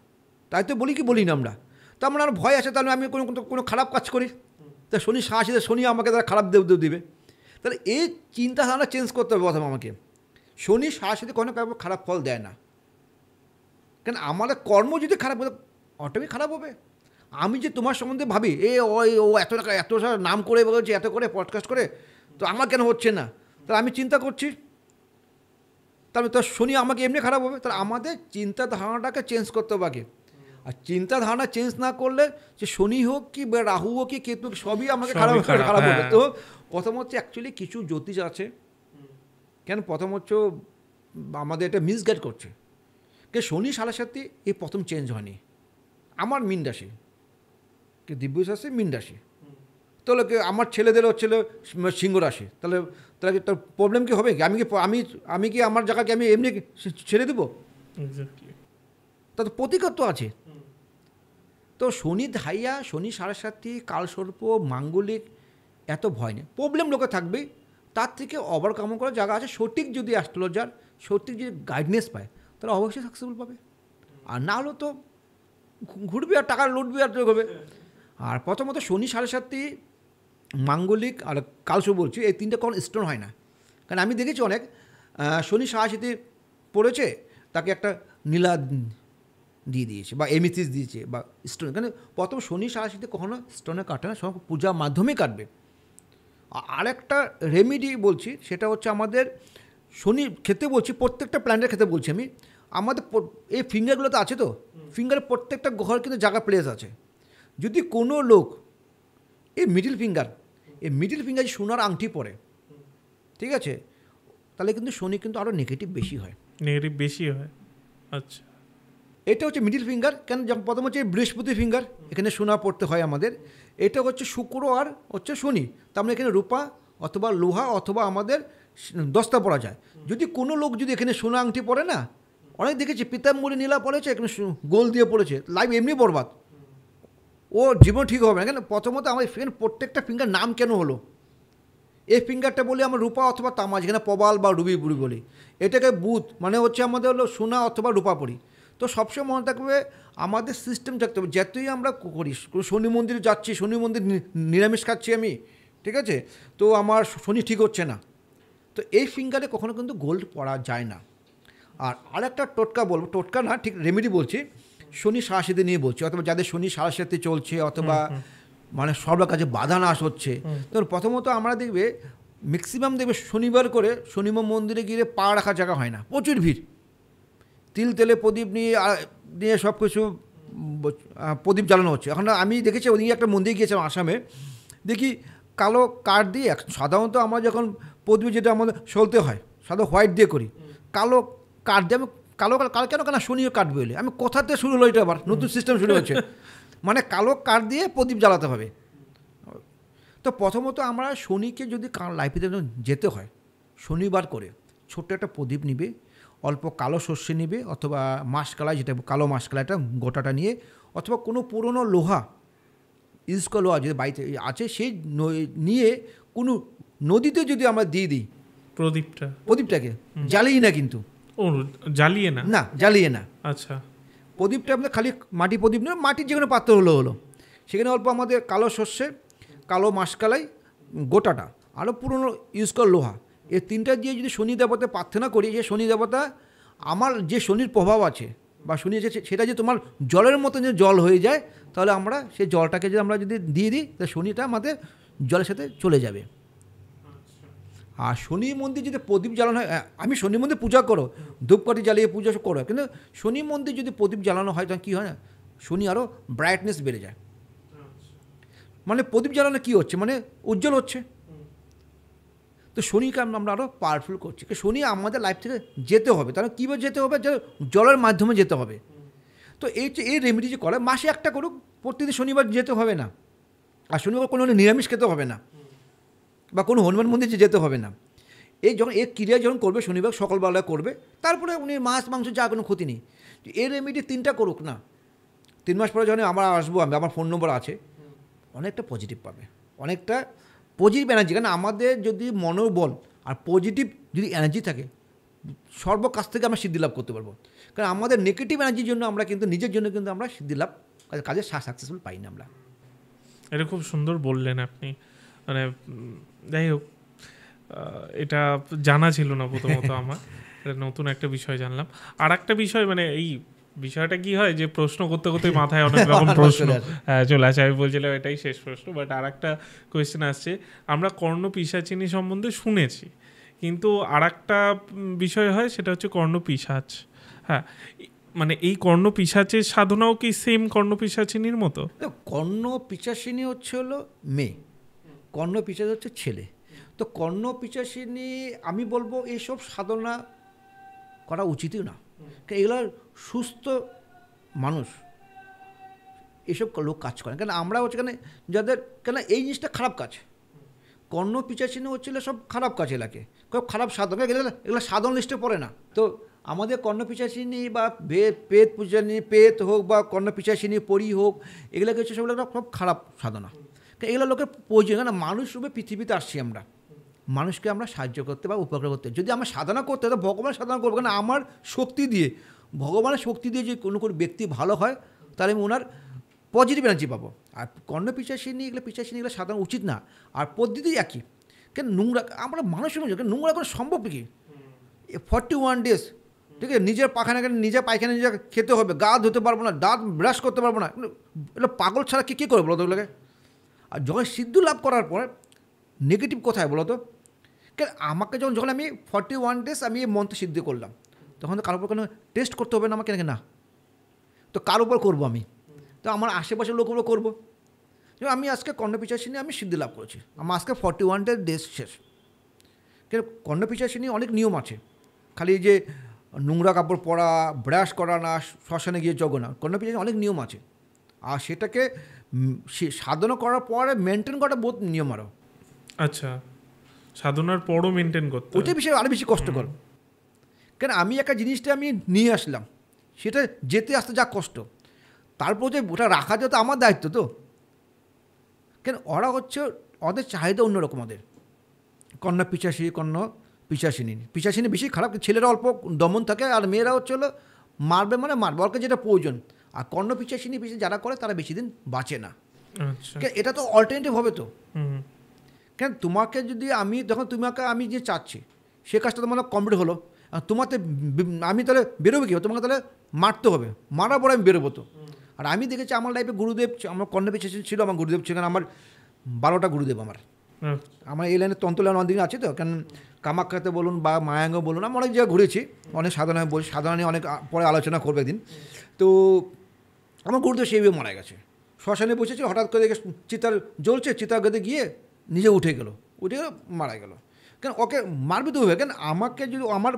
তাই তো বলি না আমরা। তো আমার ভয় আছে, তাহলে আমি কোনো খারাপ কাজ করি, তা শনি সাড়ে সাথে শনি আমাকে তারা খারাপ দিবে। তাহলে এই চিন্তাধারণা চেঞ্জ করতে হবে প্রথম আমাকে। শনি সাড়ে সাথে কোনো খারাপ ফল দেয় না, কেন আমাদের কর্ম যদি খারাপ হতো অটোমেটিক খারাপ হবে। আমি যে তোমার সম্বন্ধে ভাবি ও এত নাম করে বলছে, এত করে পডকাস্ট করে, তো আমার কেন হচ্ছে না? তাহলে আমি চিন্তা করছি, তাহলে তো শনি আমাকে এমনি খারাপ হবে। তাহলে আমাদের চিন্তাধারণাটাকে চেঞ্জ করতে হবে আগে। আর চিন্তাধারণা চেঞ্জ না করলে সে শনি হোক কি রাহু হোক কি কেতু সবই আমাকে খারাপ হবে। তো প্রথম হচ্ছে অ্যাকচুয়ালি কিছু জ্যোতিষ আছে, কেন প্রথম হচ্ছে আমাদের এটা মিসগাইড করছে। কে শনি সাড়ে সাথে এই প্রথম চেঞ্জ হয়নি। আমার মীন রাশি, কে দিব্য রাশি মীন রাশি, তাহলে আমার ছেলেদের হচ্ছে সিংহ রাশি, তাহলে তার প্রবলেম কি হবে? আমি কি আমার জায়গাকে আমি এমনি ছেড়ে দেবো? তার তো প্রতিকার তো আছে। তো শনি ধাইয়া, শনি সাড়ে সাথী, কালসর্প, মাঙ্গলিক এত ভয় নেই। প্রবলেম লোকে থাকবেই, তার থেকে ওভারকাম করার জায়গা আছে। সঠিক যদি অ্যাস্ট্রোলজার সঠিক যদি গাইডনেস পায়, তাহলে অবশ্যই সাকসেসফুল পাবে। আর না হলেও তো ঘুরবি আর টাকা লুটবি আর হবে। আর প্রথমত শনি সাড়ে সাথী, মাঙ্গলিক আর কালসর্প বলছি, এই তিনটে কোনো স্টোন হয় না। কারণ আমি দেখেছি অনেক শনি সাড়ে সাথী পড়েছে, তাকে একটা দিয়ে দিয়েছে, বা এমিথিস দিয়েছে, বা স্টোন। কেন প্রথম শনি সাড়াশিতে কখনো স্টোনে কাটে না, সব পূজার মাধ্যমে কাটবে। আর একটা রেমিডি বলছি, সেটা হচ্ছে আমাদের শনি খেতে বলছি, প্রত্যেকটা প্ল্যান্টের খেতে বলছি আমি। আমাদের এই ফিঙ্গারগুলো তো আছে, তো ফিঙ্গারের প্রত্যেকটা ঘর কিন্তু জায়গা প্লেস আছে। যদি কোনো লোক এই মিডিল ফিঙ্গার সোনার আংটি পরে, ঠিক আছে, তাহলে কিন্তু শনি কিন্তু আরও নেগেটিভ বেশি হয়। আচ্ছা, এটা হচ্ছে মিডিল ফিঙ্গার। কেন, যেমন প্রথম হচ্ছে বৃহস্পতি ফিঙ্গার, এখানে সোনা পড়তে হয় আমাদের। এটা হচ্ছে শুক্র আর হচ্ছে শনি, তার মানে এখানে রূপা অথবা লোহা অথবা আমাদের দস্তা পড়া যায়। যদি কোনো লোক যদি এখানে সোনা আংটি পরে না, অনেক দেখেছি পিতাম্বরী নীলা পড়েছে, এখানে গোল দিয়ে পড়েছে, লাইফ এমনি বরবাদ, ও জীবন ঠিক হবে না। কেন, প্রথমত আমার প্রত্যেকটা ফিঙ্গার নাম কেন হলো? এই ফিঙ্গারটা বলি আমরা রূপা অথবা তামা, যেখানে প্রবাল বা রুবি বুড়ি বলি। এটাকে বুধ মানে হচ্ছে আমাদের হলো সোনা অথবা রূপা পড়ি। তো সবসময় মনে থাকবে আমাদের সিস্টেম থাকতে হবে, যতই আমরা করি, শনি মন্দিরে যাচ্ছি, শনি মন্দির নিরামিষ খাচ্ছি আমি, ঠিক আছে, তো আমার শনি ঠিক হচ্ছে না, তো এই ফিঙ্গারে কখনো কিন্তু গোল্ড পরা যায় না। আর আরেকটা টোটকা বলবো, টোটকা না ঠিক রেমেডি বলছি, শনি সাড়াশিতে নিয়ে বলছি, অথবা যাদের শনি সাড়াশিতে চলছে অথবা মানে সব কাজে বাধা নাশ হচ্ছে। তো প্রথমত আমরা দেখবে ম্যাক্সিমাম দেখবে শনিবার করে শনিবার মন্দিরে গিয়ে পা রাখার জায়গা হয় না, প্রচুর ভিড়, তেলে প্রদীপ নিয়ে সব কিছু প্রদীপ জ্বালানো হচ্ছে। এখন আমি দেখেছি ওদিকে একটা মন্দিরে গিয়েছিলাম আসামে, দেখি কালো কাঠ দিয়ে, সাধারণত আমরা যখন প্রদীপ যেটা আমাদের সলতে হয় সাধারণত হোয়াইট দিয়ে করি, কালো কাঠ দিয়ে আমি কালো কেন কেন শনিও কাটবে বলে, আমি কোথাতে শুরু হলো এটা, আবার নতুন সিস্টেম শুরু হচ্ছে, মানে কালো কাঠ দিয়ে প্রদীপ জ্বালাতে হবে। তো প্রথমত আমরা শনিকে যদি লাইফে যেতে হয়, শনিবার করে ছোট্ট একটা প্রদীপ নিবে, অল্প কালো সর্ষে নিবে অথবা মাসকলাই, যেটা কালো মাসকলাইটা গোটাটা নিয়ে, অথবা কোনো পুরনো লোহা ইউজ লোহা যদি বাড়িতে আছে সেই নিয়ে কোনো নদীতে যদি আমরা দিয়ে দিই প্রদীপটাকে, জ্বালিয়ে না কিন্তু, জ্বালিয়ে না। আচ্ছা, প্রদীপটা আমাদের খালি মাটি প্রদীপ নয়, মাটির যে কোনো পাত্র হলো, সেখানে অল্প আমাদের কালো সর্ষে, কালো মাসকলাই গোটাটা, আরও পুরনো ইউজ করা লোহা, এই তিনটা দিয়ে যদি শনি দেবতা প্রার্থনা করি যে শনি দেবতা আমার যে শনির প্রভাব আছে বা শনি আছে সেটা যে তোমার জলের মতো যে জল হয়ে যায়, তাহলে আমরা সেই জলটাকে যদি আমরা যদি দিয়ে দিই, তাহলে শনিটা আমাদের জলের সাথে চলে যাবে। আর শনি মন্দির যদি প্রদীপ জ্বালানো হয়, আমি শনি মন্দির পূজা করো, ধূপকাঠি জ্বালিয়ে পূজা করো, কিন্তু শনি মন্দির যদি প্রদীপ জ্বালানো হয় তখন কী হয় না, শনি আরও ব্রাইটনেস বেড়ে যায়। মানে প্রদীপ জ্বালানো কী হচ্ছে, মানে উজ্জ্বল হচ্ছে। তো শনিকে আমরা আরও পাওয়ারফুল করছি, শনি আমাদের লাইফ থেকে যেতে হবে, তাহলে কীভাবে যেতে হবে, জলের মাধ্যমে যেতে হবে। তো এই রেমেডি যে করে মাসে একটা করুক, প্রতিদিন শনিবার যেতে হবে না, আর শনিবার কোনো নিরামিষ খেতে হবে না, বা কোনো হনুমান মন্দিরে যেতে হবে না। এই যখন এই ক্রিয়া যখন করবে শনিবার সকালবেলা করবে, তারপরে উনি মাছ মাংস যা কোনো ক্ষতি নেই। এই রেমেডি 3টা করুক না, 3 মাস পরে যখন আমরা আসবো, আমার ফোন নম্বর আছে, অনেকটা পজিটিভ পাবে, অনেকটা পজিটিভ এনার্জি। কারণ আমাদের যদি মনোবল আর পজিটিভ যদি এনার্জি থাকে, সর্ব কাছ থেকে আমরা সিদ্ধি লাভ করতে পারবো। কারণ আমাদের নেগেটিভ এনার্জির জন্য আমরা কিন্তু নিজের জন্য কিন্তু আমরা সিদ্ধি লাভ কাজে সাকসেসফুল পাই না আমরা। এটা খুব সুন্দর বললেন আপনি, মানে যাই হোক, এটা জানা ছিল না প্রথমত আমার, নতুন একটা বিষয় জানলাম। আর একটা বিষয়, মানে এই বিষয়টা কি হয় যে প্রশ্ন করতে করতে মাথায় অনেক রকম প্রশ্ন চলে আসে, আমি বলছিলাম এটাই শেষ প্রশ্ন, বাট আর একটা কোয়েশ্চেন আসছে। আমরা কর্ণ পিশাচিনী সম্বন্ধে শুনেছি, কিন্তু আর একটা বিষয় হয়, সেটা হচ্ছে কর্ণ পিশাচ। হ্যাঁ, মানে এই কর্ণ পিশাচের সাধনাও কি সেম কর্ণ পিশাচিনীর মতো? কর্ণ পিশাচিনী হচ্ছে হলো মেয়ে, কর্ণ পিশাচ হচ্ছে ছেলে। তো কর্ণ পিশাচিনী আমি বলবো এইসব সাধনা করা উচিতই না, এগুলো সুস্থ মানুষ এসব লোক কাজ করে। কেন আমরা হচ্ছে কেন যাদের, কেন এই জিনিসটা খারাপ কাজ, কর্ণ পিশাচিনী হচ্ছিল সব খারাপ কাজ, এলাকে খুব খারাপ সাধন, এগুলো সাধন লিস্টে পড়ে না। তো আমাদের কর্ণ পিশাচিনী বা পেত পূজানি, পেত হোক বা কর্ণ পিশাচিনী পরি হোক, এগুলোকে হচ্ছে সবগুলো খুব খারাপ সাধনা। এগুলো লোকের প্রয়োজন, কেন মানুষ রূপে পৃথিবীতে আসছি আমরা, মানুষকে আমরা সাহায্য করতে বা উপকার করতে। যদি আমরা সাধনা করতে তো ভগবান সাধনা করবো, কেন আমার শক্তি দিয়ে, ভগবানের শক্তি দিয়ে যে কোনো ব্যক্তি ভালো হয়, তাহলে আমি ওনার পজিটিভ এনার্জি পাবো। আর কর্ণ পিশাচিনী এগুলো সাধারণ উচিত না। আর পদ্ধতি একই, কেন নোংরা আমরা মানুষের মধ্যে নোংরা কোনো সম্ভব কি 41 days ঠিক আছে, নিজের পায়খানাকে নিজের পায়খানা নিজে খেতে হবে, গা ধুতে পারবো না, দাঁত ব্রাশ করতে পারবো না, এটা পাগল ছাড়া কী করে বলো তো ওগুলোকে? আর যখন সিদ্ধ লাভ করার পর নেগেটিভ কোথায় বলো তো? কেন আমাকে যখন আমি 41 days আমি এই মন্ত্র সিদ্ধ করলাম, তখন তো কারোর উপর কোনো টেস্ট করতে হবে না আমাকে, নাকি না? তো কার উপর করবো আমি? তো আমার আশেপাশের লোকগুলো করবো। আমি আজকে কর্ণপিশাচিনী আমি সিদ্ধি লাভ করেছি, আমার আজকে 41 days শেষ। কেন কর্ণপিশাচিনী অনেক নিয়ম আছে, খালি যে নোংরা কাপড় পরা, ব্রাশ করা না, শ্মশানে গিয়ে যোগ না, কর্ণপিশাচিনী অনেক নিয়ম আছে। আর সেটাকে সাধনা করার পরে মেনটেন করা বহুত নিয়ম আরও। আচ্ছা, সাধনার পরও মেনটেন করতে ওইটা বিষয়ে আরও বেশি কষ্টকর। কেন আমি একটা জিনিসটা আমি নিয়ে আসলাম, সেটা যেতে আসতে যা কষ্ট, তারপর যে ওটা রাখা যেত আমার দায়িত্ব তো। কেন ওরা হচ্ছে ওদের চাহিদা অন্যরকম, ওদের কন্যা পিশাচী, পিশাচিনী বেশি খারাপ, ছেলেরা অল্প দমন থাকে, আর মেয়েরা হচ্ছে হলো মারবে মানে মারবে, ওকে যেটা প্রয়োজন। আর কর্ণ পিশাচিনী বেশি যারা করে তারা বেশি দিন বাঁচে না। এটা তো অল্টারনেটিভ হবে তো। কেন তোমাকে যদি আমি যখন তোমাকে আমি যে চাচ্ছি সে কাজটা তোমার কমপ্লিট হলো, আর তোমাকে আমি তাহলে বেরোবে কি, তোমাকে তাহলে মারতে হবে, মারার পরে আমি বেরোবো তো। আর আমি দেখেছি আমার লাইফে গুরুদেব, আমার কর্ণ পিশাচিনী ছিল, আমার গুরুদেব ছিল, আমার 12টা গুরুদেব। আমার এই লাইনে তন্ত্র লাইন অনেক আছে তো, কারণ কামাখ্যাতে বলুন বা মায়াঙ্গ বলুন, আমি অনেক জায়গায় ঘুরেছি, অনেক সাধনায় বলছি, সাধনা নিয়ে অনেক পরে আলোচনা করবে একদিন। তো আমার গুরুদেব সেইভাবে মারা গেছে, শ্মশানে বসেছে, হঠাৎ করে দেখে চিতার জ্বলছে, চিতার গেতে গিয়ে নিজে উঠে গেল মারা গেল। কেন ওকে মারবে তো হবে, কেন আমাকে যদি আমার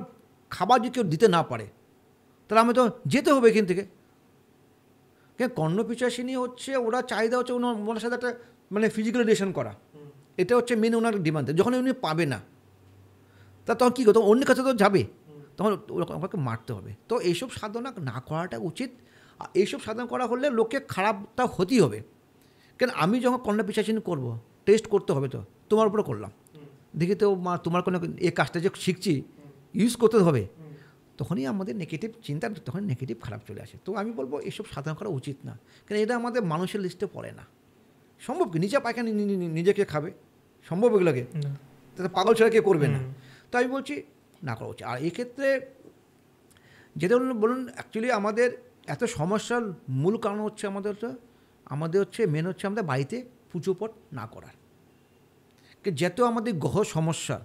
খাবার যদি কেউ দিতে না পারে তাহলে আমি তো যেতে হবে এখান থেকে। কেন কর্ণ পিশাচিনী হচ্ছে ওরা চাহিদা হচ্ছে ওনার সাথে একটা মানে ফিজিক্যাল রিলেশন করা, এটা হচ্ছে মেন ওনার ডিমান্ড। যখন উনি পাবে না তা তখন কী করতো, অন্য কাছে তো যাবে, তখন ওকে মারতে হবে। তো এইসব সাধনা না করাটা উচিত। আর এইসব সাধনা করা হলে লোকে খারাপটা হতেই হবে। কেন আমি যখন কন্যা পিশাচিনী করবো, টেস্ট করতে হবে তো, তোমার উপরে করলাম, দেখি তো মা তোমার কোনো এই কাজটা যে শিখছি ইউজ করতে হবে, তখনই আমাদের নেগেটিভ চিন্তা, তখন নেগেটিভ খারাপ চলে আসে। তো আমি বলবো এইসব সাধনা করা উচিত না, কেন এটা আমাদের মানুষের লিস্টে পড়ে না। সম্ভব কি নিজে পায়খানা নিজেকে খাবে, সম্ভব এগুলোকে? তাতে পাগল ছাড়া কেউ করবে না। তো আমি বলছি না করা উচিত। আর এক্ষেত্রে যেটা বলুন অ্যাকচুয়ালি আমাদের এত সমস্যার মূল কারণ হচ্ছে আমাদের হচ্ছে মেন হচ্ছে আমাদের বাড়িতে পুজো পাঠ না করার। যত আমাদের গ্রহ সমস্যা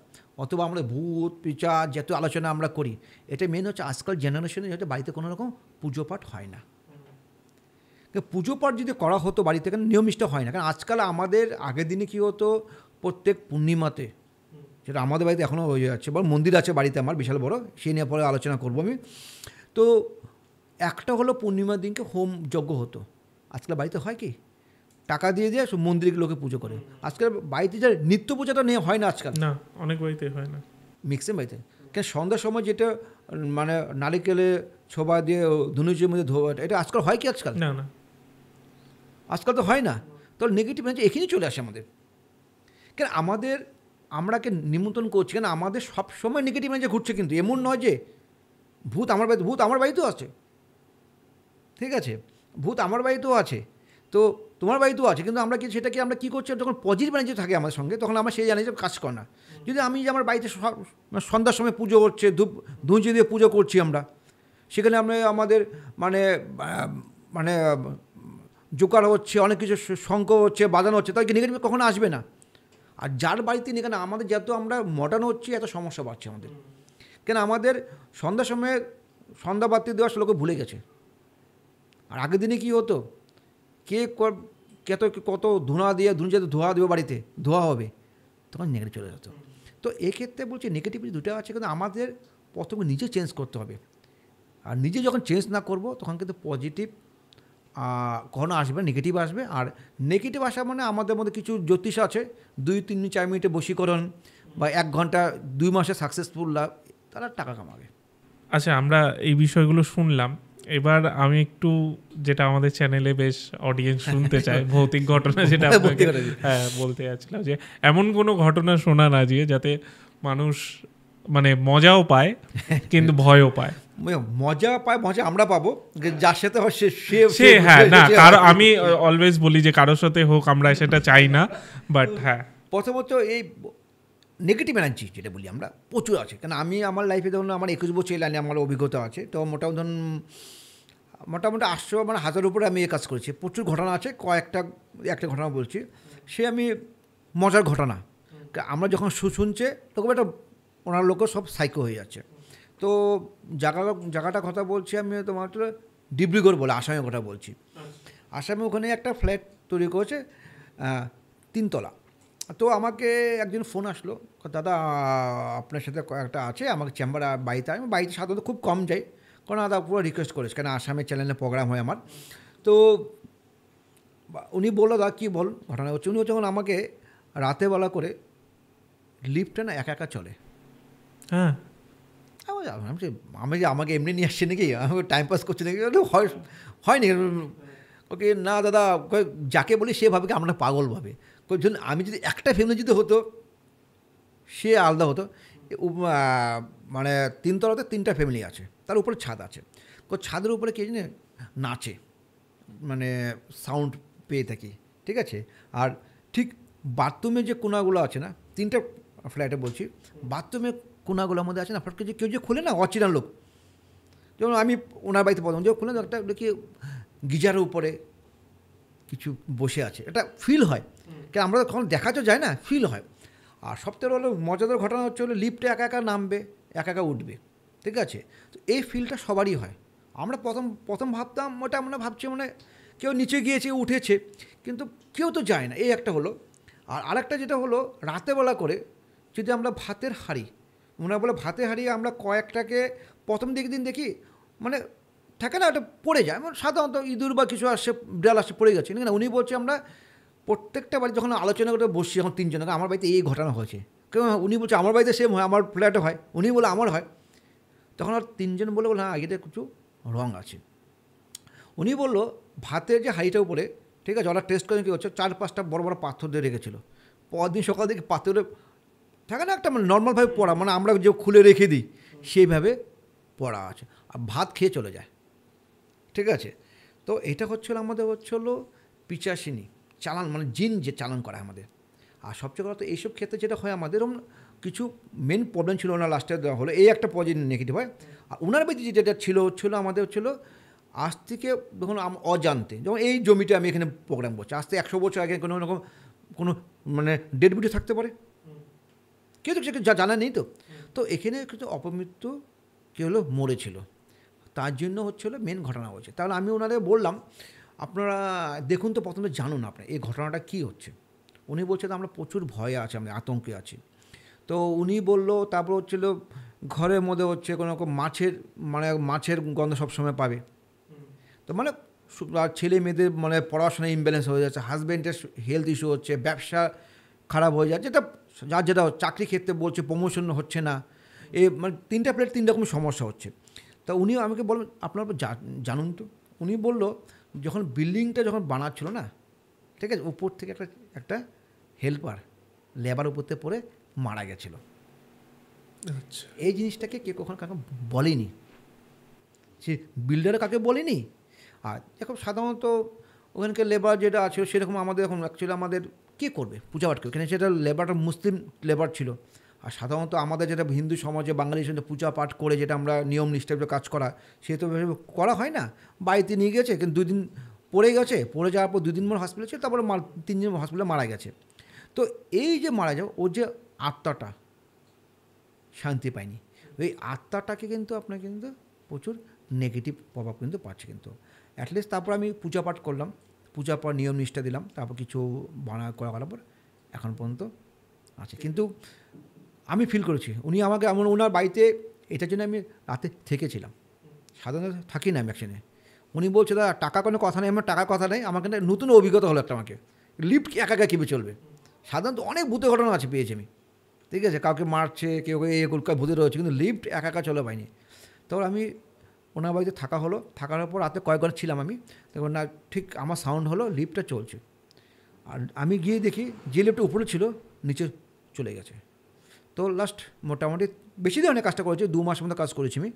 অথবা আমরা ভূত পিশাচ যত আলোচনা আমরা করি, এটা মেন হচ্ছে আজকাল জেনারেশনে হয়তো বাড়িতে কোনো রকম পুজো পাঠ হয় না। পুজো পাঠ যদি করা হতো বাড়িতে, কেন নিয়মিষ্ট হয় না। কারণ আজকাল আমাদের আগের দিনে কী হতো, প্রত্যেক পূর্ণিমাতে, যেটা আমাদের বাড়িতে এখনও হয়ে যাচ্ছে, বড় মন্দির আছে বাড়িতে আমার বিশাল বড়, সেই নিয়ে পরে আলোচনা করবো আমি। তো একটা হলো পূর্ণিমার দিনকে হোম যজ্ঞ হতো। আজকাল বাড়িতে হয় কি, টাকা দিয়ে সব মন্দিরে লোকে পুজো করে। আজকাল বাড়িতে যে নিত্য পূজাটা নিয়ে হয় না আজকাল, না অনেক বাড়িতে হয় না, মিক্সিং বাড়িতে। কেন সন্ধ্যার সময় যেটা মানে নারিকেলে ছোবা দিয়ে ধনুচের মধ্যে ধোয়া, এটা আজকাল হয় কি? আজকাল না না, আজকাল তো হয় না। তো নেগেটিভ এনার্জি এখানেই চলে আসে আমাদের। কেন আমরাকে নিমন্ত্রণ করছি, কেন আমাদের সবসময় নেগেটিভ এনার্জি ঘুরছে। কিন্তু এমন নয় যে ভূত আমার বাড়িতেও আছে, ঠিক আছে, ভূত আমার বাড়িতেও আছে, তো তোমার বাড়িতেও আছে। কিন্তু আমরা সেটাকে আমরা কী করছি, যখন পজিটিভ এনার্জি থাকে আমার সঙ্গে, তখন আমরা সেই জানি যে কাজ করে না। যদি আমি যে আমার বাড়িতে সন্ধ্যার সময় পুজো হচ্ছে, ধুঁচি দিয়ে পুজো করছি আমরা, সেখানে আমাদের মানে মানে জোকার হচ্ছে, অনেক কিছু শঙ্খ হচ্ছে, বাজানো হচ্ছে, তাই কি নেগেটিভ কখনো আসবে না। আর যার বাড়িতে নিয়ে, কেন আমাদের যত আমরা মডার্ন হচ্ছি এত সমস্যা বাড়ছে আমাদের। কেন আমাদের সন্ধ্যার সময় সন্ধ্যা বাতি দেওয়ার লোকে ভুলে গেছে। আর আগের দিনে কী হতো, কত ধোঁয়া ধোয়া দেবে বাড়িতে, ধোয়া হবে, তখন নেগেটিভ চলে যেত। তো এক্ষেত্রে বলছি নেগেটিভিটি দুটো আছে, কিন্তু আমাদের প্রথমে নিজে চেঞ্জ করতে হবে। আর নিজে যখন চেঞ্জ না করব, তখন কিন্তু পজিটিভ কখনো আসবে, নেগেটিভ আসবে। আর নেগেটিভ আসা মানে আমাদের মধ্যে কিছু জ্যোতিষ আছে, 2-3-4 মিনিটে বশীকরণ বা 1 ঘন্টা 2 মাসে সাকসেসফুল লাভ, তারা টাকা কামাবে। আচ্ছা, আমরা এই বিষয়গুলো শুনলাম। এবার আমি একটু যেটা আমাদের চ্যানেলে বেশ অডিয়েন্স শুনতে চায়, ভৌতিক ঘটনা, যেটা হ্যাঁ বলতে যাচ্ছিলাম, যে এমন কোনো ঘটনা শোনা না যে যাতে মানুষ মানে মজাও পায় কিন্তু ভয়ও পায়। মজা আমরা পাবো, যার সাথে সে হ্যাঁ না, আমি অলওয়েজ বলি যে কারোর সাথে হোক, আমরা সেটা চাই না, বাট হ্যাঁ প্রথমত এই নেগেটিভ এনার্জি যেটা বলি আমরা প্রচুর আছে। কারণ আমি আমার লাইফে ধরুন আমার 21 বছর এই লাইনে আমার অভিজ্ঞতা আছে, তো মোটামুটি ধরুন মোটামুটি 800 মানে 1000 উপরে আমি কাজ করেছি। প্রচুর ঘটনা আছে, একটা ঘটনা বলছি, সে আমি মজার ঘটনা। আমরা যখন শুনছে তখন একটা ওনার লোকও সব সাইকো হয়ে যাচ্ছে। তো জায়গাটা কথা বলছি আমি তোমার ডিব্রুগড় বলে আসামের কথা বলছি। আসামে ওখানে একটা ফ্ল্যাট তৈরি করেছে 3 তলা। তো আমাকে একদিন ফোন আসলো, দাদা আপনার সাথে একটা আছে, আমাকে চেম্বার বাড়িতে, আমি বাড়িতে সাধারণত খুব কম যাই, কারণ দাদা পুরো রিকোয়েস্ট করেছে, কেন আসামের চ্যানেলে প্রোগ্রাম হয় আমার। তো উনি বললো দাদা কী বল ঘটনা হচ্ছে। উনি যখন আমাকে রাতেবেলা করে লিফটটা না একা একা চলে। হ্যাঁ, আমি যে আমাকে এমনি নিয়ে আসছে নাকি, আমাকে টাইম পাস করছে নাকি, হয়নি। ওকে না দাদা, যাকে বলি সে ভাবে কি আমরা পাগল ভাবে। আমি যদি একটা ফ্যামিলি যদি হতো সে আলাদা হতো। মানে 3 তলাতে 3টা ফ্যামিলি আছে, তার উপরে ছাদ আছে। ছাদের উপরে কে জানে নাচে, মানে সাউন্ড পেয়ে থাকি, ঠিক আছে। আর ঠিক বাথরুমে যে কোনাগুলো আছে না, 3টা ফ্ল্যাটে বলছি, বাথরুমের কোনাগুলোর মধ্যে আছে না, ফটকে যে কেউ যে খুলে না, অচেনা লোক। যেমন আমি ওনার বাড়িতে প্রথম যে খুলে একটা দেখি গিজারের উপরে কিছু বসে আছে, এটা ফিল হয়। কেন আমরা কখন দেখা তো যায় না, ফিল হয়। আর সবথেকে হলো মজাদার ঘটনা হচ্ছে হলো লিফটে একা একা নামবে, একা একা উঠবে, ঠিক আছে। তো এই ফিলটা সবারই হয়। আমরা প্রথম ভাবতাম ওটা, আমরা ভাবছি মানে কেউ নিচে গিয়েছে উঠেছে, কিন্তু কেউ তো যায় না, এই একটা হলো। আর আরেকটা যেটা হলো রাতেবেলা করে যদি আমরা ভাতের হাঁড়ি, ওনারা বলে ভাতের হাঁড়ি আমরা কয়েকটাকে প্রথম দিন দেখি মানে থাকে না, ওটা পড়ে যায়, মানে সাধারণত ইঁদুর বা কিছু আসছে, বিড়াল আসছে, পড়ে গেছে না। উনি বলছে আমরা প্রত্যেকটা বাড়ি যখন আলোচনা করে বসছি, যখন 3 জন, আমার বাড়িতে এই ঘটনা হয়েছে, কেউ উনি বলছে আমার বাড়িতে সেম হয়, আমার ফ্ল্যাটে হয়, উনি বলে আমার হয়। তখন আর 3 জন বলে হ্যাঁ এটা কিছু রং আছে। উনি বললো ভাতের যে হাঁড়িটার উপরে, ঠিক আছে, ওরা টেস্ট করে কী হচ্ছে 4-5টা বড় বড় পাথর দিয়ে রেখেছিলো। পরদিন সকাল থেকে পাথরে থাকে না একটা মানে নর্মালভাবে পড়া, মানে আমরা যে খুলে রেখে দিই সেইভাবে পড়া আছে, আর ভাত খেয়ে চলে যায়, ঠিক আছে। তো এটা হচ্ছিলো আমাদের হচ্ছিলো পিচাসিনী চালান, মানে জিন যে চালান করা আমাদের। আর সবচেয়ে কথা তো এইসব ক্ষেত্রে যেটা হয় আমাদের কিছু মেন প্রবলেম ছিল ওনার লাস্টে দেওয়া হলো, এই একটা পজিটিভ নেগেটিভ হয়। আর ওনার বেশি যেটা ছিল আমাদের হচ্ছিলো আজ থেকে দেখুন অজান্তে, যেমন এই জমিটা আমি এখানে প্রোগ্রাম করছি, আজ থেকে 100 বছর আগে কোনো রকম কোনো মানে ডেড বডি থাকতে পারে, কেউ তো যা জানা নেই। তো এখানে কিন্তু অপমৃত্যু কী হলো মরেছিল, তার জন্য হচ্ছিলো মেন ঘটনা হয়েছে। তাহলে আমি ওনাদের বললাম আপনারা দেখুন তো প্রথমে জানুন আপনার এই ঘটনাটা কী হচ্ছে। উনি বলছে তো আমরা প্রচুর ভয়ে আছি, আমরা আতঙ্কে আছি। তো উনি বললো তারপর হচ্ছিলো ঘরের মধ্যে হচ্ছে কোনো রকম মাছের গন্ধ সবসময় পাবে। তো মানে ছেলে মেয়েদের মানে পড়াশোনা ইমব্যালেন্স হয়ে যাচ্ছে, হাজব্যান্ডের হেলথ ইস্যু হচ্ছে, ব্যবসা খারাপ হয়ে যাচ্ছে, যেটা চাকরি ক্ষেত্রে বলছে প্রমোশন হচ্ছে না, মানে 3টা প্লেট 3 রকম সমস্যা হচ্ছে। তা উনি আমাকে বললেন আপনারা জানুন তো। উনি বললো যখন বিল্ডিংটা যখন বানাচ্ছিল না, ঠিক আছে, উপর থেকে একটা হেল্পার লেবার উপর থেকে পড়ে মারা গেছিলো। আচ্ছা, এই জিনিসটাকে কে কখনো কাকে বলেনি, সে বিল্ডারে কাকে বলেনি। আর এখন সাধারণত ওখানকার লেবার যেটা আছে সেরকম আমাদের এখন অ্যাকচুয়ালি আমাদের কে করবে পূজা পাঠ করবে, সেটা লেবারটা মুসলিম লেবার ছিল। আর সাধারণত আমাদের যেটা হিন্দু সমাজে বাঙালি সমাজে পূজা পাঠ করে যেটা আমরা নিয়ম নিষ্ঠাভাবে কাজ করা, সে তো করা হয় না। বাড়িতে নিয়ে গেছে, কিন্তু 2 দিন পড়ে যাওয়ার পর 2 দিন মনে হসপিটালে ছিল, তারপরে 3 দিন হসপিটালে মারা গেছে। তো এই যে মারা যাও, ওর যে আত্মাটা শান্তি পায়নি, ওই আত্মাটাকে কিন্তু আপনার কিন্তু প্রচুর নেগেটিভ প্রভাব কিন্তু পাচ্ছে। কিন্তু অ্যাটলিস্ট তারপর আমি পূজা পাঠ করলাম, পূজা পর নিয়ম নিষ্ঠা দিলাম, তারপর কিছু করার পর এখন পর্যন্ত আছে। কিন্তু আমি ফিল করেছি উনি আমাকে ওনার বাড়িতে এটার জন্য আমি রাতে থেকেছিলাম, সাধারণত থাকি না আমি একসঙ্গে। উনি বলছে দাদা টাকা কোনো কথা নেই, আমার টাকা কথা নেই, আমাকে নতুন অভিজ্ঞতা হলো একটা, আমাকে লিফট একা একা কীভাবে চলবে। সাধারণত অনেক ভূতের ঘটনা আছে পেয়েছি আমি, ঠিক আছে, কাউকে মারছে, কেউ ভূতে রয়েছে, কিন্তু লিফট একা একা চলে পাইনি। তারপর আমি ওনার বাড়িতে থাকার পর রাতে কয়েক ঘন্টা ছিলাম আমি, তখন না ঠিক আমার সাউন্ড হলো লিফটটা চলছে। আর আমি গিয়ে দেখি যে লিফটটা উপরে ছিল নিচে চলে গেছে। তো লাস্ট মোটামুটি বেশি দিন অনেক কাজটা করেছি, 2 মাসের মতো কাজ করেছি আমি,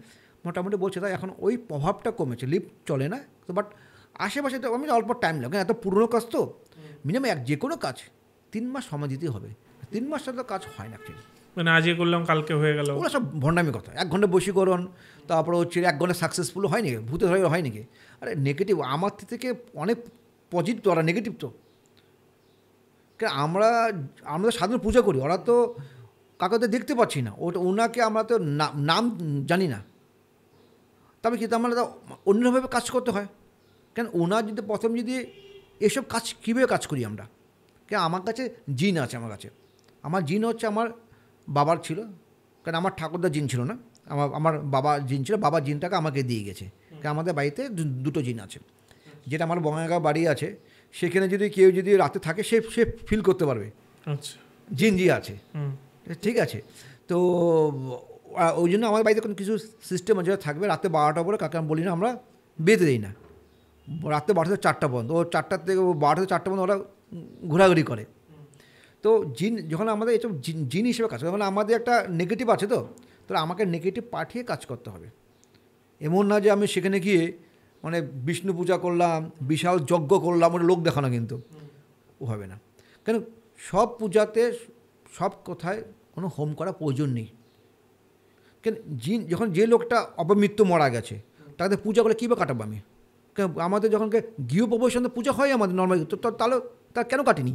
মোটামুটি বলছে তাই এখন ওই প্রভাবটা কমেছে, লিফট চলে না। তো বাট আশেপাশে তো আমি অল্প টাইম লাগে, এত পুরনো কাজ তো মিনিমাম যে কোনো কাজ 3 মাস সময় দিতেই হবে, 3 মাস তো কাজ হয় না অ্যাকচুয়ালি। মানে আজকে করলাম কালকে হয়ে গেল, ওগুলো সব ভণ্ডামি কথা। 1 ঘন্টা বশীকরণ, তারপরে হচ্ছে 1 ঘন্টা সাকসেসফুল হয় নাকি, ভূতে ধরে হয় নাকি? আরে নেগেটিভ আমার থেকে অনেক পজিটিভ তো, ওরা নেগেটিভ তো। আমরা সাধারণ পূজা করি, ওরা তো কাকে তো দেখতে পাচ্ছি না, ওনাকে আমরা তো নাম জানি না, তবে কিন্তু আমরা অন্যভাবে কাজ করতে হয়। কেন ওনার যদি প্রথম যদি এসব কাজ কীভাবে কাজ করি আমরা, কেন আমার কাছে জিন আছে, আমার জিন হচ্ছে আমার বাবার ছিল, কারণ আমার ঠাকুরদার জিন ছিল না, আমার বাবার জিন ছিল, বাবার জিনটাকে আমাকে দিয়ে গেছে। কারণ আমাদের বাড়িতে 2টো জিন আছে, যেটা আমার বঙ্গাগাঁও বাড়ি আছে, সেখানে যদি কেউ যদি রাতে থাকে সে ফিল করতে পারবে। আচ্ছা, জিন জি আছে, ঠিক আছে। তো ওই জন্য আমার বাড়িতে কোনো কিছু সিস্টেম যেটা থাকবে, রাতে 12টা পরে কাকে আমি বলি না, আমরা বেঁধে দিই না, রাতে 12টা থেকে 4টা পর্যন্ত, ও 4টার থেকে 12টা থেকে 4টা পর্যন্ত ওরা ঘোরাঘুরি করে। তো জিন যখন আমাদের এইসব জিন হিসেবে কাজ করে, মানে আমাদের একটা নেগেটিভ আছে, তো তাহলে আমাকে নেগেটিভ পাঠিয়ে কাজ করতে হবে। এমন না যে আমি সেখানে গিয়ে মানে বিষ্ণু পূজা করলাম, বিশাল যজ্ঞ করলাম, ওটা লোক দেখানো, কিন্তু ও হবে না। কেন সব পূজাতে সব কথায় কোনো হোম করা প্রয়োজন নেই। কেন জিন যখন যে লোকটা অপমৃত্যু মারা গেছে, তাদের পূজা করে কীভাবে কাটাবো আমি? কেন আমাদের যখন গৃহপ্রবেশন পূজা হয় আমাদের নর্মালি, তো তাহলে তার কেন কাটিনি?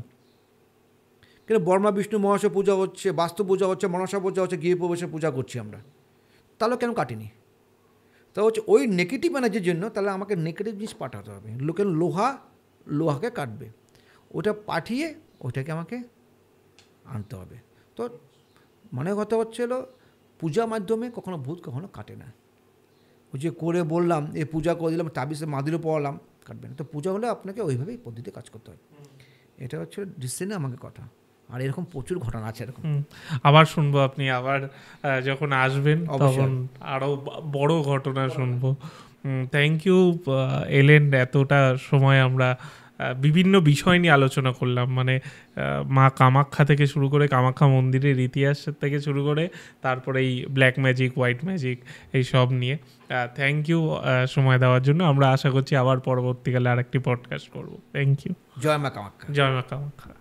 কেন ব্রহ্মা বিষ্ণু মহাশয় পূজা হচ্ছে, বাস্তু পূজা হচ্ছে, মনসা পূজা হচ্ছে, গৃহপ্রবেশের পূজা করছি আমরা, তাহলে কেন কাটিনি? তা হচ্ছে ওই নেগেটিভ এনার্জির জন্য তাহলে আমাকে নেগেটিভ জিনিস পাঠাতে হবে। লোহাকে কাটবে, ওটা পাঠিয়ে ওটাকে আমাকে আনতে হবে। তো মনে কথা হচ্ছে হলো পূজা মাধ্যমে কখনো ভূত কখনো কাটে না। ওই যে করে বললাম এই পূজা করে দিলাম, তাবিজে মাদুরে পড়ালাম, কাটবে না। তো পূজা হলে আপনাকে ওইভাবেই পদ্ধতিতে কাজ করতে হবে। এটা হচ্ছে ডিসিশনে আমাকে কথা। আর এরকম প্রচুর ঘটনা আছে এরকম। আবার শুনবো, আপনি আবার যখন আসবেন তখন আরও বড় ঘটনা শুনবো। থ্যাংক ইউ এলেন, এতটা সময় আমরা বিভিন্ন বিষয় নিয়ে আলোচনা করলাম, মানে মা কামাখ্যা থেকে শুরু করে, কামাখ্যা মন্দিরের ইতিহাস থেকে শুরু করে, তারপরে এই ব্ল্যাক ম্যাজিক, হোয়াইট ম্যাজিক, এই সব নিয়ে। থ্যাংক ইউ সময় দেওয়ার জন্য। আমরা আশা করছি আবার পরবর্তীকালে আরেকটি পডকাস্ট করবো। Thank you. জয় মা কামাখ্যা। জয় মা কামাখ্যা।